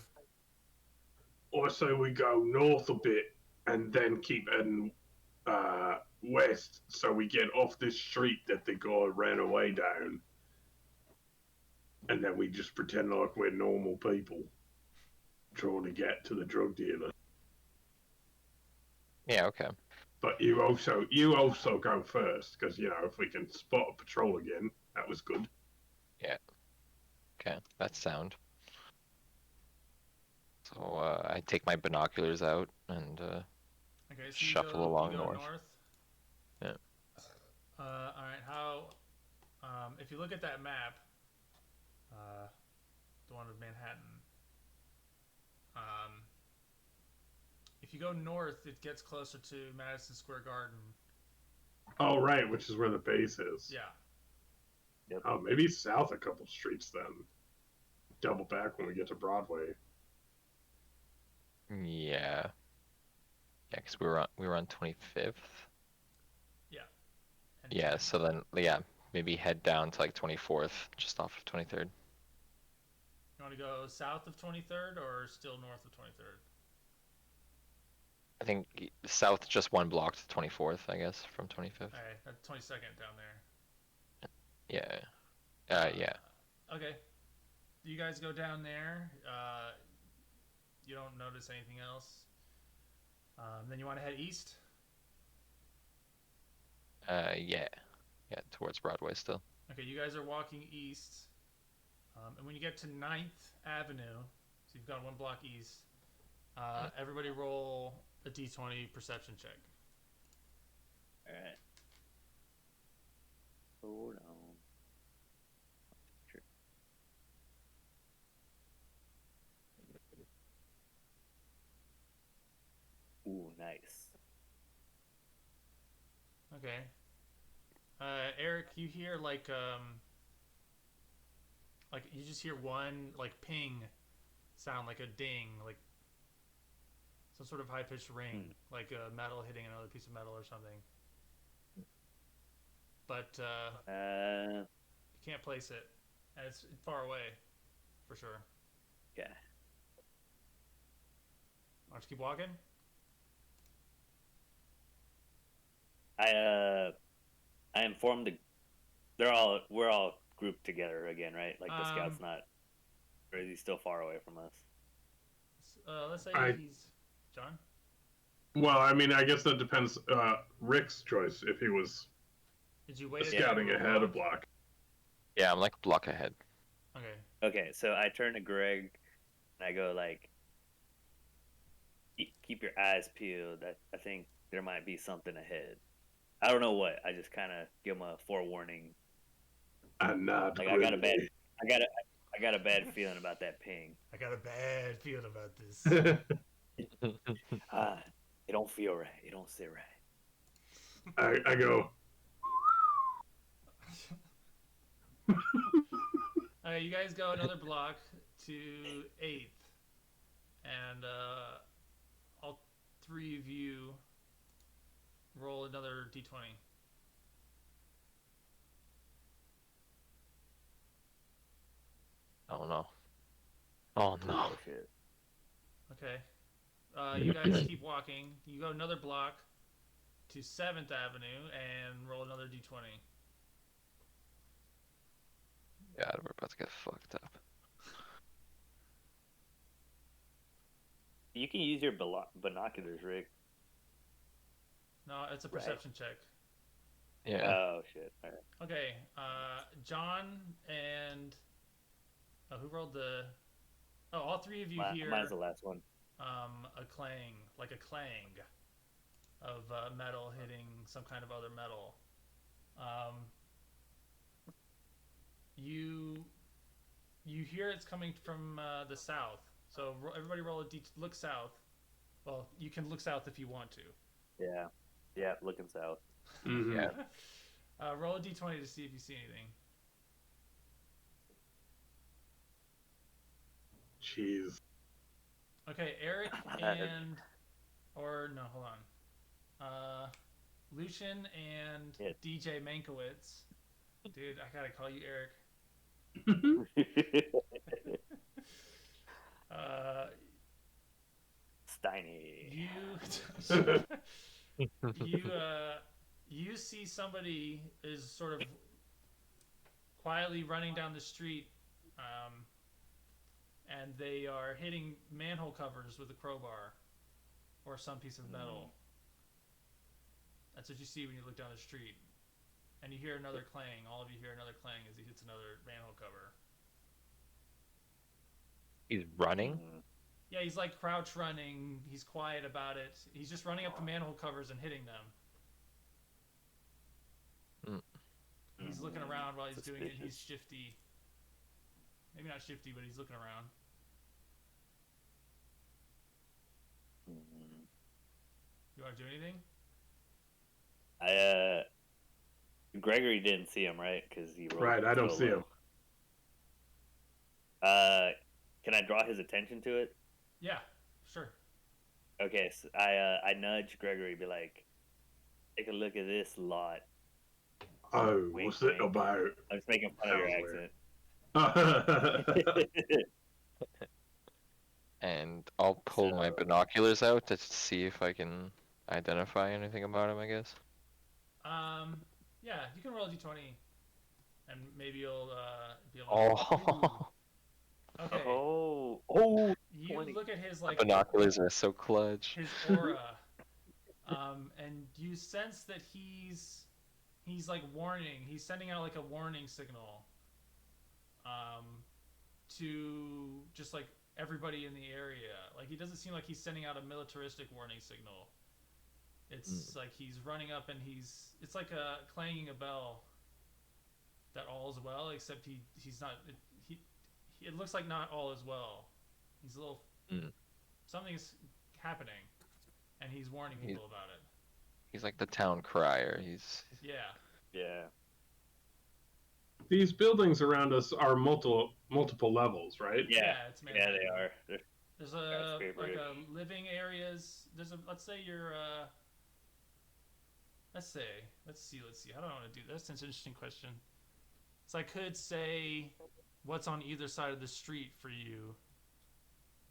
Or say we go north a bit and then keep heading west, so we get off this street that the guy ran away down, and then we just pretend like we're normal people trying to get to the drug dealer. Yeah, okay. But you also go first, because if we can spot a patrol again, that was good. Okay, that's sound. So I take my binoculars out and Okay. So shuffle along you go north. north. Yeah. All right. How? If you look at that map, the one of Manhattan. If you go north, it gets closer to Madison Square Garden. Oh, right, which is where the base is. Yeah. Oh, maybe south a couple streets then. Double back when we get to Broadway. Yeah. Yeah, because we were on 25th. And Yeah, so then maybe head down to like 24th, just off of 23rd. You want to go south of 23rd or still north of 23rd? I think south just one block to 24th, I guess, from 25th. All right, that's 22nd down there. Yeah. Yeah. Okay. You guys go down there. You don't notice anything else. Then you want to head east? Yeah. Yeah, towards Broadway still. Okay, you guys are walking east. And when you get to 9th Avenue, so you've gone one block east, everybody roll a d20 perception check. All right. Hold on. Sure. Ooh, nice. Okay. Eric, you hear like you just hear one like ping sound, like a ding, like some sort of high pitched ring, like a metal hitting another piece of metal or something. But you can't place it, and it's far away, for sure. Yeah. Why don't you keep walking? I informed we're all grouped together again, right? Like the scout's not, or is he still far away from us? Let's say he's John. Well, I mean, I guess that depends. Rick's choice if he was Did you wait scouting ahead a block. Yeah, I'm like a block ahead. Okay. Okay, so I turn to Greg and I go like, keep your eyes peeled. I think there might be something ahead. I don't know what. I just kind of give him a forewarning. And not like I got a bad feeling about that ping. I got a bad feeling about this. It don't feel right. It don't sit right. I go. Okay, you guys go another block to 8th, and all three of you roll another d20. Oh no. Oh no. Oh shit. Okay. You guys keep walking. You go another block to 7th Avenue and roll another d20. God, we're about to get fucked up. You can use your binoculars, Rick. No, it's a Right. perception check. Yeah. Oh shit. All right. Okay. John and who rolled the? Oh, all three of you hear Mine's the last one. a clang, like a clang of metal hitting some kind of other metal. You hear it's coming from the south. So everybody roll a look south. Well, you can look south if you want to. Yeah. Yeah, looking south. Mhm. Yeah. Roll a d20 to see if you see anything. Jeez. Okay, Eric and no, hold on. Lucian and Yeah. DJ Mankiewicz. Dude, I gotta call you Eric. Steiny. You see somebody is sort of quietly running down the street, and they are hitting manhole covers with a crowbar or some piece of metal. That's what you see when you look down the street. And you hear another clang. All of you hear another clang as he hits another manhole cover. He's running? Yeah, he's like crouch running. He's quiet about it. He's just running up the manhole covers and hitting them. He's looking around while he's doing it. He's shifty. Maybe not shifty, but he's looking around. You want to do anything? Gregory didn't see him, right? Because he rolled Right, I don't see him. Can I draw his attention to it? Yeah, sure. Okay, so I nudge Gregory, be like, take a look at this lot. Oh, Wink, what's it wink. about? I'm just making fun of your That accent. And I'll pull my binoculars out to see if I can identify anything about him, I guess. Yeah, you can roll a d20, and maybe you'll be able to... Oh. Okay. Oh, You 20. look at his The like binoculars are so clutch. his aura, and you sense that he's like warning. He's sending out like a warning signal, to just like everybody in the area. Like he doesn't seem like he's sending out a militaristic warning signal. It's like he's running up and it's like a clanging a bell. That all is well, except he's not. It looks like not all is well. He's a little. Something's happening, and he's warning people about it. He's like the town crier. Yeah. Yeah. These buildings around us are multiple levels, right? Yeah, It's yeah, Manhattan. they are. There's like a living areas. Let's say you're let's see. How do I want to do this? That's an interesting question. So I could say what's on either side of the street for you.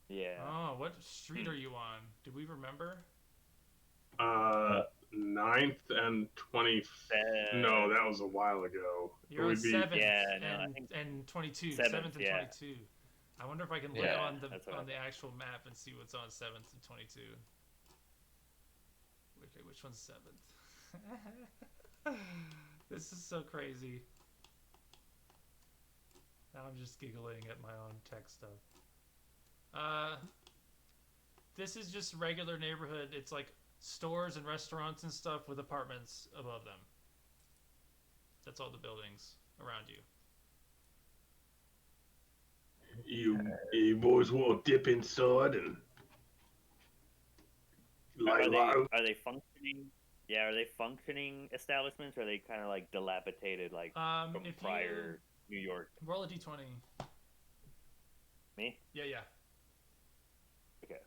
Yeah. Oh, what street are you on? Do we remember? 9th and 20th. No, that was a while ago. You're on 7th I think and 22. 7th 7th and 22. I wonder if I can look on the actual map and see what's on 7th and 22. Okay, which one's 7th? This is so crazy. Now I'm just giggling at my own tech stuff. This is just regular neighborhood. It's like stores and restaurants and stuff with apartments above them. That's all the buildings around you. You boys want to dip inside and lay low? Are they functioning? Yeah, are they functioning establishments, or are they kind of like dilapidated, like from prior New York? Roll a d20. Me? Yeah. Okay.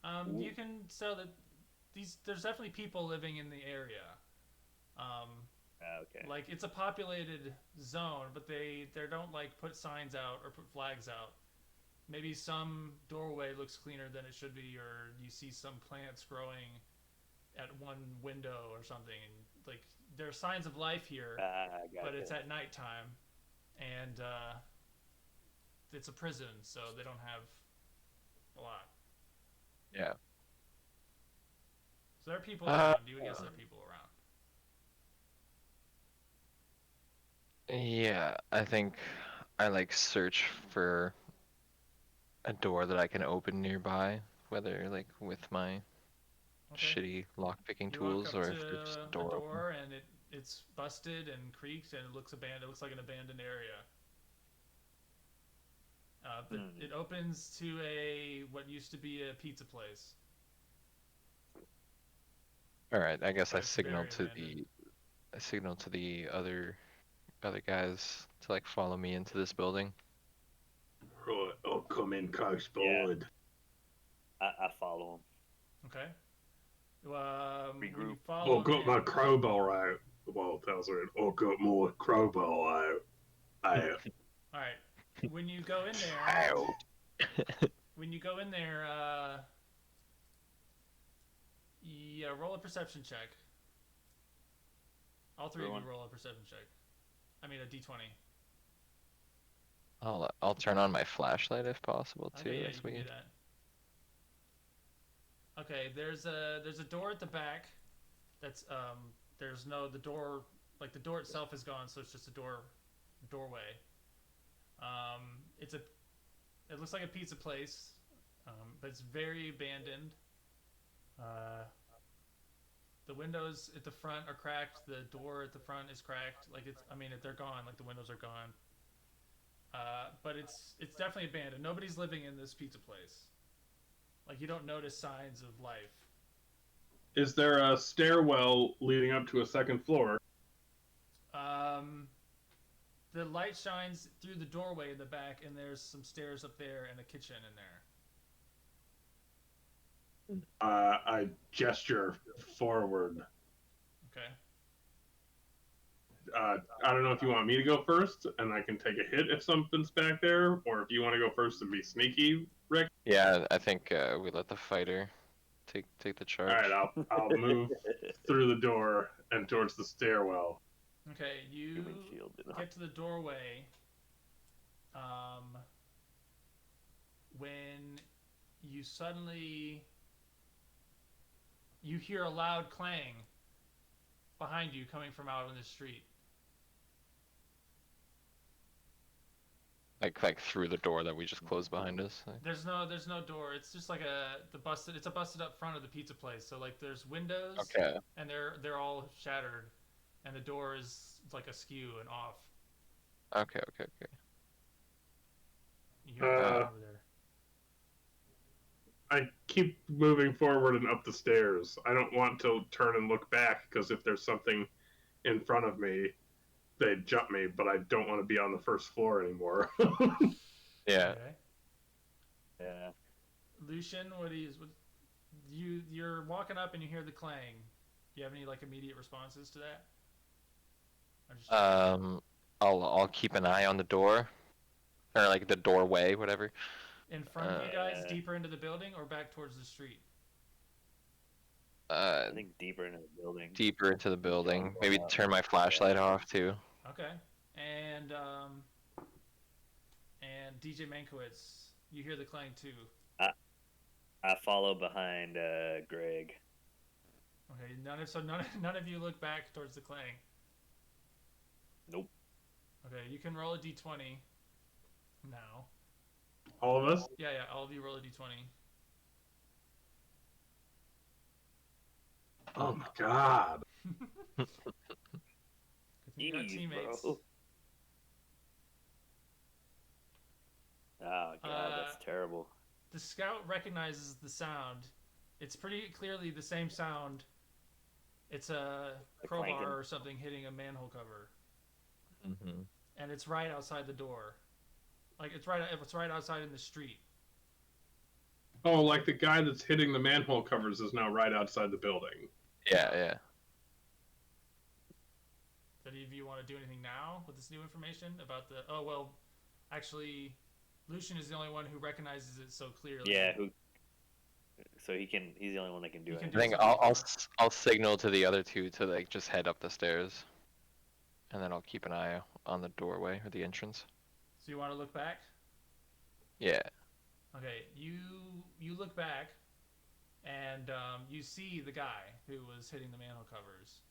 You can tell that there's definitely people living in the area. Um, Okay. like it's a populated zone, but they don't like put signs out or put flags out. Maybe some doorway looks cleaner than it should be, or you see some plants growing at one window or something. And like there are signs of life here, but it's Gotcha. at nighttime, and it's a prison, so they don't have a lot. Yeah. So there are people Uh, around. You would guess there are people around. yeah, I think I like search for a door that I can open nearby, whether like with my Okay. shitty lockpicking You walk tools up or to if there's just a a door open. door and it's busted and creaked and it looks abandoned. It looks like an abandoned area. But Hmm. it opens to a what used to be a pizza place, All right, I guess but it's very abandoned. I signal to the other guys to like follow me into this building. Right, I'll come in close Yeah, behind. I follow him. Okay. When you Regroup. follow I've him got my in, crowbar out. Well, tells her I've got my crowbar out. all right. When you go in there, Ow. when you go in there, yeah, roll a perception check. All three of you Everyone. roll a perception check. I mean a d20. I'll turn on my flashlight if possible Okay, too yeah, as you can do we. that. Okay, there's a door at the back. That's there's no the door like the door itself is gone, so it's just a doorway. It's a it looks like a pizza place, but it's very abandoned. Uh, the windows at the front are cracked. The door at the front is cracked. Like it's I mean they're gone. Like the windows are gone. But it's definitely abandoned. Nobody's living in this pizza place. Like you don't notice signs of life. Is there a stairwell leading up to a second floor? Um, the light shines through the doorway in the back, and there's some stairs up there and a kitchen in there. I gesture forward. Okay. I don't know if you want me to go first, and I can take a hit if something's back there, or if you want to go first and be sneaky, Rick. Yeah, I think we let the fighter take the All right, charge. I'll move through the door and towards the stairwell. Okay, you Human shield. get to the doorway. Um, when you suddenly you hear a loud clang behind you coming from out on the street. Like through the door that we just closed behind us. Like, There's no door. It's just like it's a busted up front of the pizza place. So like there's windows okay. and they're all shattered, and the door is like askew and off. Okay. You hear a clang Uh, over there. I keep moving forward and up the stairs. I don't want to turn and look back because if there's something in front of me, they'd jump me. But I don't want to be on the first floor anymore. Yeah. Okay. Yeah. Lucian, you're walking up and you hear the clang. Do you have any like immediate responses to that? I'm just checking. I'll keep an eye on the door or like the doorway, whatever. In front of Uh, you guys, deeper into the building, or back towards the street? uh, I think deeper into the building. deeper into the building. Maybe Going up. turn my flashlight off too. Okay. And and DJ Mankiewicz, you hear the clang too. I follow behind Greg. Okay. None of you look back towards the clang. Nope. Okay. You can roll a d20 now. All of us? Yeah. All of you roll a d20. Oh my god. Good thing you got Jeez, teammates. bro. Oh god, that's terrible. The scout recognizes the sound. It's pretty clearly the same sound. It's a crowbar clanking. or something hitting a manhole cover, Mm-hmm. and it's right outside the door. Like it's right outside in the street. Oh, like the guy that's hitting the manhole covers is now right outside the building. Yeah. Do any of you want to do anything now with this new information about the? Oh well, actually, Lucian is the only one who recognizes it so clearly. Yeah, so he's the only one that can do He can it. do I think something I'll signal to the other two to like just head up the stairs, and then I'll keep an eye on the doorway or the entrance. So you want to look back? Yeah. Okay, you look back, and you see the guy who was hitting the manhole covers,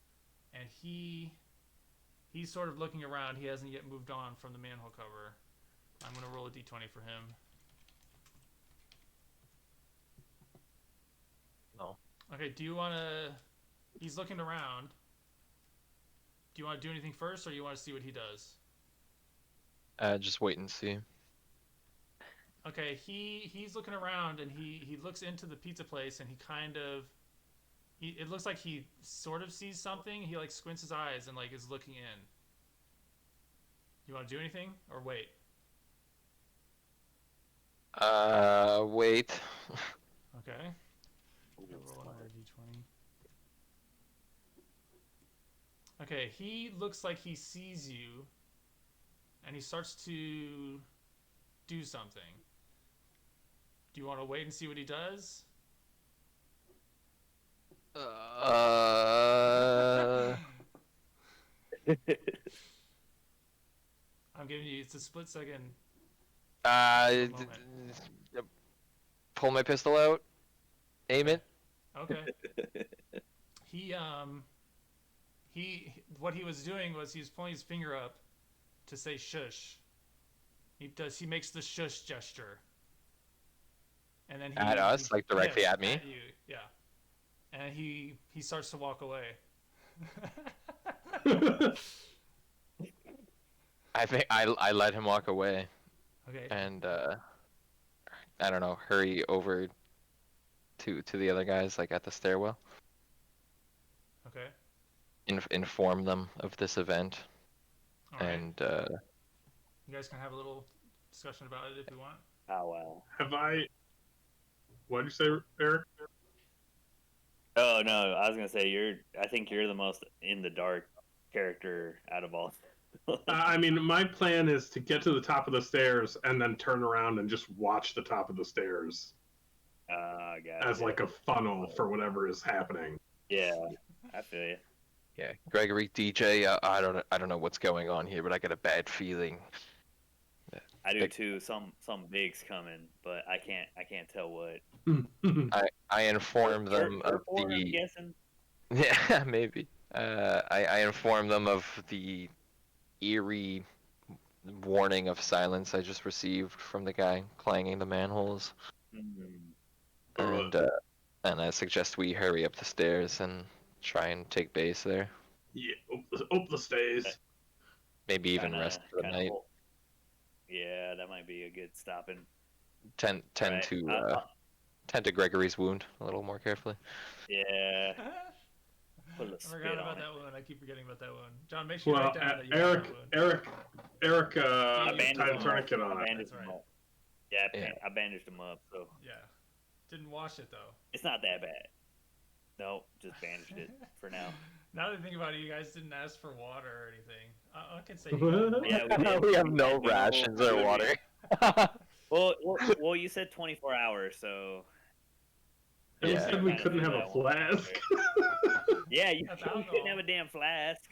and he's sort of looking around. He hasn't yet moved on from the manhole cover. I'm gonna roll a d20 for him. No. Okay, do you want to? He's looking around. Do you want to do anything first, or you want to see what he does? Just wait and see. Okay, he's looking around, and he looks into the pizza place, and he kind of it looks like he sort of sees something. He like squints his eyes and like is looking in. You want to do anything or wait? Wait. Okay. Roll another d20. Okay, he looks like he sees you, and he starts to do something. Do you want to wait and see what he does? I'm giving you, it's a split second. Uh, moment. Pull my pistol out, aim it. Okay. He what he was doing was he was pulling his finger up to say shush. He makes the shush gesture. And then At us, like directly yes, at me? At you, yeah. And he starts to walk away. I think I let him walk away Okay. and I don't know, hurry over to the other guys like at the stairwell. Okay. Inform them of this event. All right. And You guys can have a little discussion about it if you want. Oh wow. Have I? What did you say, Eric? Oh no, I was gonna say I think you're the most in the dark character out of all. I mean, my plan is to get to the top of the stairs and then turn around and just watch the top of the stairs Gotcha. as like a funnel for whatever is happening. Yeah, I feel you. yeah, Gregory, DJ, I don't know what's going on here, but I got a bad feeling. I do too. Some big's coming, but I can't tell what. I inform them of I'm the guessing. yeah, maybe. I inform them of the eerie warning of silence I just received from the guy clanging the manholes, and I suggest we hurry up the stairs and try and take base there. Yeah, up the stairs. Maybe even rest for the night. Yeah, that might be a good stopping. Tend Right. to Gregory's wound a little more carefully. Yeah. I forgot about that one. I keep forgetting about that one. John, make sure you write down that you Eric, have that one. Eric, bandaged tied a him tourniquet up. on it. That's right. Yeah, I bandaged him up, so Yeah. Didn't wash it though. it's not that bad. No, just bandaged it for now. Now that I think about it, you guys didn't ask for water or anything. I can say Yeah, we did. We have no We rations know- or water. Well, you said 24 hours, so And we Yeah. said we couldn't have a flask. yeah, you That's couldn't alcohol. have a damn flask.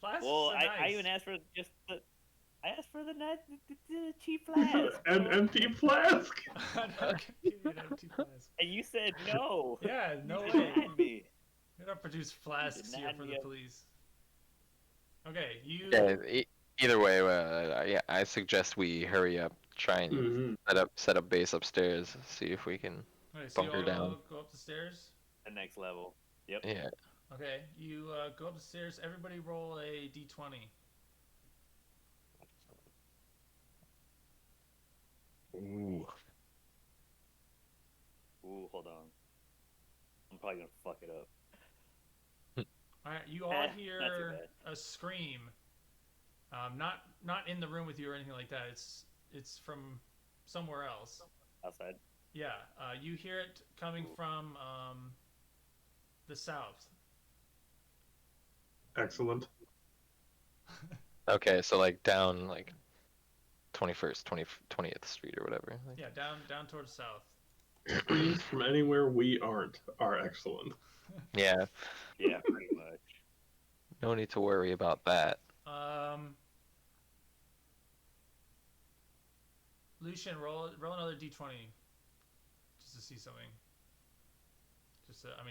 Flasks Well, are I nice. even asked for just the. I asked for the cheap flask, An empty flask. I'm not gonna give you an empty flask. and you said no. Yeah, no You way. denied me. You're not produce flasks here denied for me the of- police. Okay, you. Yeah, either way, yeah, I suggest we hurry up, try and Mhm. set up base upstairs, see if we can. Okay, so you bunker all down. go up the stairs. The next level. Yep. Yeah. Okay, you go up the stairs. Everybody roll a d20. Ooh. Ooh, hold on. I'm probably gonna fuck it up. All right, you all Not too hear bad. a scream. Not in the room with you or anything like that. It's from somewhere else. Outside. Yeah, you hear it coming from the south. Excellent. Okay, so like down like 21st, 20th Street or whatever. Like, Yeah, down towards south. Screams from anywhere we aren't are excellent. yeah, Yeah, pretty much. no need to worry about that. Um, Lucian, roll another d20 just to see something.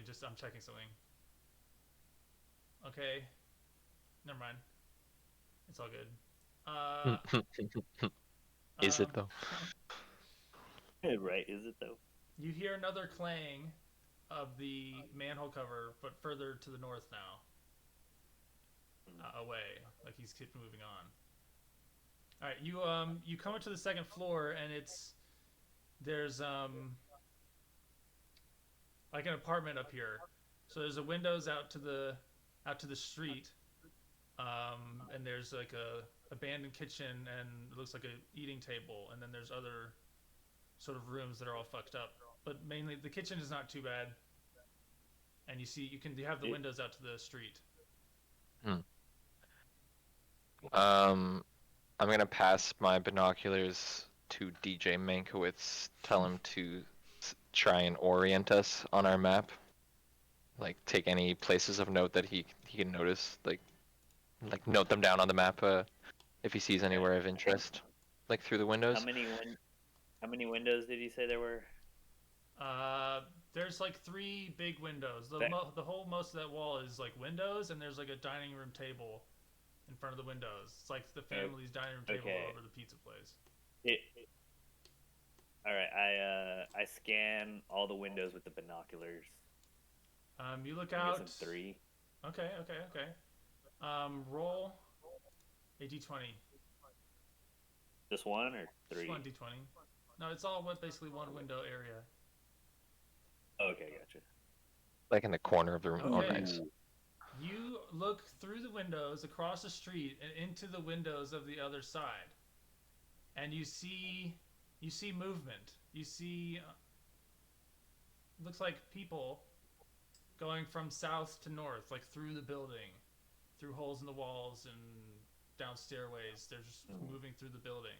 Just I'm checking something. Okay, never mind. It's all good. Uh, Is it um, though? Right? Is it though? you hear another clang of the manhole cover, but further to the north now, away. Like he's keep moving on. All right, you come up to the second floor, and there's like an apartment up here. So there's a windows out to the street, and there's like a abandoned kitchen, and it looks like a eating table, and then there's other sort of rooms that are all fucked up. But mainly the kitchen is not too bad, and you have the windows out to the street. Hmm. Um, I'm gonna pass my binoculars to DJ Mankiewicz. Tell him to try and orient us on our map. Like take any places of note that he can notice. Like note them down on the map. If he sees Okay. anywhere of interest, like through the windows. How many windows did you say there were? Uh, there's like three big windows. The whole most of that wall is like windows, and there's like a dining room table in front of the windows. It's like the family's dining room table Okay. over the pizza place. All right. I scan all the windows with the binoculars. You look I'm out. guessing 3. Okay. Roll a d20. Just 1 or Just 3? one d20. No, it's all basically one window area. Okay, gotcha. Like in the corner of the room. Oh, Okay. nice. You look through the windows across the street and into the windows of the other side, and you see movement. You see looks like people going from south to north, like through the building, through holes in the walls and down stairways. They're just moving through the building.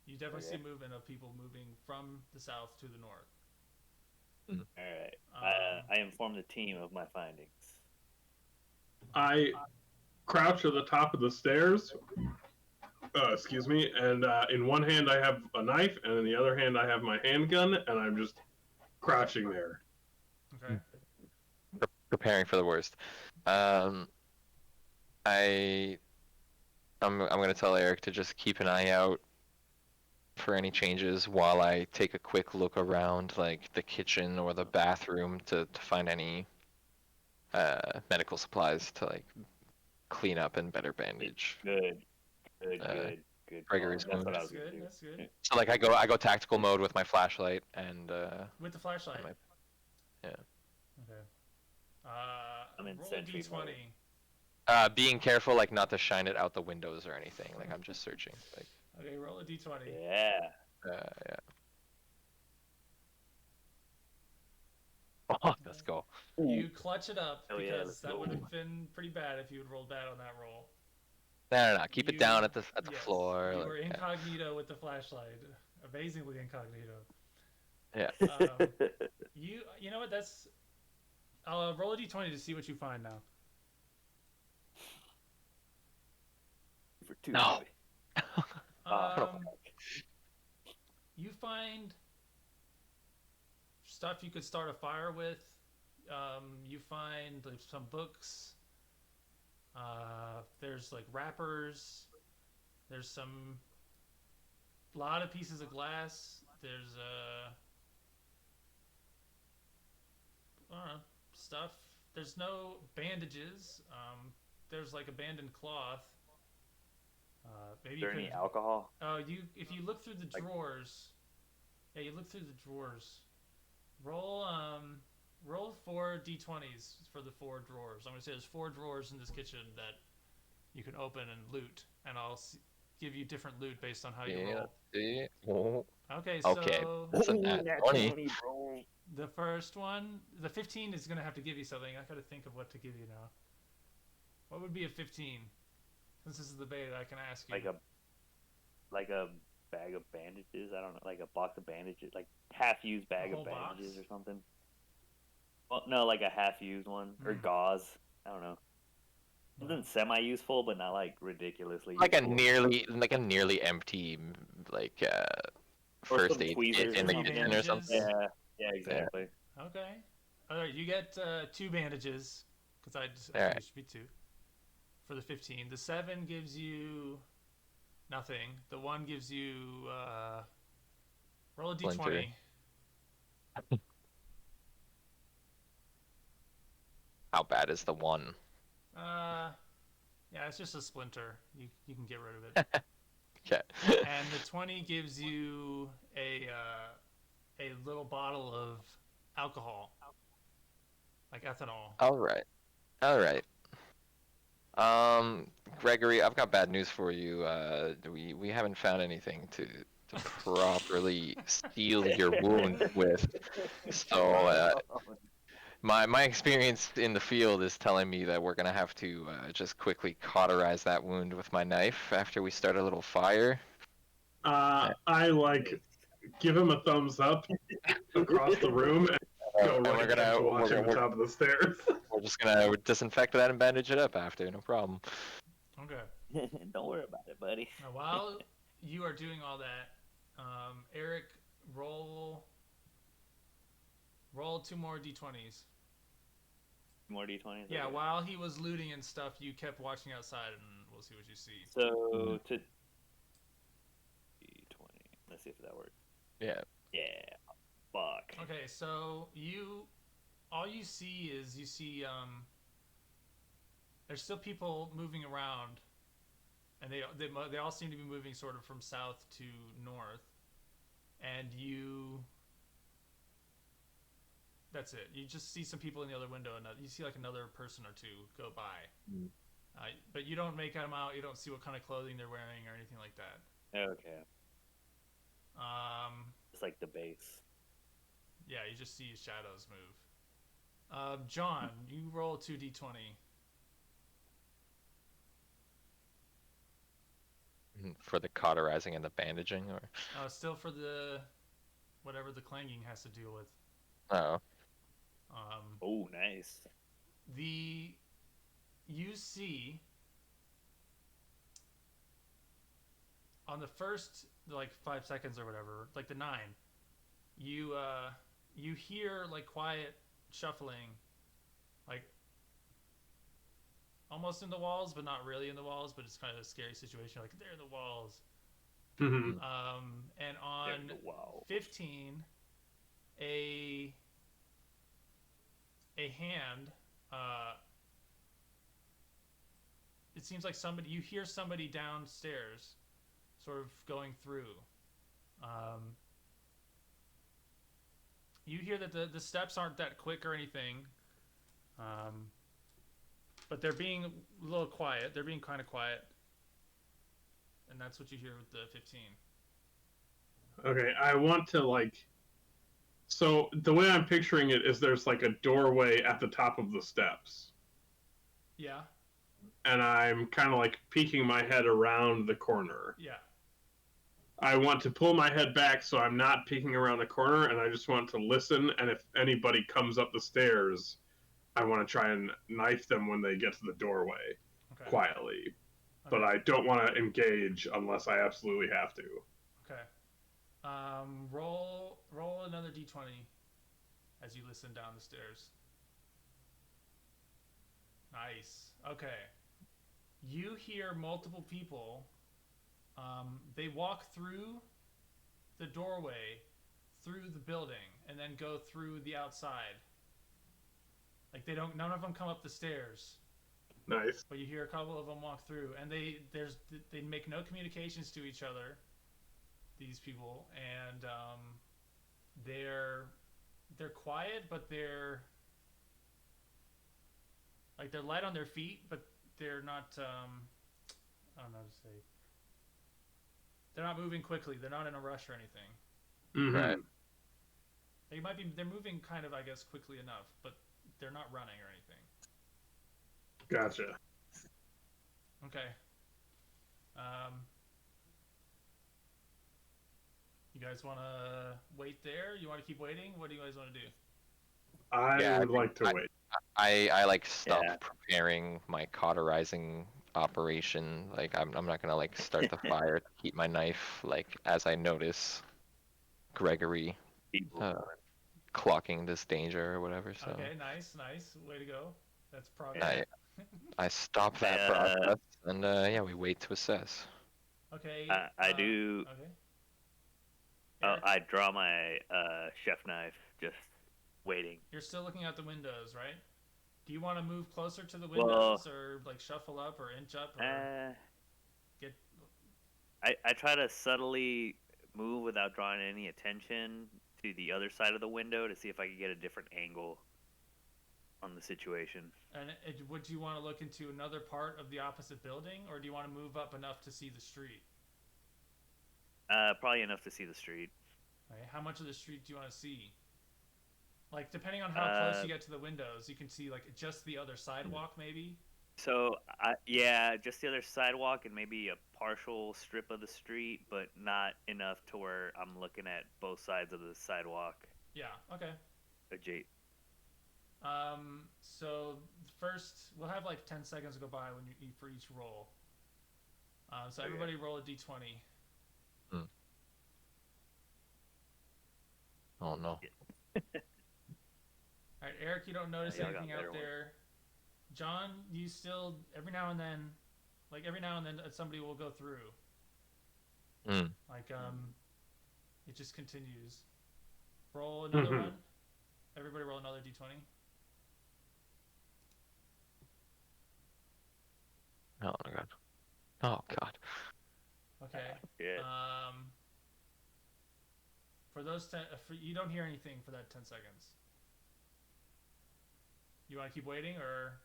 You definitely see movement of people moving from the south to the north. All right. I inform the team of my findings. I crouch at the top of the stairs. Excuse me. And in one hand I have a knife, and in the other hand I have my handgun, and I'm just crouching there. Okay. Preparing for the worst. I'm gonna tell Eric to just keep an eye out for any changes while I take a quick look around like the kitchen or the bathroom to find any medical supplies to like clean up and better bandage Good. Gregory's That's what I That's was gonna good. do. That's good. So like I go tactical mode with my flashlight and With the flashlight. yeah. Okay. I'm in roll a sentry d20. Being careful like not to shine it out the windows or anything. Like I'm just searching. Like Okay, roll a d20. Yeah. yeah. Oh, let's go. You clutch it up Oh, yeah, because let's that go. would have been pretty bad if you had rolled bad on that roll. No. Keep it down at the Yes, floor. You like, were incognito with the flashlight, amazingly incognito. Yeah. You know what? That's. I'll roll a d20 to see what you find now. For 2. No. You find stuff you could start a fire with. You find like, some books. There's like wrappers. There's some lot of pieces of glass. There's I don't know, stuff. There's no bandages. There's like abandoned cloth. Maybe Is you there could. any alcohol? If you look through the drawers, yeah, you look through the drawers. Roll 4 d20s for the 4 drawers. I'm gonna say there's 4 drawers in this kitchen that you can open and loot, and I'll give you different loot based on how you Yeah. roll. See? Oh. Okay, Okay. so That's a nat 20. bro. the first one, the 15 is gonna have to give you something. I gotta think of what to give you now. What would be a 15? Since this is the beta, I can ask you. Like a bag of bandages. I don't know, like a box of bandages, like half-used bag A of whole bandages box? or something. Well, no, like a half-used one or gauze. I don't know. Something semi-useful, but not like ridiculously Like a useful. nearly empty like Or first some aid kit tweezers in or the something. kitchen or something. Yeah, exactly. Okay. All right, you get 2 bandages because I think Alright. it should be 2 for the 15. The 7 gives you nothing. The 1 gives you roll a Splinter. d20. How bad is the one? Yeah, it's just a splinter. You can get rid of it. Okay. And the 20 gives you a little bottle of alcohol, like ethanol. Alright. Alright. Gregory, I've got bad news for you. We haven't found anything to properly seal your wound with. So my experience in the field is telling me that we're gonna have to just quickly cauterize that wound with my knife after we start a little fire. I like give him a thumbs up across the room and go And right back to watching the we're top of the stairs. just gonna disinfect that and bandage it up after, no problem. Okay. Don't worry about it, buddy. Now, while you are doing all that, Eric, roll 2 more d20s. More d20s. Yeah, okay. while he was looting and stuff, you kept watching outside, and we'll see what you see. So to d20. Let's see if that works. Yeah. Yeah. Fuck. Okay, so all you see is there's still people moving around, and they all seem to be moving sort of from south to north, and that's it. You just see some people in the other window, and you see like another person or two go by. But you don't make them out. You don't see what kind of clothing they're wearing or anything like that. Okay. It's like the base. Yeah, you just see shadows move. John, you roll 2d20. For the cauterizing and the bandaging, or Still for the whatever the clanging has to deal with. oh, Oh, nice. You see on the first like 5 seconds or whatever, like the 9, you hear like quiet shuffling, like almost in the walls, but not really in the walls. But it's kind of a scary situation. Like they're in the walls. And on 15, a hand. It seems like you hear somebody downstairs, sort of going through. You hear that the steps aren't that quick or anything, but they're being a little quiet. They're being kind of quiet, and that's what you hear with the 15. Okay, I want to like. So the way I'm picturing it is there's like a doorway at the top of the steps. Yeah. And I'm kind of like peeking my head around the corner. Yeah. I want to pull my head back so I'm not peeking around the corner, and I just want to listen. And if anybody comes up the stairs, I want to try and knife them when they get to the doorway quietly. Okay. But I don't want to engage unless I absolutely have to. Okay. Roll another d20 as you listen down the stairs. Nice. Okay. You hear multiple people. They walk through the doorway, through the building, and then go through the outside. Like none of them come up the stairs. Nice. But you hear a couple of them walk through, and they make no communications to each other. These people, and they're quiet, but they're light on their feet, but they're not. I don't know how to say. They're not moving quickly. They're not in a rush or anything. Mm-hmm. Right. They're moving kind of, I guess, quickly enough, but they're not running or anything. Gotcha. Okay. You guys want to wait there? You want to keep waiting? What do you guys want to do? I would think like to wait. I like stopped Yeah. preparing my cauterizing operation. Like I'm not gonna like start the fire to keep my knife like as I notice Gregory People. uh, clocking this danger or whatever. So Okay, nice. Way to go. That's progress. I stop that process and yeah, we wait to assess. Okay. I do. Okay. I Eric, draw my chef knife, just waiting. you're still looking out the windows, right? Do you want to move closer to the Well, windows, or like shuffle up, or inch up, or get? I try to subtly move without drawing any attention to the other side of the window to see if I can get a different angle on the situation. And would you want to look into another part of the opposite building, or do you want to move up enough to see the street? Probably enough to see the street. Okay. How much of the street do you want to see? Like, depending on how close you get to the windows, you can see like just the other sidewalk, maybe. So, just the other sidewalk and maybe a partial strip of the street, but not enough to where I'm looking at both sides of the sidewalk. Yeah. Okay. So first, we'll have like 10 seconds go by when you for each roll. So everybody roll a d20. Oh no. All right, Eric, you don't notice y'all got anything out better there. John, you still every now and then somebody will go through. Mm. Like it just continues. Roll another one. Everybody roll another d20. Oh my god. Oh god. Okay. Yeah. For those you don't hear anything for that 10 seconds. You want to keep waiting, or?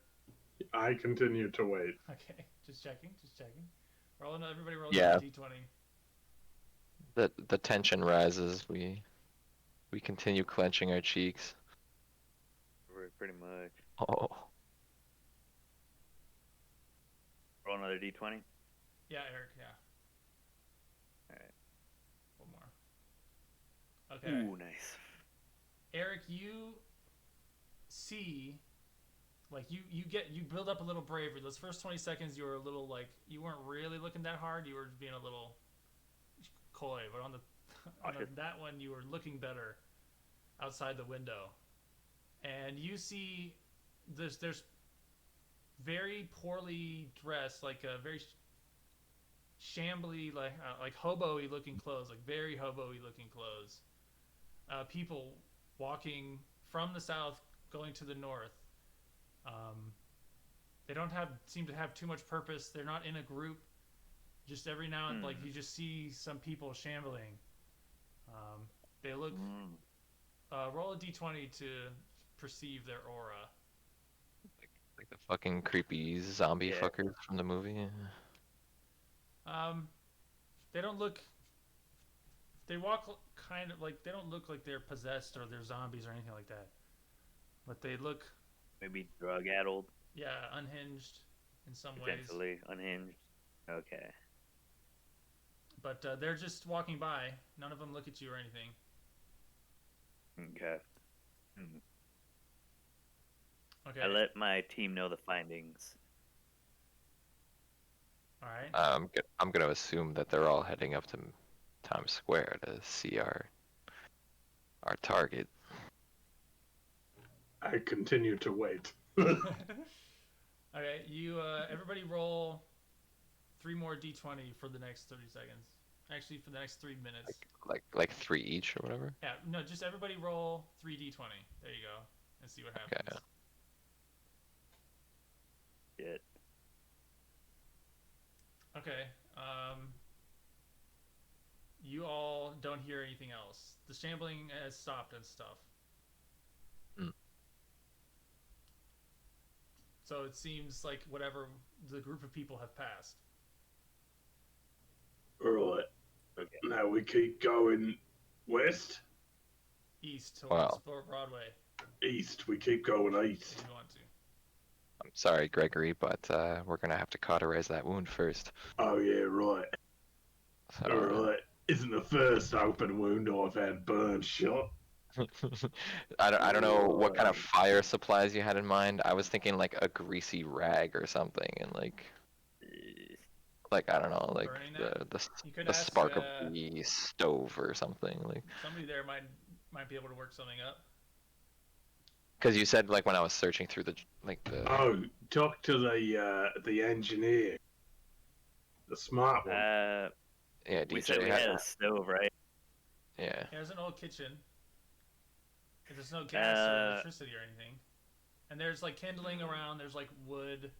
I continue to wait. Okay, just checking. Everybody roll Yeah. a d20. The tension rises. We continue clenching our cheeks. Pretty much. Oh. Roll another d20. Yeah, Eric. Yeah. All right. One more. Okay. Ooh, nice. Eric, you see, like you build up a little bravery. Those first 20 seconds, you were a little like you weren't really looking that hard. You were being a little coy, but on that one, you were looking better outside the window, and you see there's very poorly dressed, like a very shambly, like hobo-y looking clothes, like very hobo-y looking clothes. People walking from the south going to the north. They don't seem to have too much purpose. They're not in a group. Just every now and like you just see some people shambling. They look. Roll a d20 to perceive their aura. Like the fucking creepy zombie fuckers from the movie. They don't look. They walk kind of like they don't look like they're possessed or they're zombies or anything like that. But they look maybe drug-addled. Yeah, unhinged in some ways. Potentially unhinged. Okay. But they're just walking by. None of them look at you or anything. Okay. Okay. I let my team know the findings. All right. I'm gonna assume that they're all heading up to Times Square to see our target. I continue to wait. Okay, you everybody roll 3 more d20 for the next 30 seconds. Actually, for the next 3 minutes. Like 3 each or whatever. Yeah, no, just everybody roll 3 d20. There you go, and see what happens. Okay. Shit. Okay. You all don't hear anything else. The shambling has stopped and stuff. So it seems like whatever the group of people have passed. Alright. Now we keep going west, East towards Well. Broadway. east. We keep going east. If you want to. I'm sorry, Gregory, but we're gonna have to cauterize that wound first. Oh yeah, right. So, Right. Isn't the first open wound I've had burned shot. I don't know what kind of fire supplies you had in mind. I was thinking like a greasy rag or something, and like I don't know, like Burning the that? You could the ask spark of the stove or something, like. somebody there might be able to work something up. Because you said like when I was searching through the Oh, talk to the engineer, the smart one. yeah, DJ. We said we had a stove, right? Yeah. There's an old kitchen. There's no gas or electricity or anything. And there's like kindling around. There's like wood.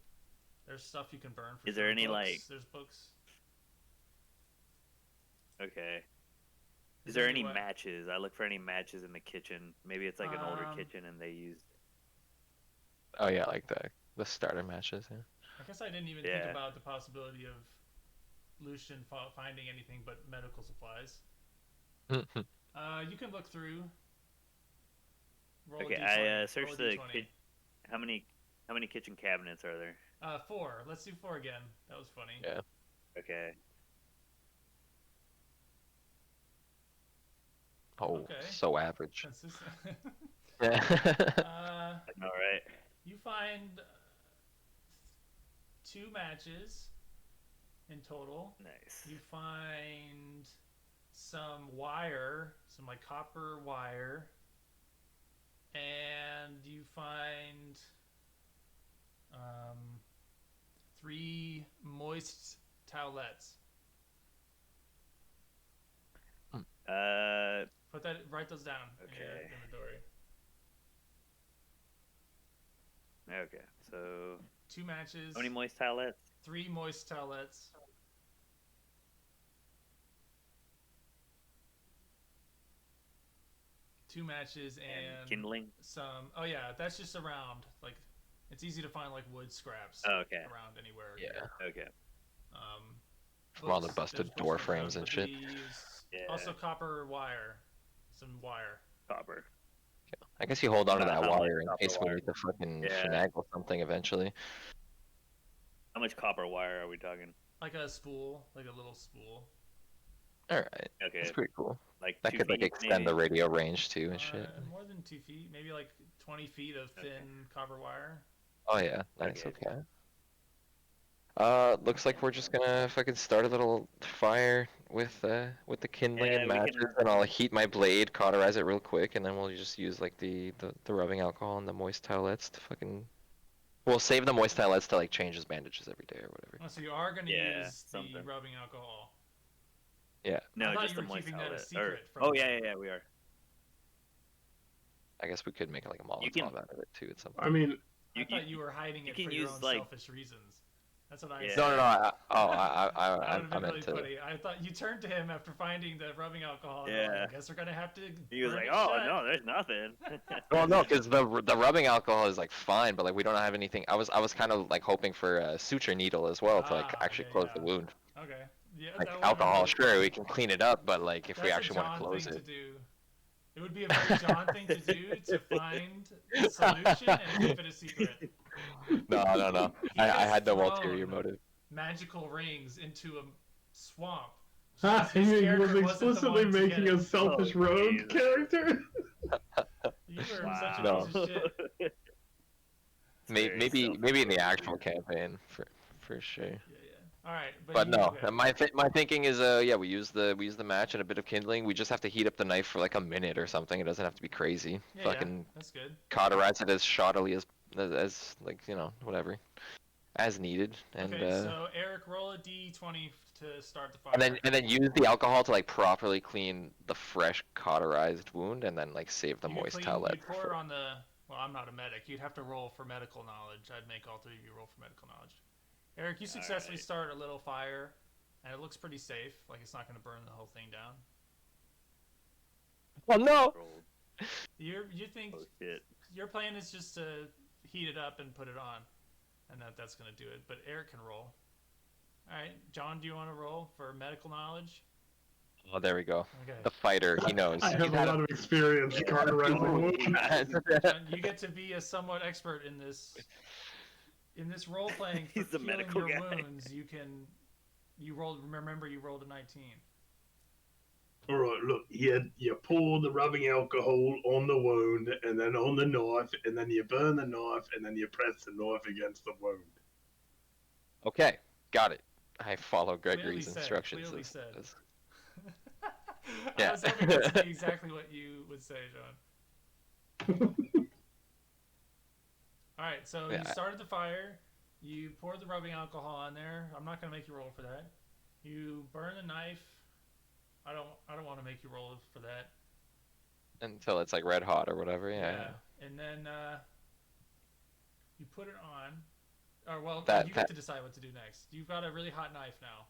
There's stuff you can burn. For Is there any books. like? There's books. Okay. Is there any what? matches? I look for any matches in the kitchen. Maybe it's like an older kitchen and they used. Oh yeah, like the starter matches. Yeah. I guess I didn't even think about the possibility of Lucian finding anything but medical supplies. You can look through. Roll Okay, a D20. I searched the how many kitchen cabinets are there? 4. Let's do 4 again. That was funny. Yeah. Okay. Oh, Okay. so average. Consistent. All right. You find 2 matches in total. Nice. You find some wire, some like copper wire, and you find 3 moist towelettes. Write those down in your inventory. Okay, so 2 matches. how many moist towelettes? 3 moist towelettes. Two matches and kindling. Some. Oh yeah, that's just around. Like, it's easy to find like wood scraps. Okay. Around anywhere. Yeah. Okay. From all the busted door frames and shit. Yeah. Also copper wire. Some wire. Copper. I guess you hold on to that How much wire in copper case we wire? need to fucking Yeah. finagle something eventually. How much copper wire are we talking? Like a spool, like a little spool. All right. Okay. That's pretty cool. Like That 2 could like feet, extend the maybe? radio range too and shit. More than 2 feet, maybe like 20 feet of thin copper wire. Oh yeah, nice. Okay. Okay. Looks like we're just gonna fucking start a little fire with the kindling Yeah, and we can- matches, and I'll heat my blade, cauterize it real quick, and then we'll just use like the rubbing alcohol and the moist towelettes to fucking. We'll save the moist towelettes to like change his bandages every day or whatever. Oh, so you are going to use something. the rubbing alcohol. Yeah. No, I thought just you the were moist keeping that a towelette. secret from Oh me. yeah, we are. I guess we could make like a Molotov can- out of it too at some point. I mean, I thought you were hiding it can for your use, own like- selfish reasons. That's what I Yeah. said. No. That I would have been meant really to. funny. I thought you turned to him after finding the rubbing alcohol. And Yeah. I guess we're gonna have to. He was burn like, it "Oh shut." no, there's nothing." Well, no, because the rubbing alcohol is like fine, but like we don't have anything. I was kind of like hoping for a suture needle as well to like actually close the wound. Okay. Yeah. Like that would've been alcohol, really sure, funny. we can clean it up, but like if we That's actually a want to John close thing it, to do. It would be a very John thing to do to find a solution and keep it a secret. no. He I has had no thrown ulterior motive. magical rings into a swamp. he His was character wasn't the explicitly one to get making it. a selfish Oh, rogue Jesus. character. You were Wow. such a No. piece of shit. Very Maybe in the self-absorbed. actual campaign for sure. Yeah. All right, But no, okay. my thinking is we use the match and a bit of kindling. We just have to heat up the knife for like a minute or something. It doesn't have to be crazy. Yeah, Fucking that's good. cauterize it as shoddily as like whatever, as needed. And Okay, so Eric, roll a d20 to start the fire. and then use the alcohol to like properly clean the fresh cauterized wound, and then like save the You could moist clean- towelette. you'd pour it on the. Well, I'm not a medic. You'd have to roll for medical knowledge. I'd make all 3 of you roll for medical knowledge. Eric, you successfully Alright. start a little fire, and it looks pretty safe. Like it's not going to burn the whole thing down. Oh no! Rolled. You think Oh shit. your plan is just to heat it up and put it on, and that's going to do it. But Eric can roll. All right, John, do you want to roll for medical knowledge? Oh, there we go. Okay. The fighter, he knows. I have He's a had lot of experience card around the wound. John, you get to be a somewhat expert in this role playing for He's the healing medical your guy. wounds. You rolled. Remember, you rolled a 19. All right, look, you pour the rubbing alcohol on the wound, and then on the knife, and then you burn the knife, and then you press the knife against the wound. Okay, got it. I follow Clearly Gregory's said, instructions. clearly said. I Yeah. was hoping that to be exactly what you would say, John. All right, so Yeah. you started the fire. You poured the rubbing alcohol on there. I'm not gonna make you roll for that. You burn the knife. I don't want to make you roll for that. Until it's like red hot or whatever. Yeah. And then you put it on. Or well, That- you get that- to decide what to do next. You've got a really hot knife now.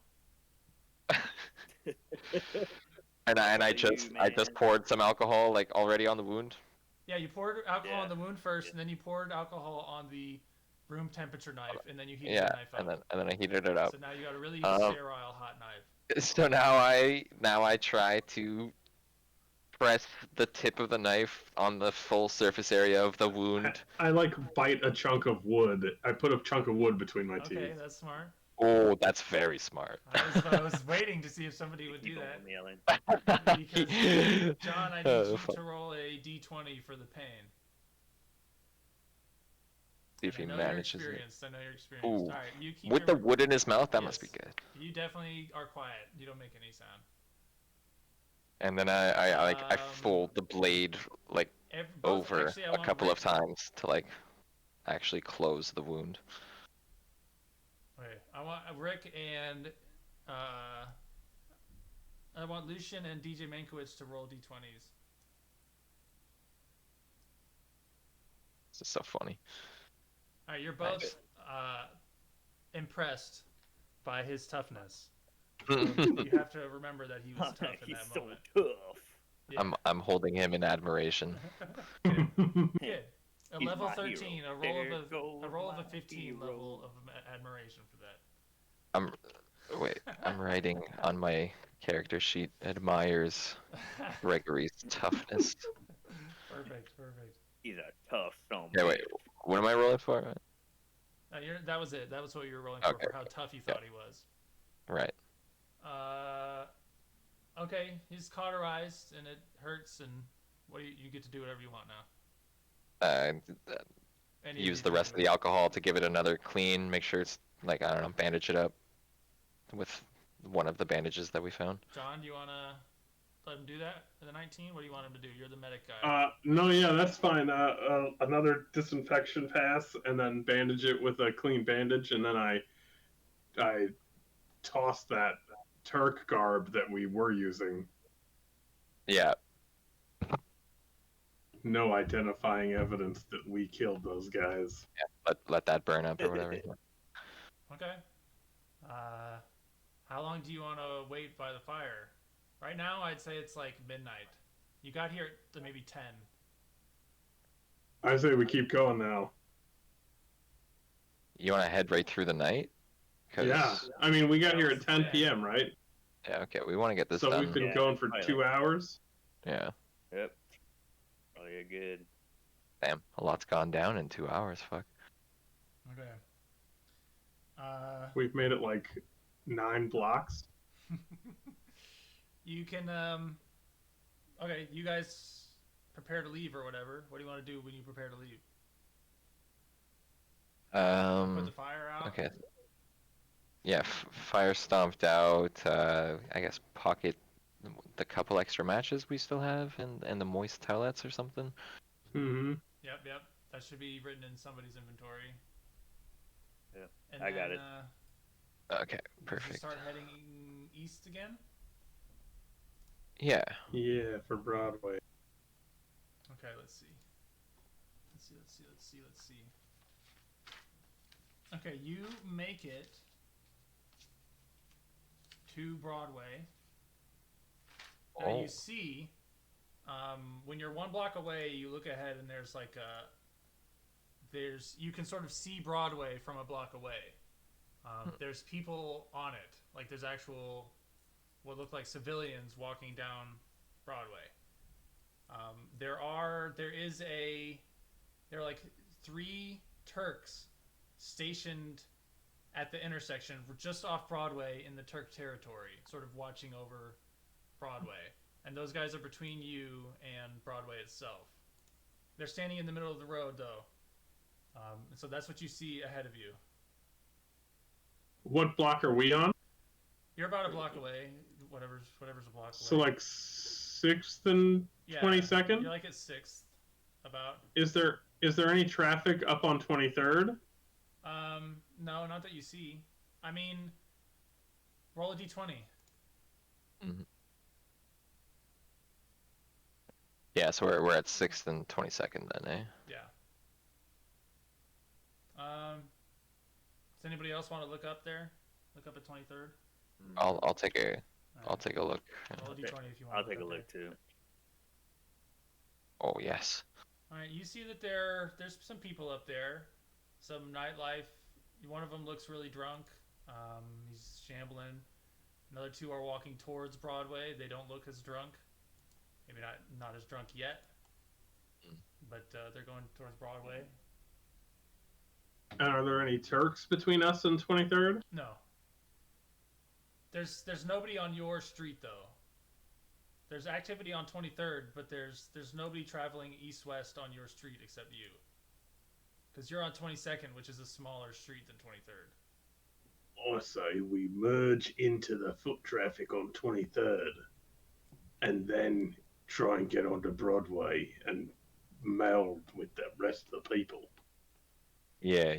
And I What do you, just man? poured some alcohol like already on the wound. Yeah, you poured alcohol on Yeah. the wound first, and then you poured alcohol on the room temperature knife, and then you heated Yeah, the knife up. and then I heated it up. So now you got a really Um, sterile hot knife. So now I try to press the tip of the knife on the full surface area of the wound. I like bite a chunk of wood. I put a chunk of wood between my Okay, teeth. that's smart. Oh, that's very smart. I was waiting to see if somebody would do Keep that. on yelling. Because, John, I need you fuck. to roll a d20 for the pain. See if he I know you're manages it. experienced. I know you're experienced. Ooh. All right, you keep With your, the wood in his mouth, that must be Yes. good. You definitely are quiet. You don't make any sound. And then I fold the blade like over Actually, I a want couple Rick, of times to like actually close the wound. Okay, I want Rick and I want Lucian and DJ Mankiewicz to roll d20s. This is so funny. All right, you're Nice. both impressed by his toughness. Um, You have to remember that he was tough in He's that so moment. tough. Yeah. I'm holding him in admiration. Good. Good. A He's level my 13, hero. a There roll of a goes 15 my level hero. of admiration for that. I'm writing on my character sheet admires Gregory's toughness. Perfect. He's a tough son. Yeah, wait, what am I rolling for? That was it. That was what you were rolling Okay. for how tough you thought he was. Right. Okay, he's cauterized and it hurts, and you get to do whatever you want now. Uh, use the rest of the alcohol to give it another clean. Make sure it's like, I don't know, bandage it up with one of the bandages that we found. John, do you want to let him do that for the 19? What do you want him to do? You're the medic guy. No, yeah, that's fine. Another disinfection pass, and then bandage it with a clean bandage, and then I toss that Turk garb that we were using. Yeah. No identifying evidence that we killed those guys. Let that burn up or whatever. Okay. How long do you want to wait by the fire? Right now, I'd say it's like midnight. You got here at maybe 10. I say we keep going now. You want to head right through the night? 'Cause- Yeah, I mean, we got here at Sounds 10 bad. p.m., right? Yeah, okay, we want to get this So done. we've been Yeah, going for probably 2 hours. Yeah. Yep. Oh, you're good. Damn, a lot's gone down in 2 hours, fuck. Okay. We've made it like 9 blocks. You can okay, you guys prepare to leave or whatever. What do you want to do when you prepare to leave? Put the fire out. Okay. Yeah, fire stomped out. I guess pocket the couple extra matches we still have and the moist towelettes or something. Mm-hmm. Yep. That should be written in somebody's inventory. Yep, And I got then, it. Okay, you perfect. start heading east again. Yeah. Yeah, for Broadway. Okay, let's see. Okay, you make it to Broadway. Now Oh. you see, when you're 1 block away, you look ahead and there's like you can sort of see Broadway from a block away. There's people on it, like there's actual what look like civilians walking down Broadway. There are like 3 Turks stationed at the intersection just off Broadway in the Turk territory, sort of watching over Broadway. And those guys are between you and Broadway itself. They're standing in the middle of the road, though. So that's what you see ahead of you. What block are we on? You're about a block away. Whatever's a block away. So like 6th and 22nd? You're like at 6th, about. Is there any traffic up on 23rd? No, not that you see. I mean, roll a d20. Mm-hmm. Yeah, so we're at 6th and 22nd then, eh? Yeah. Does anybody else want to look up there? Look up at 23rd. I'll take a look. Roll a d20 if you want. I'll take a look too. Oh yes. All right, you see that there's some people up there, some nightlife. One of them looks really drunk. He's shambling. Another 2 are walking towards Broadway. They don't look as drunk. Maybe not as drunk yet, but they're going towards Broadway. And are there any Turks between us and 23rd? No. There's nobody on your street though. There's activity on 23rd, but there's nobody traveling east-west on your street except you. Because you're on 22nd, which is a smaller street than 23rd. I say we merge into the foot traffic on 23rd and then try and get onto Broadway and meld with the rest of the people. Yeah,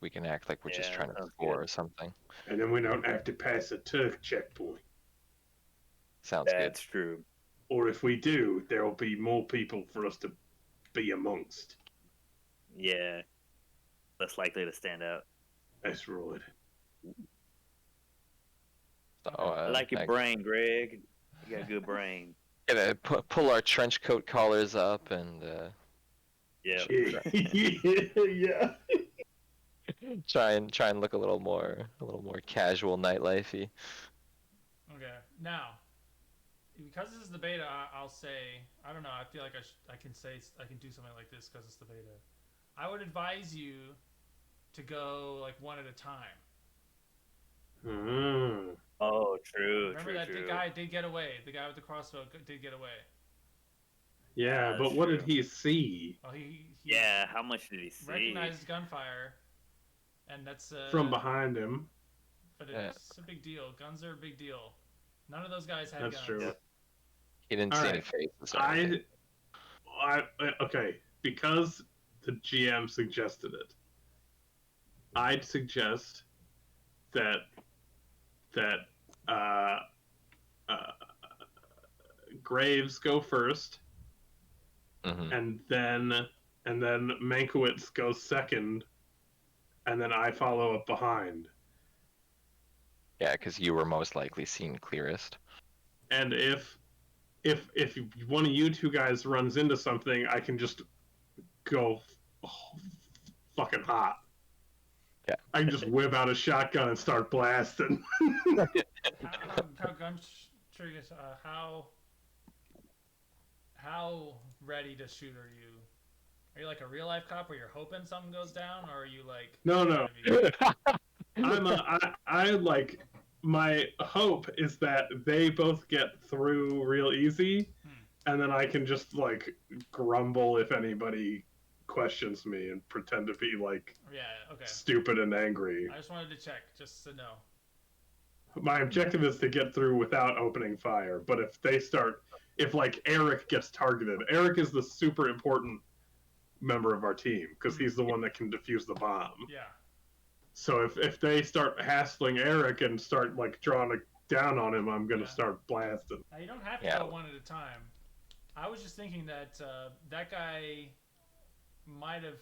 we can act like we're just Yeah, trying to sounds score good. or something. And then we don't have to pass a Turk checkpoint. Sounds That's true. Or if we do, there'll be more people for us to be amongst. Yeah. Less likely to stand out. That's right. good. So, I like your brain, Greg. You got a good brain. Gotta pull our trench coat collars up and Yeah. Yeah. try and look a little more casual nightlifey. Okay, now, because this is the beta, I'll say, I don't know, I feel like I can do something like this because it's the beta. I would advise you to go like one at a time. Oh, true. Remember true, that true. the guy did get away. The guy with the crossbow did get away. Yeah, That's but what true. did he see Well, he Yeah, how much did he see? recognized gunfire, and that's from behind him? But it's a big deal. Guns are a big deal. None of those guys had That's guns. true. He didn't All see any right. faces. Or anything. Okay, because the GM suggested it, I'd suggest that Graves go first, Mhm. and then Mankiewicz goes second, and then I follow up behind. Yeah, because you were most likely seen clearest. And if one of you two guys runs into something, I can just go fucking hot. Yeah. I can just whip out a shotgun and start blasting. How gun triggers? How ready to shoot are you? Are you like a real life cop where you're hoping something goes down, or are you like? No. I like, my hope is that they both get through real easy, and then I can just like grumble if anybody questions me and pretend to be like Yeah. Okay. stupid and angry. I just wanted to check, just to know. My objective is to get through without opening fire, but if like Eric gets targeted, Eric is the super important member of our team because he's the one that can defuse the bomb. Yeah. So if they start hassling Eric and start like drawing down on him, I'm gonna Yeah. start blasting. Now you don't have to Yeah. go one at a time. I was just thinking that that guy might have.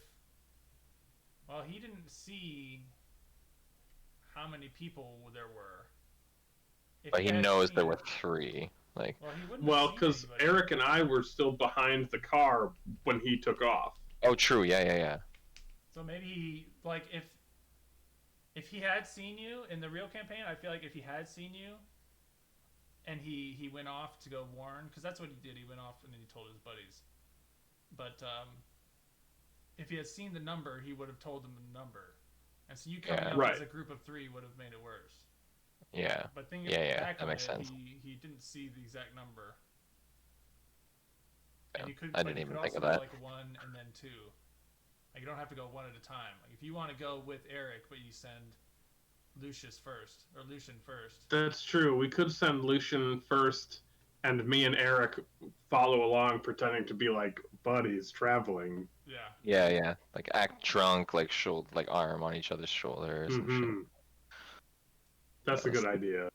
Well, he didn't see how many people there were. If But he had knows seen- there were 3. Like, Well, he wouldn't have Well, seen because anybody. Eric and I were still behind the car when he took off. oh, true. Yeah. So maybe he, like if he had seen you in the real campaign, I feel like if he had seen you, and he went off to go warn, because that's what he did. He went off and then he told his buddies. But if he had seen the number, he would have told them the number. And so you coming up Right. as a group of 3 would have made it worse. Yeah. But thinking Yeah, back that on makes it, sense. he didn't see the exact number. Yeah, And you could, I but didn't you even could think also of go that. like 1 and then 2. Like you don't have to go 1 at a time. Like if you want to go with Eric, but you send Lucian first. That's true. We could send Lucian first, and me and Eric follow along, pretending to be like buddies traveling. Yeah. Yeah. Like act drunk, like like arm on each other's shoulder or some shit. Mm-hmm. That's a good idea.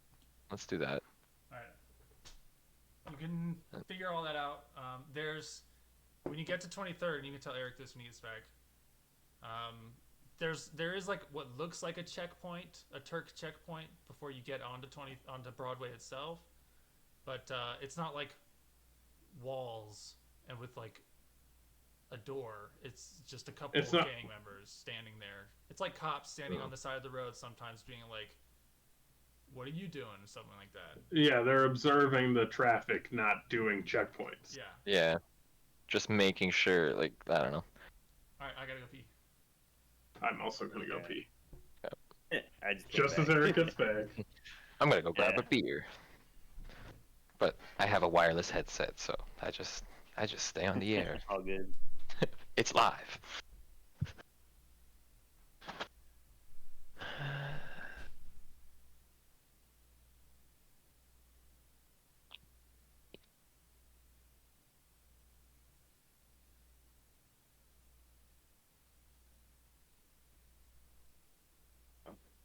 Let's do that. All right. You can figure all that out. There's when you get to 23rd, and you can tell Eric this when he gets back. There is like what looks like a checkpoint, a Turk checkpoint before you get onto Broadway itself, but it's not like walls and with like a door. It's just a couple of gang members standing there. It's like cops standing on the side of the road sometimes being like, "What are you doing?" or something like that. Yeah, they're observing the traffic, not doing checkpoints. Yeah. Yeah. Just making sure, like, I don't know. All right, I gotta go pee. I'm also gonna go pee. I just As Eric gets back. I'm gonna go grab a beer. But I have a wireless headset, so I just stay on the air. All good. It's live.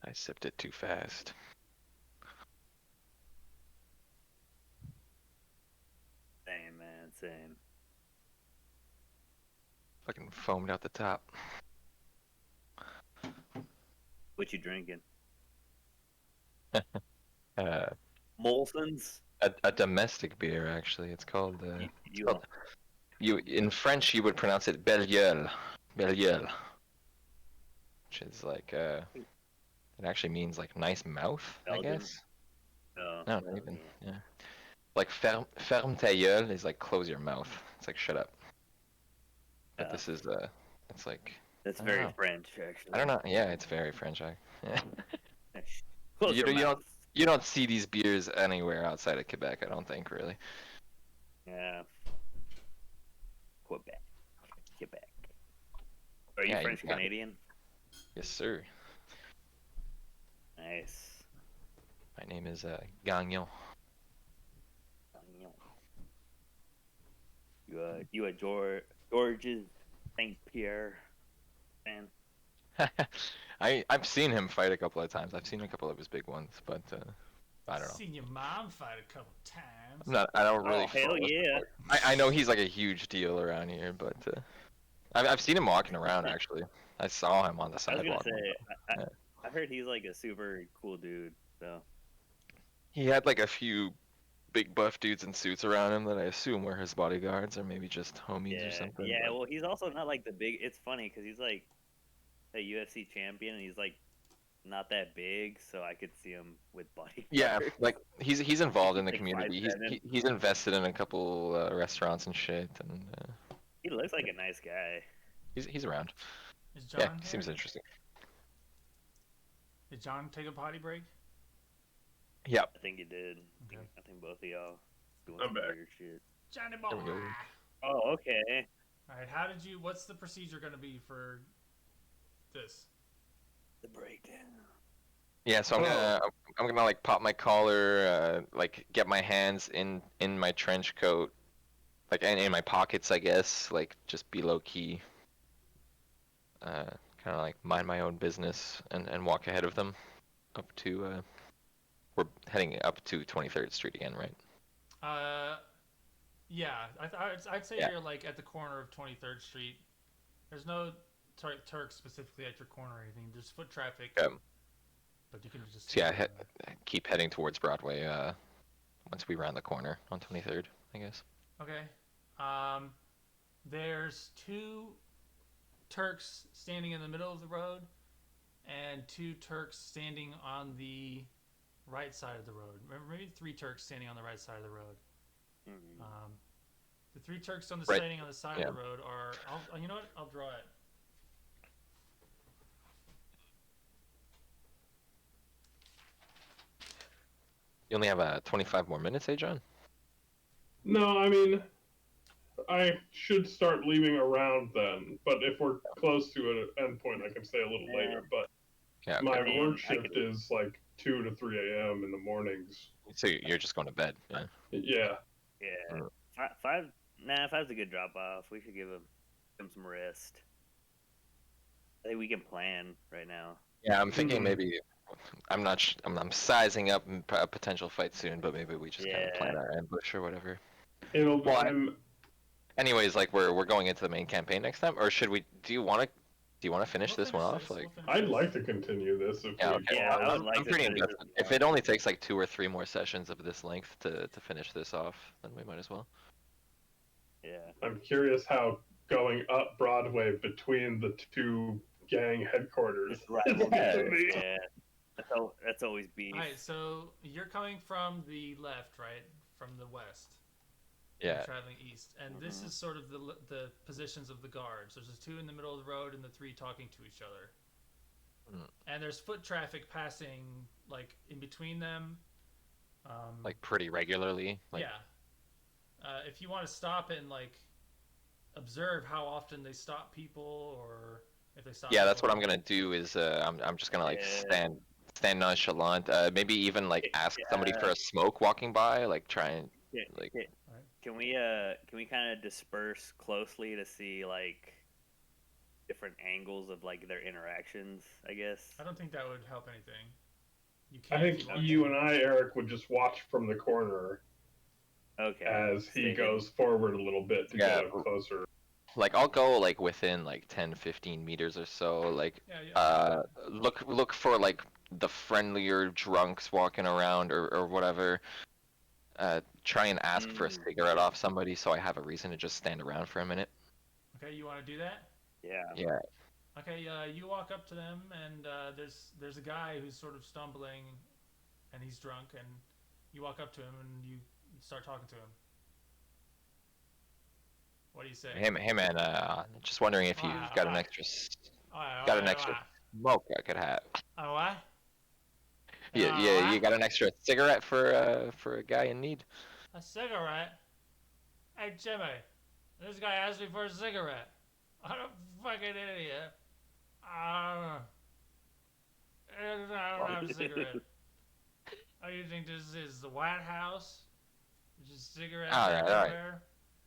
I sipped it too fast. Same, man, same. Fucking foamed out the top. What you drinking? Uh, Molson's? a domestic beer, actually. It's called. You called in French you would pronounce it Belle Gueule, which is like it actually means like nice mouth, Belgian? I guess. No, No, not even. Yeah. Like ferme ta gueule is like close your mouth. It's like shut up. But this is it's like That's I don't very know. French, actually. I don't know. Yeah, it's very French. Yeah. Close your mouth. You don't see these beers anywhere outside of Quebec, I don't think, really. Yeah. Quebec. Are you Yeah, you French got it. Canadian? Yes, sir. Nice. My name is Gagnon. You a Georges St. Pierre fan? I've seen him fight a couple of times. I've seen a couple of his big ones, but I don't know. Seen your mom fight a couple times. I don't really. Oh, hell follow yeah. sport. I know he's like a huge deal around here, but I've seen him walking around actually. I saw him on the I was sidewalk. gonna say, Yeah. I heard he's like a super cool dude. So He had like a few big buff dudes in suits around him that I assume were his bodyguards or maybe just homies or something. yeah. but- Well, he's also not like the big. It's funny because he's like a UFC champion, and he's like not that big, so I could see him with bodyguards. Yeah, like he's involved in the Like community. 5'7". He's invested in a couple restaurants and shit, and He looks like a nice guy. he's around. Is John Yeah, here? seems interesting. Did John take a potty break? Yep. I think he did. Okay. I think both of y'all doing I'm some back. weird shit. Johnny There we boy. go. Oh, okay. All right, what's the procedure going to be for this? The breakdown. Yeah, so I'm gonna like pop my collar, like get my hands in my trench coat, like and in my pockets, I guess, like just be low key. Kind of like mind my own business and walk ahead of them, up to we're heading up to 23rd Street again, right? Yeah, I'd say Yeah. you're like at the corner of 23rd Street. There's no Turk specifically at your corner or anything. There's foot traffic. But you can just. So yeah, keep heading towards Broadway. Once we round the corner on 23rd, I guess. Okay. There's 2 Turks standing in the middle of the road, and 2 Turks standing on the right side of the road. Maybe 3 Turks standing on the right side of the road. Mm-hmm. The 3 Turks on the Right. standing on the side Yeah. of the road are. You know what? I'll draw it. You only have 25 more minutes, eh, John? No, I mean, I should start leaving around then. But if we're close to an endpoint, I can stay a little later. But Yeah. Okay. my I mean, work I shift is like 2 to 3 a.m. in the mornings. So you're just going to bed. Yeah. Yeah. Yeah. Mm. Five. Nah, five's a good drop off. We should give him some rest. I think we can plan right now. Yeah, I'm thinking Mhm. maybe. I'm not. I'm sizing up a potential fight soon, but maybe we just kind of plan Yeah. our ambush or whatever. It'll. Well, I'm. anyways, like we're going into the main campaign next time, or should we? Do you want to finish We'll this one finish off? this. Like, We'll finish I'd this. like to continue this if yeah, we okay. Yeah, I would I'm, like I'm to pretty finish invested. this If it only takes like 2 or 3 more sessions of this length to finish this off, then we might as well. Yeah. I'm curious how going up Broadway between the 2 gang headquarters It's right. is gonna be. Yeah. That's always beef. All right, so you're coming from the left, right? From the west. Yeah. You're traveling east, and this is sort of the positions of the guards. There's the 2 in the middle of the road and the 3 talking to each other. And there's foot traffic passing like in between them. Like pretty regularly. Like, yeah. If you want to stop and like observe how often they stop people, or if they stop. Yeah, that's people. what I'm gonna do. Is I'm just gonna like Yeah. stand nonchalant. Maybe even like ask somebody for a smoke walking by. Like try and like. Can we kind of disperse closely to see like different angles of like their interactions? I guess. I don't think that would help anything. You can. I think you and I, Eric, would just watch from the corner Okay. as he Stay goes forward a little bit to get up closer. Like I'll go like within like 10-15 meters or so. Like look for like the friendlier drunks walking around or whatever. Try and ask for a cigarette off somebody so I have a reason to just stand around for a minute. Okay, you want to do that? Yeah. Yeah. Okay, you walk up to them, and there's a guy who's sort of stumbling, and he's drunk, and you walk up to him and you start talking to him. What do you say? Hey man, just wondering if you've got an extra smoke I could have. Oh, what? Yeah, you got an extra cigarette for a guy in need? A cigarette? Hey Jimmy, this guy asked me for a cigarette. What a fucking idiot. I don't have a cigarette. Oh, you think this is the White House? Just cigarettes All right. everywhere?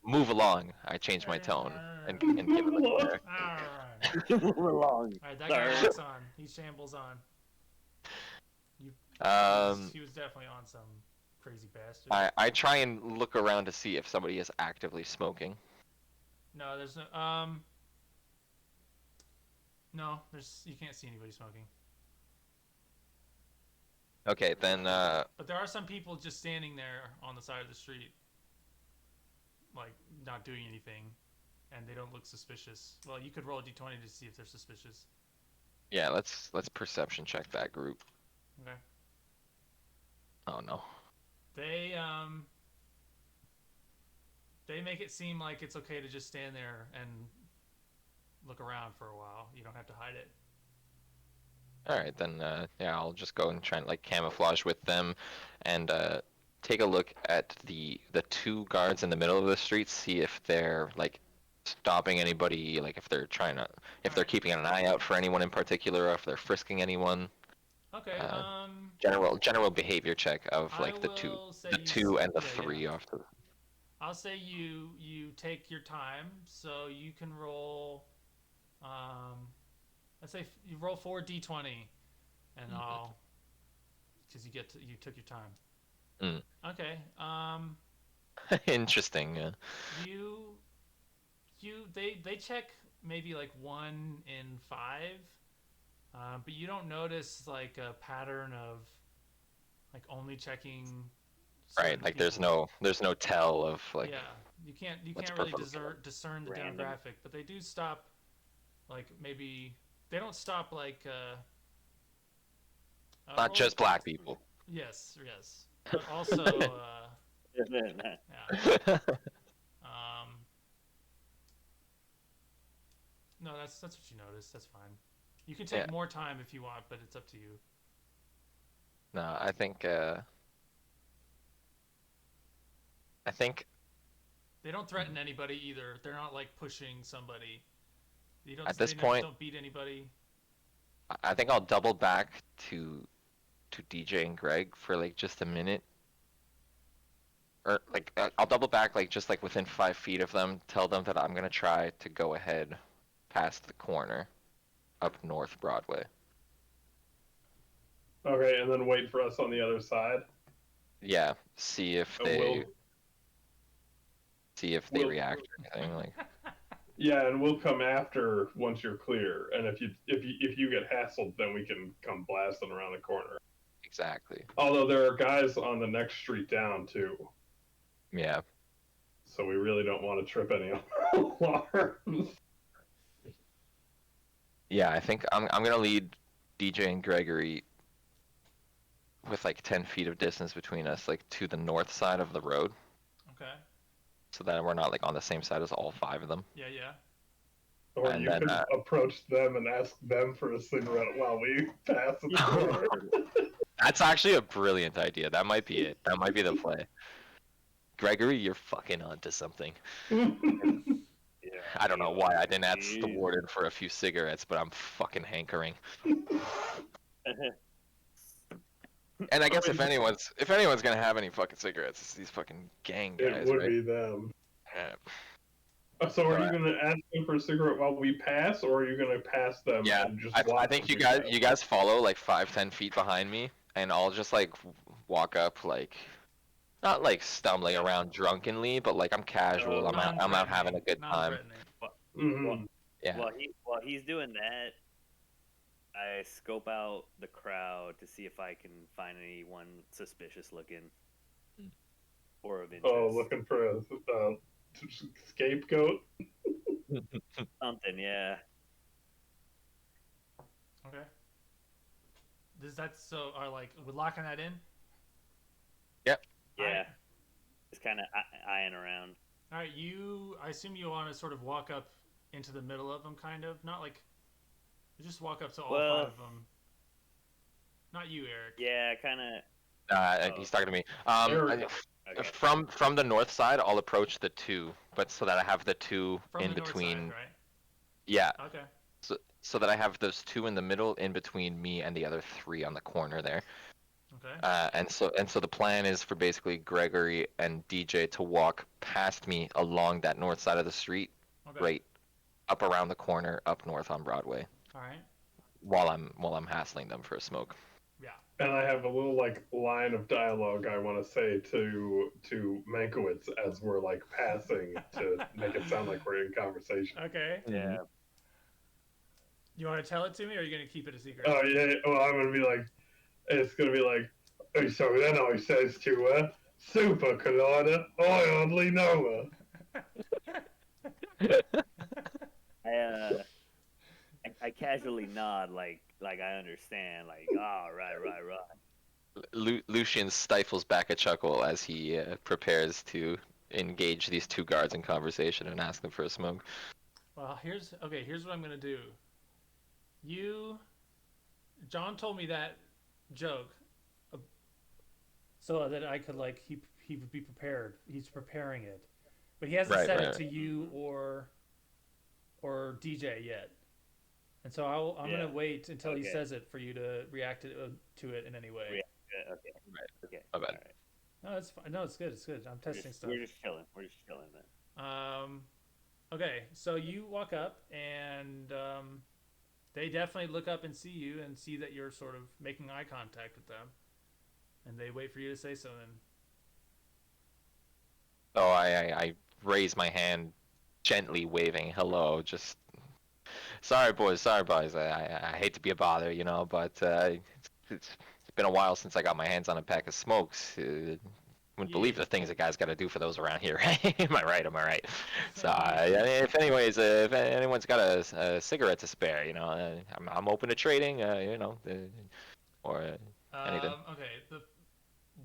Move along. I changed my tone and give him a cigarette. Alright. Move along. Alright, that guy walks on. He shambles on. He was definitely on some crazy bastard. I try and look around to see if somebody is actively smoking. No, there's no you can't see anybody smoking. Okay, then But there are some people just standing there on the side of the street, like not doing anything, and they don't look suspicious. Well, you could roll a d20 to see if they're suspicious. yeah, let's perception check that group. Okay. Oh no. They make it seem like it's okay to just stand there and look around for a while. You don't have to hide it. All right, then yeah, I'll just go and try and like camouflage with them, and take a look at the 2 guards in the middle of the street, see if they're like stopping anybody, like if they're keeping an eye out for anyone in particular, or if they're frisking anyone. Okay. General behavior check of like the 2 and the 3 yeah. after. I'll say you take your time, so you can roll. Let's say you roll 4 d20, and I'll, because you took your time. Okay. Interesting. Yeah. They check maybe like 1 in 5, but you don't notice like a pattern of like only checking. Right, like people. there's no tell of like. Yeah, you can't really discern the Random. demographic, but they do stop. Like maybe they don't stop like. Not just black people. Yes, yes. But also, yeah. No, that's what you noticed. That's fine. You can take Yeah. more time if you want, but it's up to you. No, I think They don't threaten anybody either. They're not like pushing somebody. You don't. at this They never point, don't beat anybody. I think I'll double back to DJ and Greg for like just a minute. Or like I'll double back like just like within 5 feet of them, tell them that I'm gonna try to go ahead past the corner up North Broadway. Okay, and then wait for us on the other side. Yeah, see if And they see if they we'll- react or anything. Like Yeah, and we'll come after once you're clear. And if you get hassled, then we can come blasting around the corner. exactly. Although there are guys on the next street down too, Yeah. so we really don't want to trip any alarms. Yeah, I think I'm gonna lead DJ and Gregory with like 10 feet of distance between us, like to the north side of the road, Okay. so that we're not like on the same side as all 5 of them. Yeah, yeah. Or And you then, can approach them and ask them for a cigarette while we pass the corner. That's actually a brilliant idea. That might be it. That might be the play. Gregory, you're fucking onto something. Yeah, I don't know why I didn't ask the Jeez. warden for a few cigarettes, but I'm fucking hankering. And I guess if anyone's gonna have any fucking cigarettes, it's these fucking gang It guys, would right? be them. Yeah. So are you Alright. going to ask them for a cigarette while we pass, or are you going to pass them Yeah, and just I watch think them do you guys follow like 5-10 feet behind me, and I'll just like walk up like not like stumbling around drunkenly, but like I'm casual. I'm out having a good time. Non-threatening. Mm-hmm. Yeah. While he's doing that, I scope out the crowd to see if I can find anyone suspicious looking or of interest. Oh, looking for a scapegoat? Something, yeah. Okay. Does that so are like we're locking that in? Yeah. Alright. Just kind of eyeing around. All right, I assume you want to sort of walk up into the middle of them, kind of. Not like, just walk up to all 5 of them. Not you, Eric. Yeah, kind of. He's talking to me. Eric. Okay. From the north side, I'll approach the 2, but so that I have the 2 From in the between. north side, Yeah. right? Okay. So that I have those 2 in the middle, in between me and the other 3 on the corner there. Okay. And so the plan is for basically Gregory and DJ to walk past me along that north side of the street, Okay. right up around the corner, up north on Broadway, All right. while I'm hassling them for a smoke. Yeah. And I have a little like line of dialogue I want to say to Mankiewicz as we're like passing to make it sound like we're in conversation. Okay. Yeah. You want to tell it to me, or are you gonna keep it a secret? Oh yeah. Well, I'm gonna be like, it's gonna be like, oh, so then I says to her, "Super Collider, I hardly know her." I casually nod like I understand. Like, right. Lucian stifles back a chuckle as he prepares to engage these 2 guards in conversation and ask them for a smoke. Well, here's what I'm gonna do. John told me that joke, so that I could like he would be prepared. He's preparing it, but he hasn't said it to you or DJ yet. And so I'm gonna wait until he says it for you to react to it in any way. Okay. Right. Okay. My bad. All right. No, it's fine. No, it's good. It's good. I'm testing stuff. We're just chilling. Then. Okay, so you walk up and they definitely look up and see you and see that you're sort of making eye contact with them, and they wait for you to say something. So I raise my hand, gently waving hello. Just sorry, boys. I hate to be a bother, but it's been a while since I got my hands on a pack of smokes. Wouldn't believe the things a guy's got to do for those around here, right? Am I right? So if anyone's got a cigarette to spare, I'm open to trading, or anything. Okay,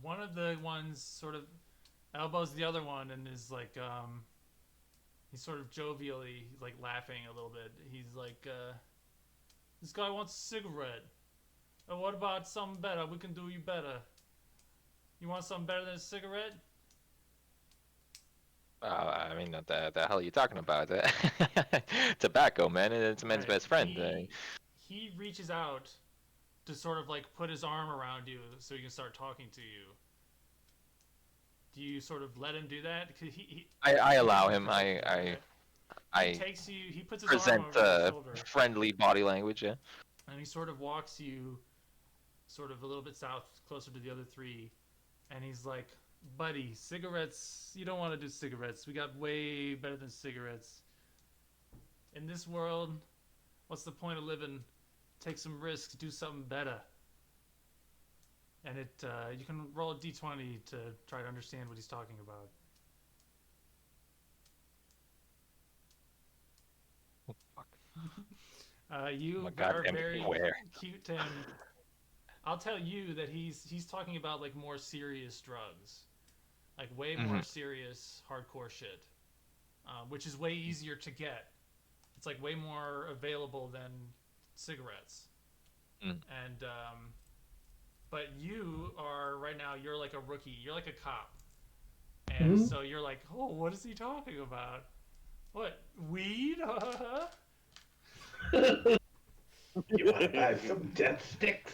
one of the ones sort of elbows the other one and is like, he's sort of jovially like laughing a little bit. He's like, this guy wants a cigarette. Oh, what about something better? We can do you better. You want something better than a cigarette? I mean, what the hell are you talking about? Tobacco, man. It's a man's Right. best friend. He reaches out to sort of like put his arm around you so he can start talking to you. Do you sort of let him do that? Cause I allow him. Okay. I He takes you. He puts his arm present over your shoulder, friendly body language. Yeah. and he sort of walks you, sort of a little bit south, closer to the other three, and he's like, "Buddy, cigarettes. You don't want to do cigarettes. We got way better than cigarettes. In this world, what's the point of living? Take some risks. Do something better." And you can roll a d20 to try to understand what he's talking about. Oh, fuck. You I'm a are goddamn very square. cute to him. I'll tell you that he's talking about like more serious drugs, like way more serious hardcore shit, which is way easier to get. It's like way more available than cigarettes. And but you are right now. You're like a rookie. You're like a cop, and so you're like, oh, what is he talking about? What, weed? You want to buy some death sticks?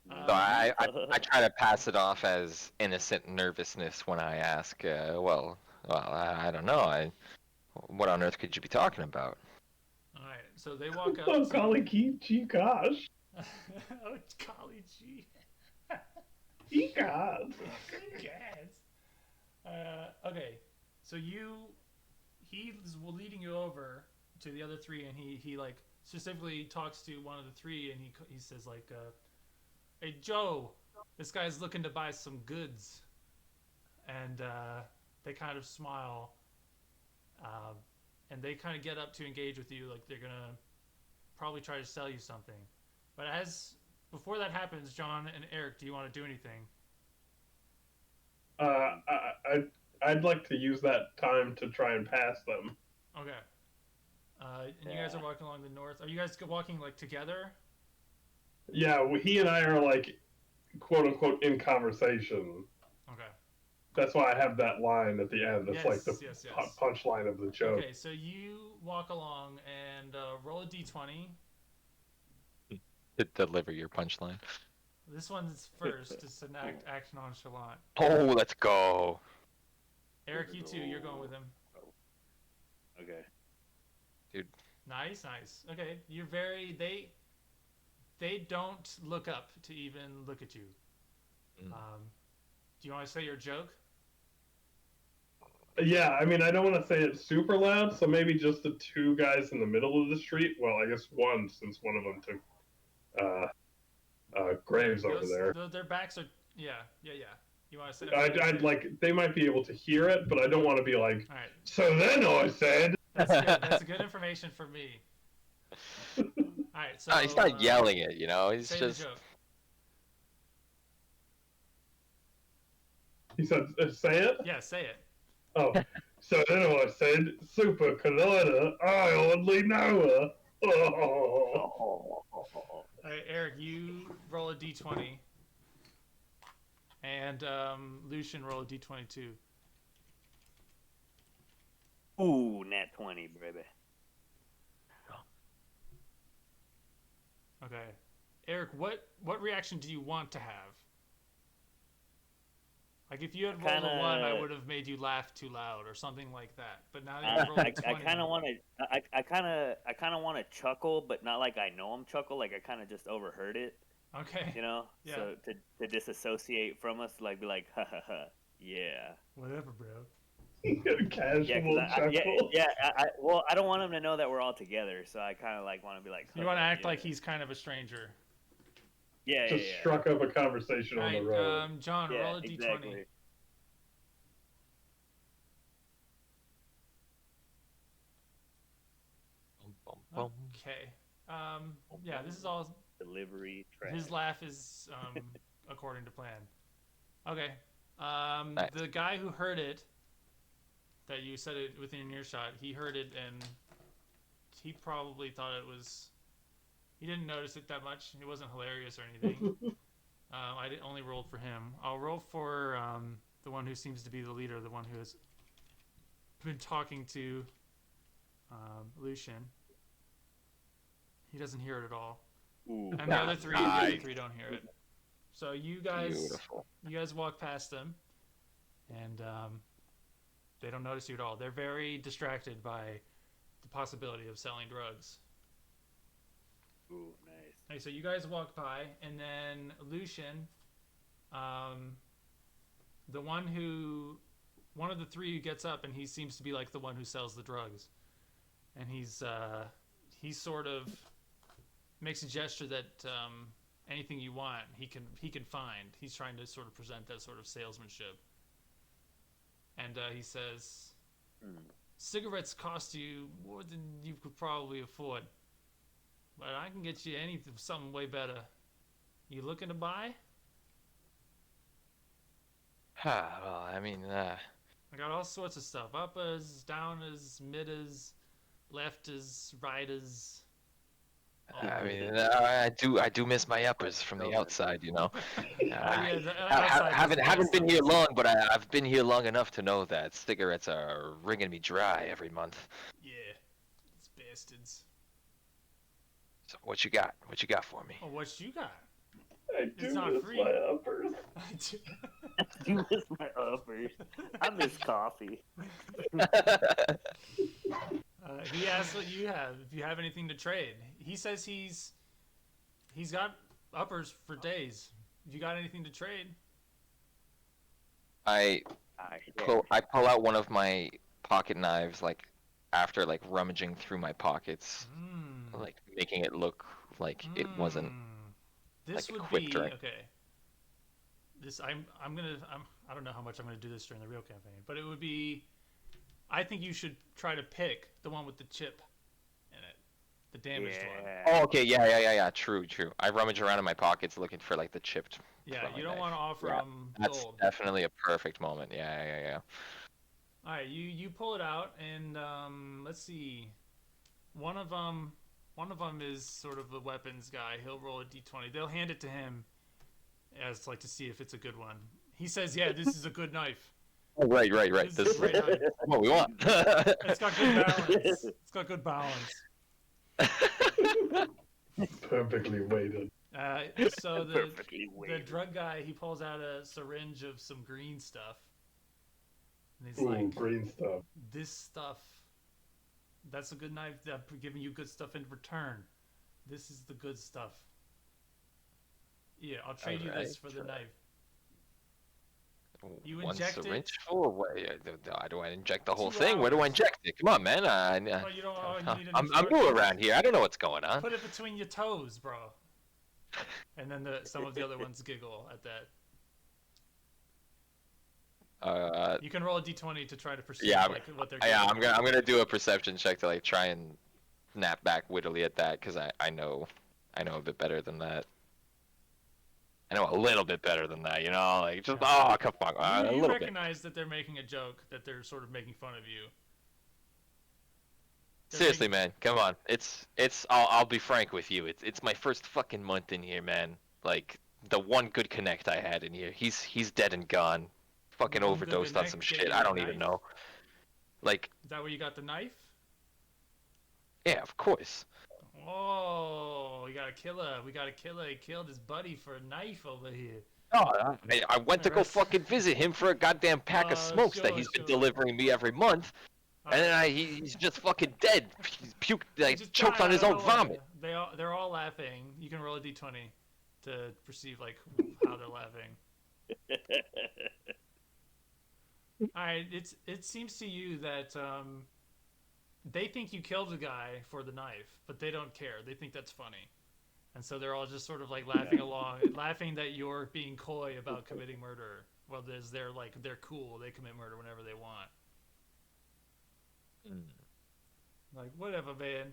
So I try to pass it off as innocent nervousness when I ask, well, I don't know. What on earth could you be talking about? All right, so they walk up. Oh, golly gee gosh. Oh, golly gee. Gee gosh. Okay, so he's leading you over to the other three, and he like specifically talks to one of the three, and he says like, "Hey Joe, this guy's looking to buy some goods," and they kind of smile, and they kind of get up to engage with you, like they're gonna probably try to sell you something. But before that happens, John and Eric, do you want to do anything? I'd like to use that time to try and pass them. Okay. And you guys are walking along the north. Are you guys walking like together? Yeah, he and I are like, quote unquote, in conversation. Okay. That's why I have that line at the end. It's Yes, like the yes. punchline of the joke. Okay, so you walk along and roll a d20. To deliver your punchline. This one's first. It's an action nonchalant. Oh, let's go. Eric, you too. You're going with him. Okay. Dude. Nice. Okay, you're very. They don't look up to even look at you. Do you want to say your joke? Yeah, I mean, I don't want to say it super loud, so maybe just the two guys in the middle of the street. Well, I guess one, since one of them took Graves over there. Their backs are. Yeah. You want to say? I'd like, they might be able to hear it, but I don't want to be like, all right. So then I said. That's good. That's good information for me. All right, so He's not yelling it, you know. He's say just. the joke. He said, say it? Yeah, say it. Oh, so then I said, Super Collider, I only know her. Oh. All right, Eric, you roll a d20, and Lucian roll a d20 too. Ooh, nat 20, baby. Okay, Eric, what reaction do you want to have? Like if you had rolled a 1, I would have made you laugh too loud or something like that. But now you rolled a 20. I kind of want to. I kind of want to chuckle, but not like I know I'm chuckle. Like I kind of just overheard it. Okay. You know. Yeah. So to disassociate from us, like be like, ha ha ha, yeah. Whatever, bro. Casual chuckle. Well, I don't want him to know that we're all together, so I kind of like want to be like. You want to act like he's kind of a stranger. Yeah, just struck up a conversation on the road. John, roll a d20. Exactly. Okay. Yeah, this is all delivery trash. His laugh is according to plan. Okay. Nice. The guy who heard it, that you said it within earshot, he heard it and he probably thought it was. He didn't notice it that much. It wasn't hilarious or anything. Only rolled for him. I'll roll for the one who seems to be the leader, the one who has been talking to Lucian. He doesn't hear it at all. Ooh. And the other three don't hear it. So you guys Beautiful. walk past them, and they don't notice you at all. They're very distracted by the possibility of selling drugs. Ooh, nice. Okay, so you guys walk by, and then Lucian, the one of the three who gets up, and he seems to be like the one who sells the drugs, and he sort of makes a gesture that anything you want, he can find. He's trying to sort of present that sort of salesmanship, and he says, "Cigarettes cost you more than you could probably afford. But I can get you something way better. You looking to buy?" Well, I mean, I got all sorts of stuff. Uppers, downers, midders, lefters, righters. I do miss my uppers from the outside, you know. Yeah, the outside Haven't been here long, but I've been here long enough to know that cigarettes are wringing me dry every month. Yeah, it's bastards. So what you got? What you got for me? Oh, what you got? I do It's not miss free. my uppers. You miss my uppers. I miss coffee. He asks what you have. If you have anything to trade, he says he's got uppers for days. If you got anything to trade, I pull out one of my pocket knives, like after like rummaging through my pockets, like making it look like it wasn't. This like a would quick be drink. okay. I don't know how much I'm gonna do this during the real campaign, but it would be. I think you should try to pick the one with the chip in it, the damaged one. Oh, okay, yeah. True. I rummage around in my pockets looking for like the chipped. Yeah, throwing you don't knife. want to offer Yeah, them That's gold. definitely a perfect moment. Yeah. All right, you pull it out, and let's see. One of them is sort of the weapons guy. He'll roll a d20. They'll hand it to him as like to see if it's a good one. He says, "Yeah, this is a good knife. Oh, right. This is a great knife. what we want. It's got good balance. It's got good balance." Perfectly weighted. So the Perfectly weighted. drug guy, he pulls out a syringe of some green stuff, and he's Ooh, like, green stuff. "This stuff, that's a good knife. I'm giving you good stuff in return. This is the good stuff. Yeah, I'll trade you this for the knife." You One inject it? syringe full? Do I inject the whole 2 thing? Where do I hours. inject it? Come on, man. Oh, you don't. Oh, you need an I'm new instructions? around here. I don't know what's going on. Put it between your toes, bro. And then some of the other ones giggle at that. You can roll a d20 to try to perceive what they're. Yeah, giggling I'm gonna do a perception check to like try and snap back wittily at that because I know a bit better than that. I know a little bit better than that, you know, like just come on, a You little recognize that they're making a joke, that they're sort of making fun of you. bit. Seriously, man, come on. It's. I'll be frank with you. It's my first fucking month in here, man. Like the one good connect I had in here, he's dead and gone. Fucking One good overdosed on connect some get shit. you I a don't even knife? know. Like, Is that where you got the knife? yeah, of course. Oh, we got a killer. He killed his buddy for a knife over here. Oh, I went to go fucking visit him for a goddamn pack of smokes that Sure, he's been sure. delivering me every month, and then he's just fucking dead. He's puked, like Just choked died on his out own of nowhere. vomit. They're all laughing. You can roll a d20 to perceive like how they're laughing. All right, it seems to you that they think you killed the guy for the knife, but they don't care. They think that's funny, and so they're all just sort of like laughing along, laughing that you're being coy about committing murder. Well, they're cool. They commit murder whenever they want. Like whatever, man.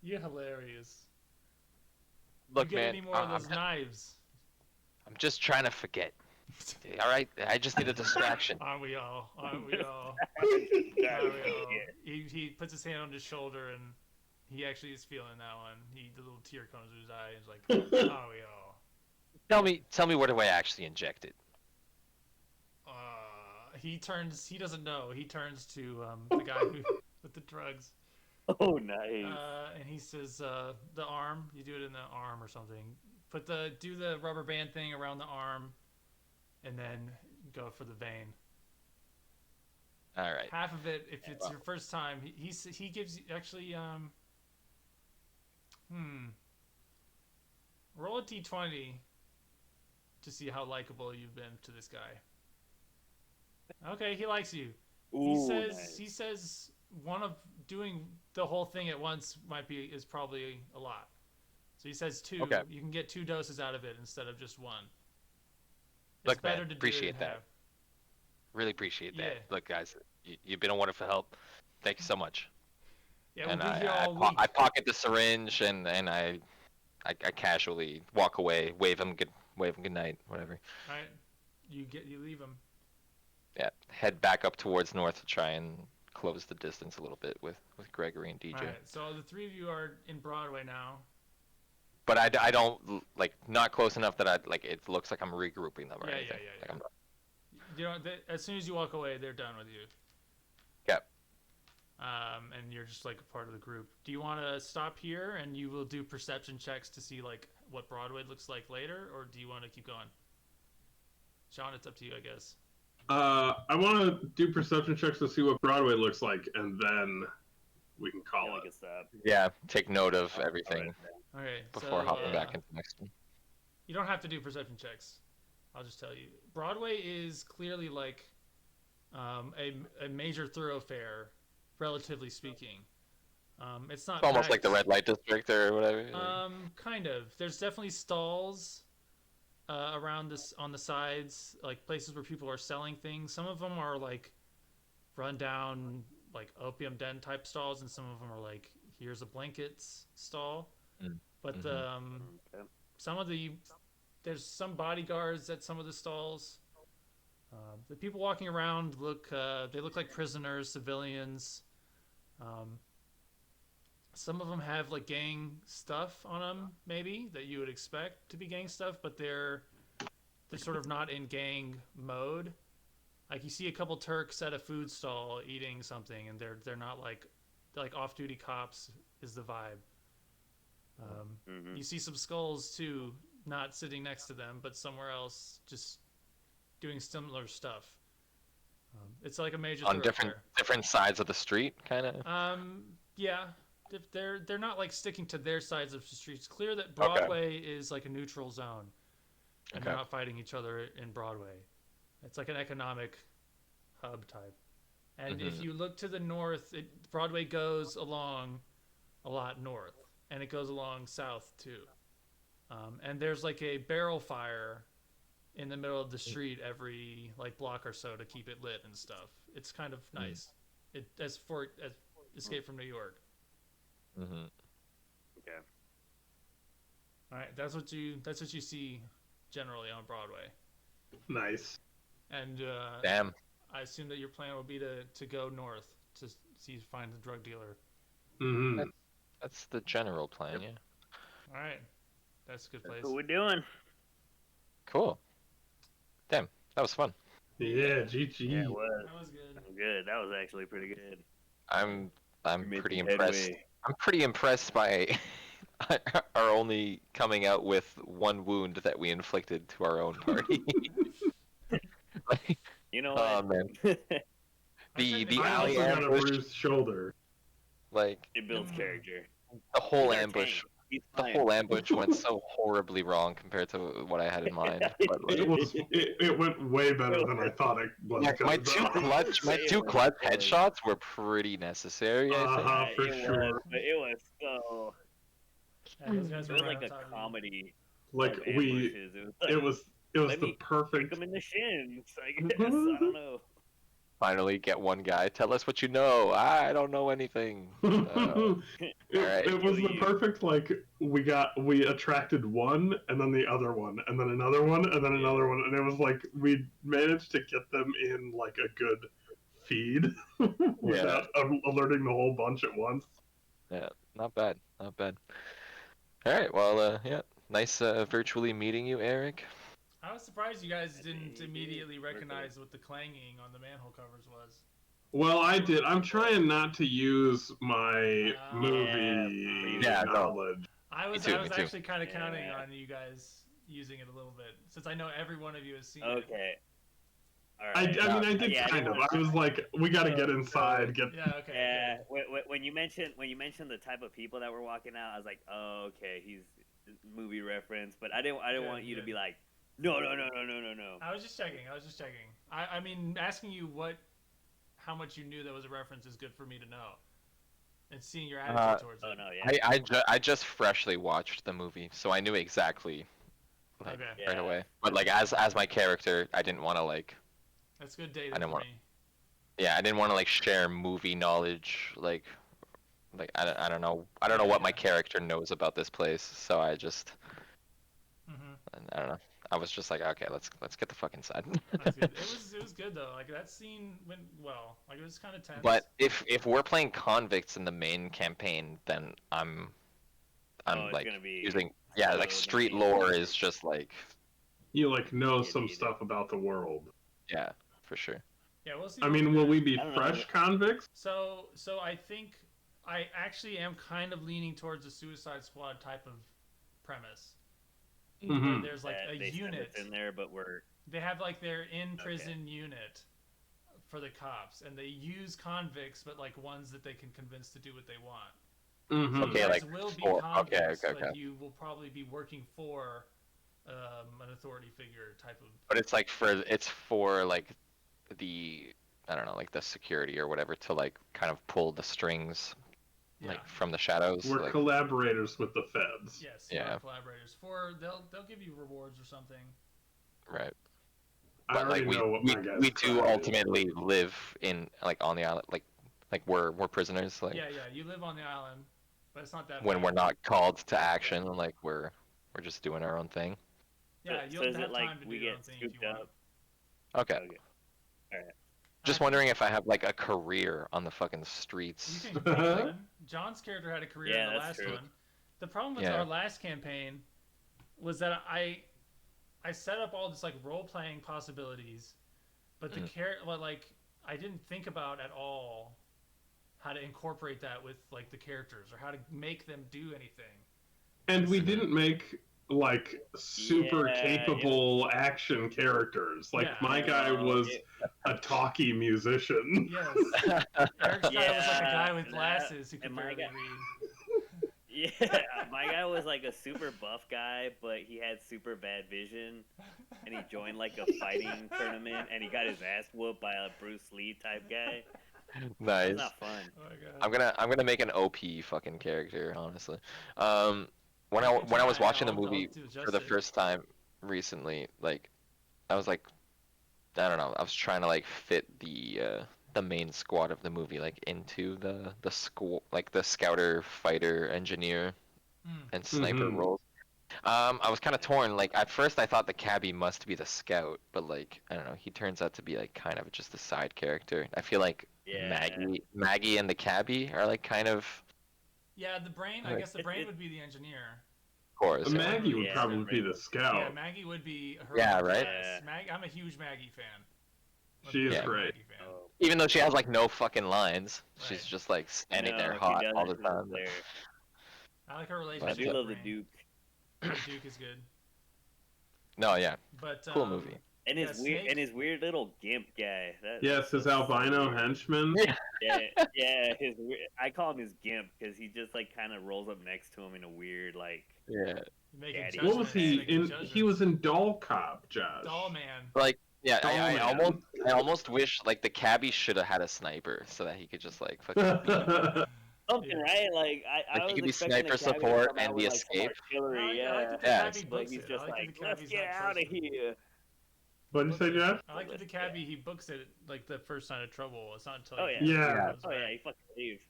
You're hilarious. Look, you get man, any more of those knives? I'm just trying to forget. All right, I just need a distraction. Aren't we all? Aren't we all? That Aren't was we all? it. He puts his hand on his shoulder and he actually is feeling that one. The little tear comes to his eye. He's like, "Aren't we all?" Tell me where do I actually inject it? He turns. He doesn't know. He turns to the guy who with the drugs. Oh, nice. And he says, "The arm. You do it in the arm or something. Do the rubber band thing around the arm, and then go for the vein. All right. Half of it, if it's your first time, he gives you actually roll a d20 to see how likable you've been to this guy. Okay, he likes you. Ooh, He says one of doing the whole thing at once is probably a lot. So he says 2. Okay. You can get 2 doses out of it instead of just 1. It's Look, better man, to appreciate do it in that. half. Really appreciate that. Yeah. Look, guys, you've been a wonderful help. Thank you so much. Yeah, And we'll be here all week. I pocket the syringe and I casually walk away, wave him good night, whatever. All right, you leave him. Yeah, head back up towards north to try and close the distance a little bit with Gregory and DJ. All right, so the 3 of you are in Broadway now. But I don't like not close enough that it looks like I'm regrouping them or anything. Yeah. Like, I'm not... You know, as soon as you walk away, they're done with you. Yep. And you're just like a part of the group. Do you want to stop here and you will do perception checks to see like what Broadway looks like later, or do you want to keep going? Sean, it's up to you, I guess. I want to do perception checks to see what Broadway looks like, and then we can call it. Yeah, take note of everything Okay. before hopping back into the next one. You don't have to do perception checks. I'll just tell you. Broadway is clearly like a major thoroughfare, relatively speaking. It's not Almost like the red light district or whatever. Kind of. There's definitely stalls around this on the sides, like places where people are selling things. Some of them are like run down, like opium den type stalls, and some of them are like, here's a blankets stall. But there's some bodyguards at some of the stalls. The people walking around look like prisoners, civilians. Some of them have like gang stuff on them, maybe that you would expect to be gang stuff, but they're sort of not in gang mode. Like you see a couple Turks at a food stall eating something, and they're not like off-duty cops is the vibe. You see some skulls too, not sitting next to them, but somewhere else, just doing similar stuff. It's like a major on thoroughfare. different sides of the street, kind of. Yeah, they're not like sticking to their sides of the street. It's clear that Broadway is like a neutral zone, and they're not fighting each other in Broadway. It's like an economic hub type. And if you look to the north, Broadway goes along a lot north, and it goes along south too. And there's like a barrel fire in the middle of the street every like block or so to keep it lit and stuff. It's kind of nice. As Escape from New York. Okay. All right, that's what you see generally on Broadway. Nice. And Damn. I assume that your plan would be to go north to find the drug dealer. That's the general plan, yeah. All right, that's a good place. That's what we're doing. Cool. Damn, that was fun. Yeah, GG. Yeah, it was. That was good. Good. That was actually pretty good. I'm made pretty some impressed. headway. I'm pretty impressed by our only coming out with one wound that we inflicted to our own party. You know Oh what? man. The I alley also got a ambush, bruised shoulder. like It builds character. the whole He's our ambush. tank. He's The fine. whole ambush went so horribly wrong compared to what I had in mind. But, like, It went way better than I thought it was. my gonna two clutch headshots were pretty necessary. I think. For It sure. Was, but it was so. Yeah, those guys It were was right like on a top of you. comedy. Like of we, ambushes. It was like, it was let the me perfect. kick them in the shins. I guess. I don't know. finally get one guy. Tell us what you know. I don't know anything. Alright. It was the You. perfect like we attracted one and then the other one and then another one and then another one, and it was like we managed to get them in like a good feed without alerting the whole bunch at once. Yeah, not bad, not bad. All right, well, yeah, nice virtually meeting you, Eric. I was surprised you guys didn't Indeed. immediately We're recognize what the clanging on the manhole covers was. Well, I did. I'm trying not to use my Yeah, movie Yeah, no. knowledge. I was too, I me was too. actually kind of counting Yeah. on you guys using it a little bit, since I know every one of you has seen it. Okay. All I right. mean, I did Yeah, I kind of. didn't I was like, we got to get inside. Get. Yeah, okay. Yeah, Okay. when you mentioned the type of people that were walking out, I was like, oh, okay, he's movie reference. But I didn't Good, want you to good. be like, no. I was just checking. I mean, asking you how much you knew that was a reference is good for me to know, and seeing your attitude towards Oh it. no, yeah. I just freshly watched the movie, so I knew exactly like Okay, Yeah. right away. But like as my character, I didn't want to like that's good data I didn't for want- me. I didn't want to like share movie knowledge like I don't know what my Yeah. character knows about this place, so I just Mm-hmm. I don't know. I was just like, okay, let's get the fuck inside. That's good. It was good though. Like that scene went well. Like it was kind of tense. But if we're playing convicts in the main campaign, then I'm it's like gonna be using so like street many- lore is just like You like know some Indeed. stuff about the world. yeah, for sure. yeah, we'll see. I what mean, we will do. we be I don't know, fresh but- convicts? So I think I actually am kind of leaning towards a Suicide Squad type of premise. Where Mhm. there's like that a they send unit. us in there, but we're They have like their in prison unit for the cops, and they use convicts, but like ones that they can convince to do what they want. Mhm. Okay, You guys like will be for- convicts, okay. but you will probably be working for an authority figure type of. But it's like for like the I don't know, like the security or whatever to like kind of pull the strings Yeah. like from the shadows. We're like, collaborators with the feds. Yes, you Yeah. are collaborators. They'll give you rewards or something. right. I But already like know what we my guy's we do crime is. ultimately live in like on the island like we're prisoners like Yeah, you live on the island, but it's not that. when bad. we're not called to action like we're just doing our own thing. Yeah, so you'll is have it like time to we do your get own thing if scooped you want. up? Okay. Just I- wondering if I have like a career on the fucking streets. You can make one. John's character had a career Yeah, in the that's last true. one. The problem with Yeah. our last campaign was that I set up all this like role playing possibilities, but the like I didn't think about at all how to incorporate that with like the characters or how to make them do anything. And we didn't make like super Yeah, capable action characters. Like Yeah. my guy No, was it- a talky musician. Yes, Eric's guy was like a guy with Yeah, glasses who could and my barely guy- read. Yeah, my guy was like a super buff guy, but he had super bad vision, and he joined like a fighting tournament, and he got his ass whooped by a Bruce Lee type guy. Nice. That's not fun. Oh my god. I'm gonna make an OP fucking character, honestly. When You I can when I was try, watching the I'll movie do for the justice. first time recently, like I was like, I don't know, I was trying to like fit the main squad of the movie like into the school like the scouter, fighter, engineer, and sniper Mhm. roles. I was kind of torn. Like at first, I thought the cabbie must be the scout, but like I don't know, he turns out to be like kind of just a side character. I feel like Yeah. Maggie and the cabbie are like kind of, Yeah, the brain. I Right. guess the brain would be the engineer. of course. Maggie would Yeah, probably be the Yeah, scout. Maggie would be her. Yeah, right? Yes, I'm a huge Maggie fan. She is Yeah. great. Maggie fan. Oh, Even though she has like no fucking lines, she's Right. just like standing there no, he hot doesn't. all the He's time. there. I like her I relationship. do with love the Brain. Duke, The Duke is good, No, yeah, but cool movie. and Yeah, his weird little gimp guy. Yes, his albino henchman. Yeah, I call him his gimp because he just like kind of rolls up next to him in a weird like. Yeah, Making Daddy. What was he making in? He judgments. was in Doll Cop, Josh. Doll Man. like yeah, Doll I Man. almost wish like the cabbie should have had a sniper so that he could just like fucking Something, Yeah. right? Like I Like, he was could be expecting the sniper cabbie to support come out and with, the like, some escape. artillery, I like yeah. that the Yeah, cabbie But books he's it. just I like like, that the let's cabbie's get that out of person. here. What did you say, Jeff? I like that the cabbie, he books it like the first sign of trouble. It's not until Oh, he yeah. Yeah. comes Oh yeah, back. he fucking leaves.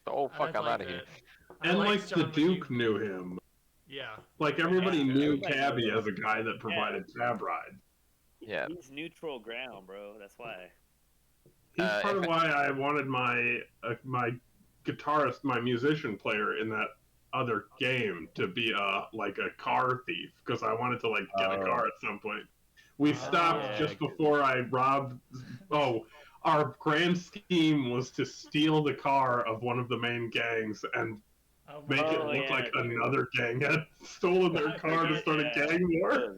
Oh fuck, I I'm like out of here. that. I And liked like the John when he- Duke knew him. Yeah. Like everybody knew everybody Cabby knows as a guy that provided cab ride. Yeah. He's neutral ground, bro. That's why. He's part if of why I wanted my guitarist, my musician player in that other game to be like a car thief because I wanted to like get a Oh. car at some point. We Oh, stopped yeah. just before I robbed. Oh, our grand scheme was to steal the car of one of the main gangs and Oh, make it Oh, look yeah, like that's true. another gang had stolen their I car to forget, start yeah. a gang war.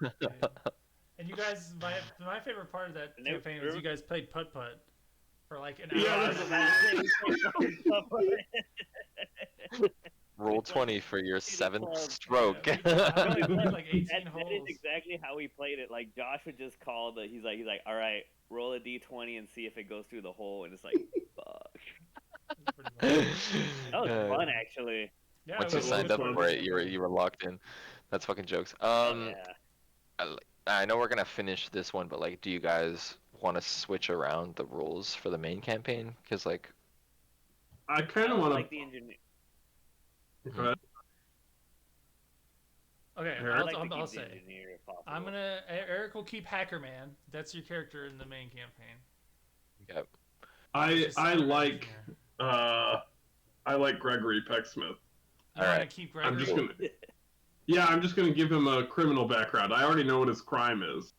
Wow. And you guys, my favorite part of that And they- campaign was you guys played putt putt for like an Yeah, hour. that's- Roll 20 for your seventh club. stroke. Yeah, we played like 18 That is holes. exactly how we played it. Like Josh would just call he's like, all right, roll a d20 and see if it goes through the hole, and it's like, fuck. That was fun, actually. Yeah, Once it you was signed up fun. for it, you were locked in. That's fucking jokes. Yeah. I know we're gonna finish this one, but like, do you guys want to switch around the rules for the main campaign? Because like, I kind I of want like the engineer. to. Okay, Eric? I like to keep I'll the say. engineer if possible. I'm gonna. Eric will keep Hacker Man. That's your character in the main campaign. yeah, Just I Cyber like Engineer. I like Gregory Pecksmith. You All want right. to keep I'm Gregory? just gonna. Yeah, I'm just gonna give him a criminal background. I already know what his crime is.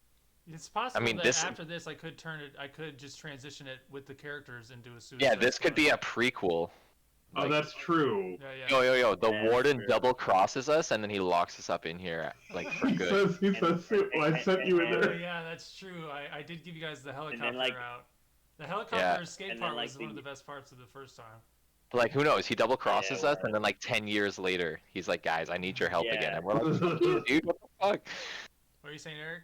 It's possible mean, that this- after this, I could turn it. I could just transition it with the characters into a suicide. yeah, this could Squad. be a prequel. Oh, Like, that's true. Yeah, yeah. yo, the That's warden true. double crosses us and then he locks us up in here like for He good. says, I sent you in Oh there. yeah, that's true. I did give you guys the helicopter then, like- out. The helicopter Yeah. escape And then, part like, was one of the- the best parts of the first time. Like, who knows? He double crosses Yeah, us and then like 10 years later, he's like, guys, I need your help again. Yeah. And we're like, fuck you, dude, what the fuck? What are you saying, Eric?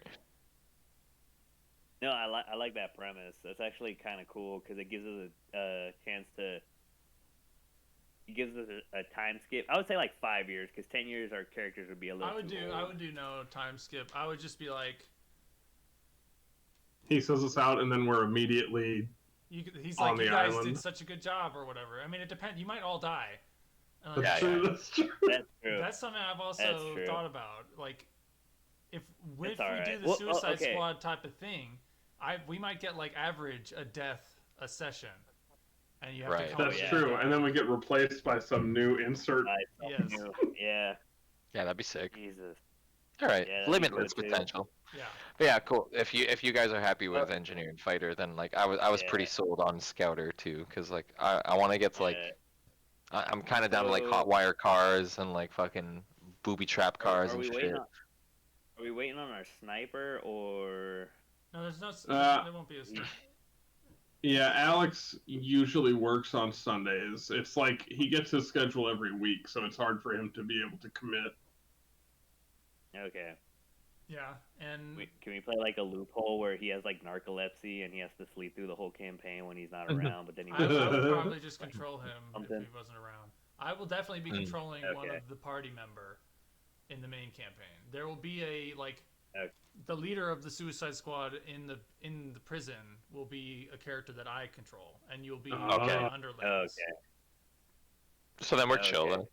No, I like that premise. That's actually kind of cool because it gives us a chance to. It gives us a time skip. I would say like 5 years because 10 years our characters would be a little. I would too do. old. I would do no time skip. I would just be like, He says us out, and then we're immediately. he's On like, the you guys island. did such a good job or whatever. I mean, it depends. You might all die. That's Yeah, true. That's true. That's true. That's something I've That's also true. thought about. Like, if we It's all do right. the Well, Suicide okay. Squad type of thing, we might get like average a death a session, and you have Right. to come That's up with true. a- And then we get replaced by some new insert. Yes. Yeah. Yeah, that'd be sick. Jesus. All right, Yeah, that'd be limitless good, too. potential. Yeah. But yeah, cool. If you guys are happy with engineer and fighter, then like I was pretty Yeah. sold on scouter too, because like I want to get to like I'm kind of down to like So- hot wire cars and like fucking booby trap cars Are and we shit. waiting on? Are we waiting on our sniper or? No, there's no. Uh, there won't be a. Start. Yeah, Alex usually works on Sundays. It's like he gets his schedule every week, so it's hard for him to be able to commit. Okay. Yeah, and Can we play like a loophole where he has like narcolepsy and he has to sleep through the whole campaign when he's not around, but then he. I would probably just control him if Something. he wasn't around. I will definitely be controlling one Okay. of the party member in the main campaign. There will be a like Okay. the leader of the Suicide Squad in the prison will be a character that I control, and you'll be Okay. my underlings. Okay. So then we're chill Okay. then.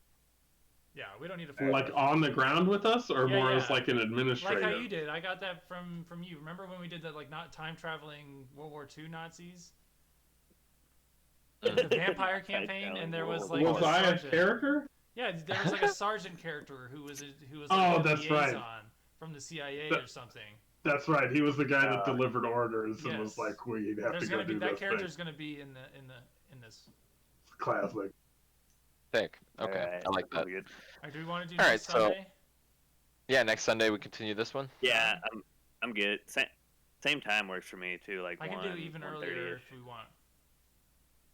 Yeah, we don't need to. Like on the ground with us, or Yeah, more yeah. as like an Like administrative. how you did. I got that from you. Remember when we did that like not time traveling World War II Nazis? The vampire campaign, and there was like Was a I a sergeant. character? Yeah, there was like a sergeant character who was Oh, like a that's liaison right. from the CIA That- or something. That's right. He was the guy that delivered orders and was yes. like, "We'd have There's to go gonna be do that this character's thing." gonna be in this. Classic. Sick. Okay, Alright, I like that. sounds good. Do we want to do All right, next so- Sunday? Yeah, next Sunday we continue this one. Yeah, I'm good. Same time works for me too. Like I can 1, do even 1:30 earlier -ish. if we want.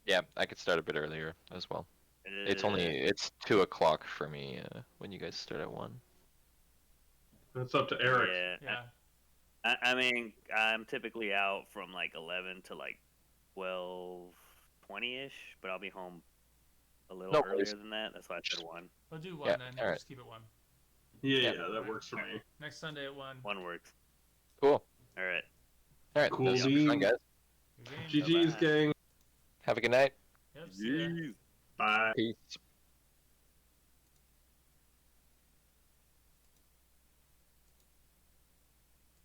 Yeah, I could start a bit earlier as well. It's 2 o'clock for me when you guys start at 1. It's up to Eric. Yeah. Yeah. I mean, I'm typically out from like 11 to like 12:20ish, but I'll be home a little No earlier worries. than that. That's why I said 1. We'll do one Yeah, then. all right. Just keep it one. Yeah, Yeah. yeah, that works for me. Next Sunday at 1. 1 works. Cool. All right. All right, Cool this was fun, beans. guys. Good game. GG's, Bye-bye. gang. Have a good night. Yep, see ya. Jeez. Bye. Peace.